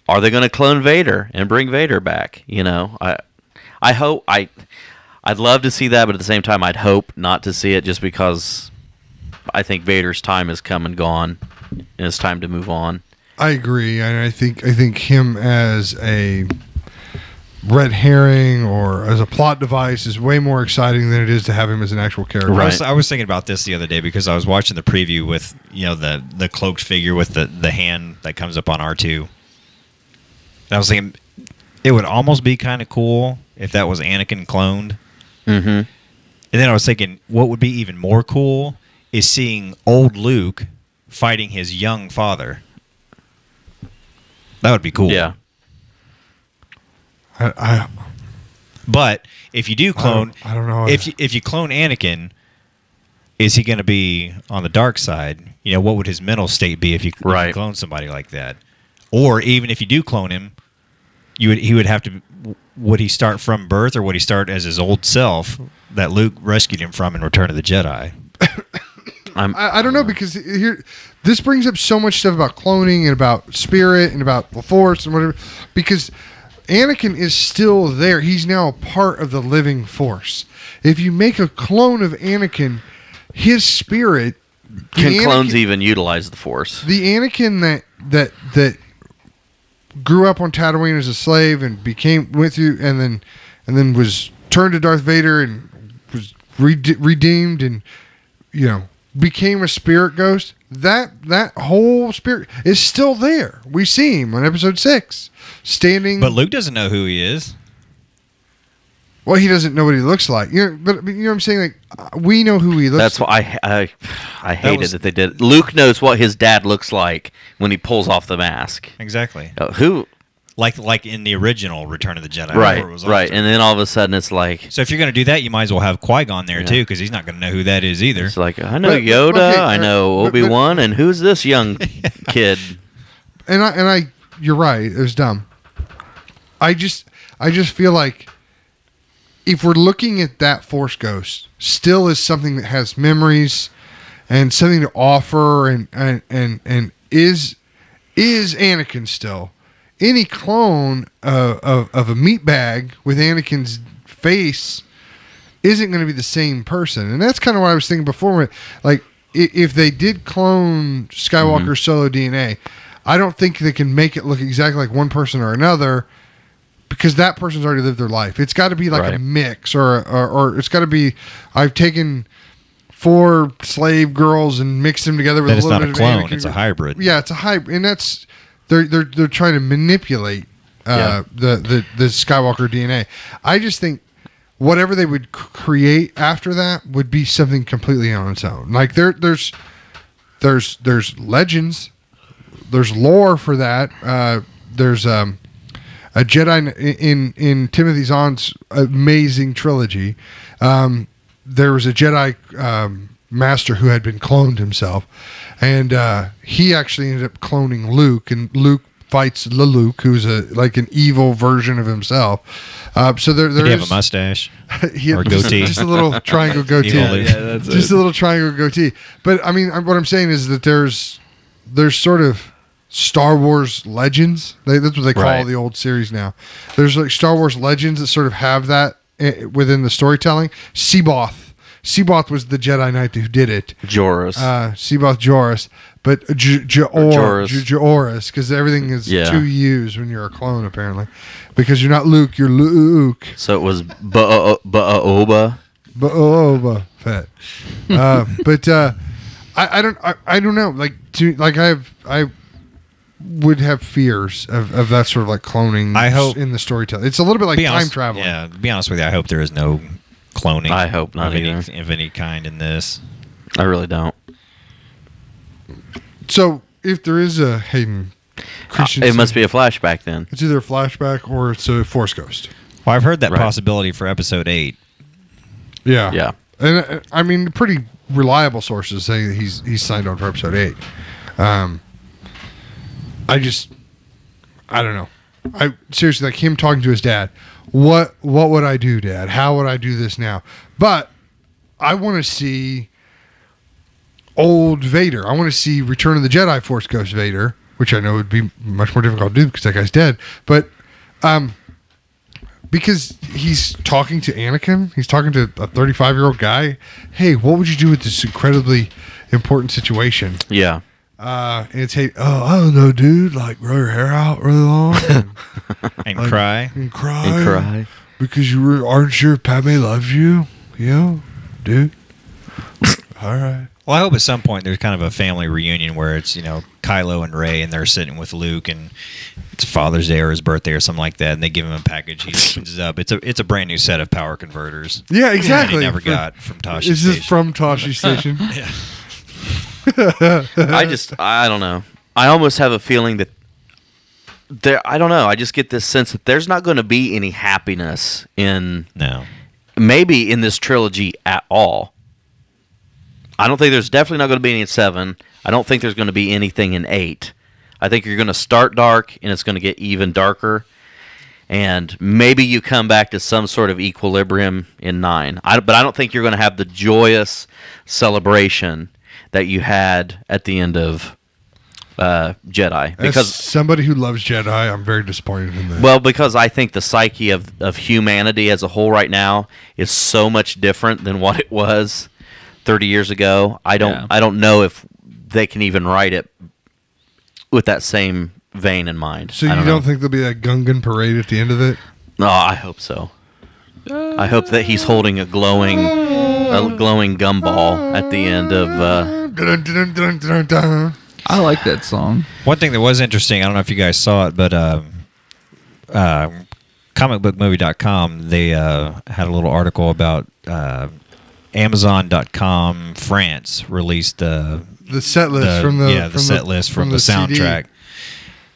Are they going to clone Vader and bring Vader back? I hope I'd love to see that, but at the same time, I'd hope not to see it just because I think Vader's time has come and gone. And it's time to move on. I agree, and I think him as a red herring or as a plot device is way more exciting than it is to have him as an actual character. Right. I was thinking about this the other day because I was watching the preview with the cloaked figure with the hand that comes up on R2. And I was thinking it would almost be kind of cool if that was Anakin cloned. Mm-hmm. And then I was thinking what would be even more cool is seeing old Luke fighting his young father. That would be cool. Yeah. But if you do clone, I don't know. If you clone Anakin, is he going to be on the dark side? What would his mental state be if you clone somebody like that? Or even if you do clone him, he would have to. Would he start from birth, or would he start as his old self that Luke rescued him from in Return of the Jedi? I don't know, because this brings up so much stuff about cloning and about spirit and about the Force and whatever, because Anakin is still there. He's now a part of the living Force. If you make a clone of Anakin, his spirit... Can clones even utilize the Force? The Anakin that grew up on Tatooine as a slave and went through and then was turned to Darth Vader and was redeemed and became a spirit ghost. That whole spirit is still there. We see him on Episode 6 standing. But Luke doesn't know who he is. Well, he doesn't know what he looks like. But you know what I'm saying? Like, we know who he looks like. That's why I hated that they did. Luke knows what his dad looks like when he pulls off the mask. Exactly. Who? Like in the original Return of the Jedi. Right. And then all of a sudden it's like... So if you're going to do that, you might as well have Qui-Gon there too, because he's not going to know who that is either. It's like, I know Yoda, I know Obi-Wan, and who's this young kid? And you're right. It was dumb. I just feel like if we're looking at that Force Ghost still as something that has memories and something to offer and is Anakin still, any clone of a meatbag with Anakin's face isn't going to be the same person. And that's kind of what I was thinking before. Like, if they did clone Skywalker's solo DNA, I don't think they can make it look exactly like one person or another, because that person's already lived their life. It's got to be like a mix, or it's got to be, I've taken 4 slave girls and mixed them together with a little bit of clone. Anakin. It's a hybrid. Yeah, it's a hybrid, and that's they're trying to manipulate the Skywalker DNA. I just think whatever they would create after that would be something completely on its own. Like there's legends, there's lore for that. There's a Jedi in Timothy Zahn's amazing trilogy. There was a Jedi master who had been cloned himself, and he actually ended up cloning Luke, and Luke fights Luke, who's like an evil version of himself. So there Did he have a mustache or goatee? Just a little triangle goatee. That's just a little triangle goatee. But I mean, what I'm saying is that there's sort of Star Wars legends. That's what they call the old series now. There's like Star Wars legends that sort of have that within the storytelling. Seaboth was the Jedi Knight who did it. Joris. Seaboth Joris. But Joris, because everything is 2 U's when you're a clone, apparently. Because you're not Luke, you're Luke. So it was Boba. Boba Fett. But I don't know. I would have fears of that sort of like cloning. I hope in the storytelling. It's a little bit like time traveling. Yeah, to be honest with you, I hope there is no cloning. I hope not of any kind in this. I really don't. So if there is a Hayden Christensen, it must be a flashback then. It's either a flashback or it's a Force Ghost. Well, I've heard that possibility for Episode 8. Yeah. Yeah. And I mean, pretty reliable sources say that he's signed on for Episode 8. I don't know. I seriously, like him talking to his dad. What would I do, Dad? How would I do this now? But I want to see old Vader. I want to see Return of the Jedi Force Ghost Vader, which I know would be much more difficult to do because that guy's dead. But because he's talking to Anakin, he's talking to a 35-year-old guy. Hey, what would you do with this incredibly important situation? Yeah. And it's, hey, I don't know, dude. Like, grow your hair out really long. And cry. And cry. And cry. Because you aren't sure if Padme loves you. Dude. All right. Well, I hope at some point there's kind of a family reunion where it's, Kylo and Rey and they're sitting with Luke and it's Father's Day or his birthday or something like that, and they give him a package. He opens it up. It's a brand new set of power converters. Yeah, exactly. That he never got from Toshi It's Station. just from Toshi Station. I don't know. I almost have a feeling that I don't know. I just get this sense that there's not going to be any happiness maybe in this trilogy at all. I don't think there's definitely not going to be any in 7. I don't think there's going to be anything in 8. I think you're going to start dark and it's going to get even darker. And maybe you come back to some sort of equilibrium in 9. But I don't think you're going to have the joyous celebration that you had at the end of Jedi. Because as somebody who loves Jedi, I'm very disappointed in that. Well, because I think the psyche of humanity as a whole right now is so much different than what it was 30 years ago. I don't know if they can even write it with that same vein in mind. So you don't think there'll be a Gungan parade at the end of it? No, I hope so. I hope that he's holding a glowing gumball at the end of. I like that song. One thing that was interesting, I don't know if you guys saw it, but comicbookmovie.com, they had a little article about Amazon.com France released the set list from the set list from the soundtrack. CD.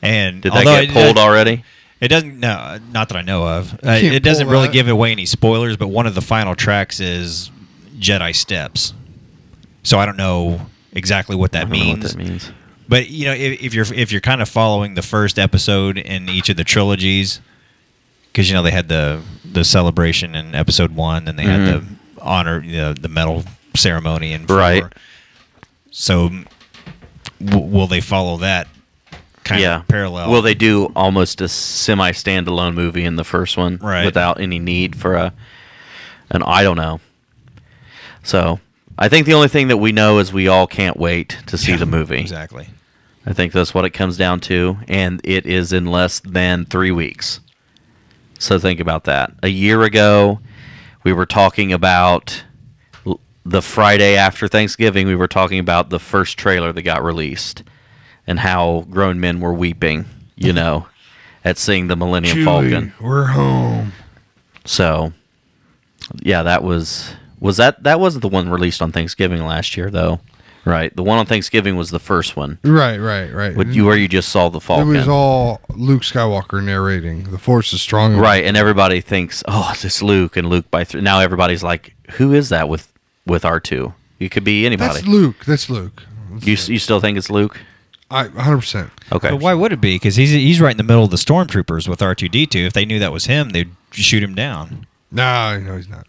And did that get pulled already? It doesn't. No, not that I know of. It doesn't really give away any spoilers. But one of the final tracks is Jedi Steps. So I don't know exactly what that means. But if you're kind of following the first episode in each of the trilogies, because they had the celebration in episode 1, and they had the honor, the medal ceremony in 4. Right. So will they follow that kind of parallel? Will they do almost a semi-standalone movie in the first one without any need for an I don't know. So I think the only thing that we know is we all can't wait to see the movie. Exactly. I think that's what it comes down to, and it is in less than 3 weeks. So think about that. A year ago, we were talking about the Friday after Thanksgiving, we were talking about the first trailer that got released and how grown men were weeping, at seeing the Millennium Falcon. We're home. So, yeah, that wasn't the one released on Thanksgiving last year, though. Right. The one on Thanksgiving was the first one. Right. Where you just saw the Falcon. It was all Luke Skywalker narrating. The Force is strong. Right, and everybody thinks, it's Luke and Luke by 3. Now everybody's like, who is that with R2? It could be anybody. That's Luke. You still think it's Luke? 100%. Okay. But why would it be? Because he's right in the middle of the stormtroopers with R2-D2. If they knew that was him, they'd shoot him down. No, he's not.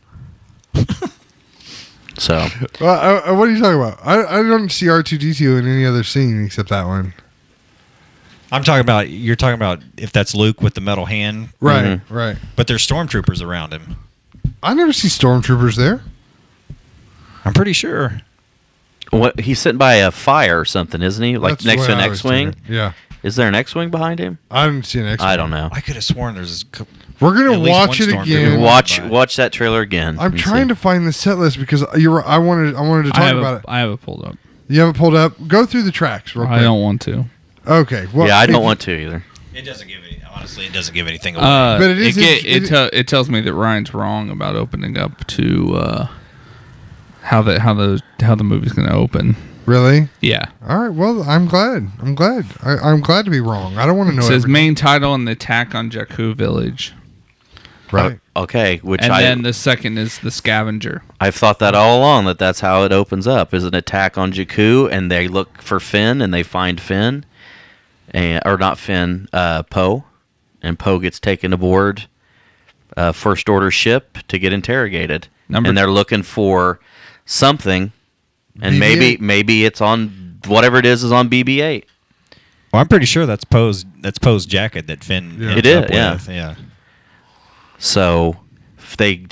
So, what are you talking about? I don't see R2-D2 in any other scene except that one. You're talking about if that's Luke with the metal hand. Right, right. But there's stormtroopers around him. I never see stormtroopers there. I'm pretty sure. What, he's sitting by a fire or something, isn't he? Like next to an X-Wing? Yeah. Is there an X-Wing behind him? I didn't see an X-Wing. I don't know. I could have sworn there's We're going to watch it again. Watch that trailer again. I'm trying to find the set list because I wanted to talk about it. I have it pulled up. You have it pulled up? Go through the tracks real quick. I don't want to. Okay. Well, yeah, I don't want to either. It doesn't give any. Honestly, it doesn't give anything away. But it tells me that Ryan's wrong about opening up to how the movie's going to open. Really? Yeah. All right. Well, I'm glad. I'm glad to be wrong. I don't want to know. It says main title and the attack on Jakku village. Right. Okay. Then the second is the scavenger. I've thought that all along that's how it opens up. Is an attack on Jakku, and they look for Finn, and they find Finn, or not Finn, Poe, and Poe gets taken aboard a First Order ship to get interrogated, and they're looking for something. And BB-8? maybe it's on whatever it is on BB-8. Well, I'm pretty sure that's Poe's jacket that Finn. Yeah. It is, with. yeah. So if they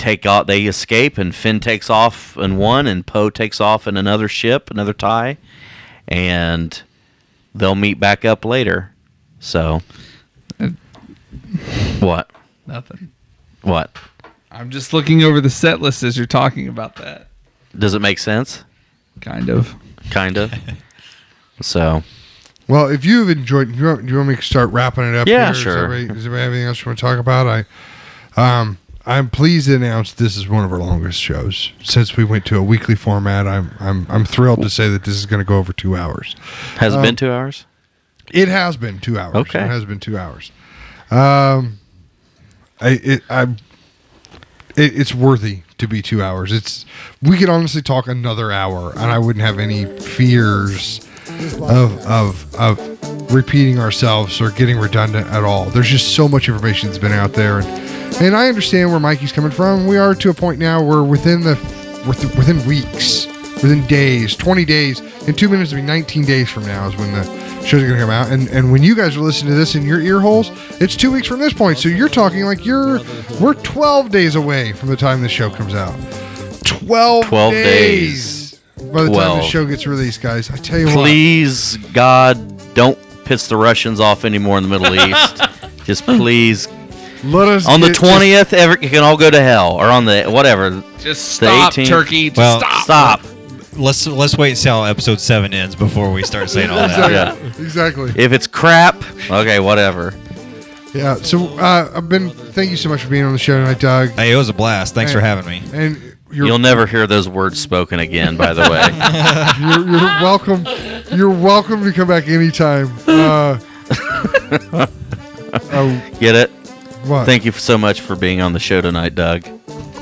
escape, and Finn takes off in one, and Poe takes off in another ship, another tie, and they'll meet back up later. So What? Nothing. What? I'm just looking over the set list as you're talking about that. Does it make sense? Kind of. So. Well, if you've enjoyed, do you want me to start wrapping it up? Yeah, here? sure. Does everybody have anything else you want to talk about? I'm pleased to announce this is one of our longest shows since we went to a weekly format. I'm thrilled to say that this is going to go over 2 hours. Has it been 2 hours? It has been 2 hours. Okay. It has been 2 hours. It's worthy to be 2 hours. We could honestly talk another hour, and I wouldn't have any fears of repeating ourselves or getting redundant at all. There's just so much information that's been out there, and I understand where Mikey's coming from. We are to a point now where within weeks, within days, 20 days, in 2 minutes, it'll be 19 days from now is when the shows are going to come out. And when you guys are listening to this in your ear holes, it's 2 weeks from this point. So you're talking like we're 12 days away from the time the show comes out. 12 days. By the time the show gets released, guys. I tell you please, God, don't piss the Russians off anymore in the Middle East. Just please. Let us on the 20th, you can all go to hell. Or on the, whatever. Just stop, the 18th. Turkey. Well, Stop. Let's wait and see how episode 7 ends before we start saying all that. Exactly. If it's crap, okay, whatever. Yeah. So thank you so much for being on the show tonight, Doug. Hey, it was a blast. Thanks for having me. And you'll never hear those words spoken again, by the way. You're welcome. You're welcome to come back anytime. Get it? What? Thank you so much for being on the show tonight, Doug.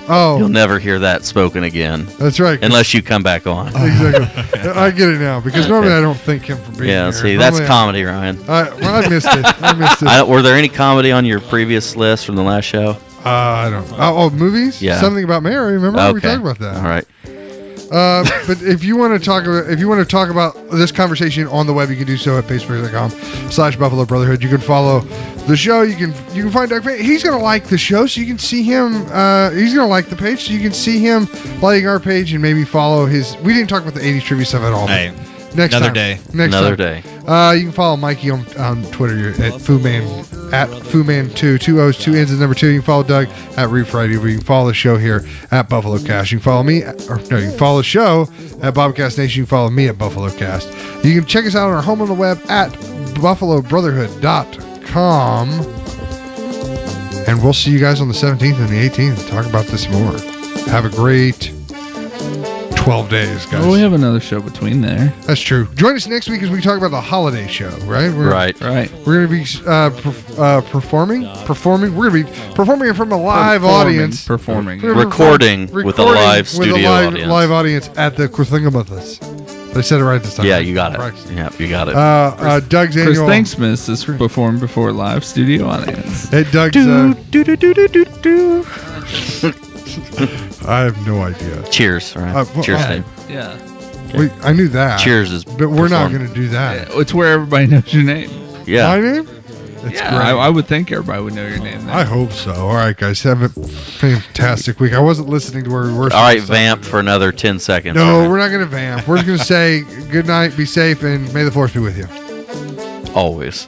Oh, you'll never hear that spoken again. That's right. Unless you come back on. Exactly. I get it now because normally I don't thank him for being here. Yeah, see, that's comedy, Ryan. I missed it. Were there any comedy on your previous list from the last show? I don't know. Oh, movies? Yeah. Something About Mary. Remember we talked about that. All right. But if you want to talk about this conversation on the web, you can do so at facebook.com/Buffalo Brotherhood. You can follow the show. You can find Doug. He's gonna like the show, so you can see him. He's gonna like the page, so you can see him liking our page and maybe follow his. We didn't talk about the 80s trivia stuff at all. Hey, next another time. day. Another day. You can follow Mikey on Twitter. You're at Fuman2, 2 O's, 2 N's, and number 2. You can follow Doug at Read Friday. You can follow the show here at Buffalo Cast. You can follow me, you can follow the show at BOBcast Nation. You can follow me at Buffalo Cast. You can check us out on our home on the web at BuffaloBrotherhood.com. And we'll see you guys on the 17th and the 18th to talk about this more. Have a great 12 days, guys. Well, we have another show between there. That's true. Join us next week as we talk about the holiday show, right? Right. We're going to be performing. We're going to be performing in front of a live audience. Recording with a live studio audience. Live audience at the Christhingamuthus. They said it right this time. Yeah, you got it. Yeah, you got it. Doug's Chris annual. Thanksmas is performed before a live studio audience. At Doug's. I have no idea. Cheers, right? Cheers, Dave. Yeah. I knew that. Cheers is. But we're not going to do that. Yeah, it's where everybody knows your name. Yeah. My name? That's great. I would think everybody would know your name. I hope so. All right, guys. Have a fantastic week. I wasn't listening to where we were. All right, vamp for another 10 seconds. No, we're not going to vamp. We're just going to say good night, be safe, and may the force be with you. Always.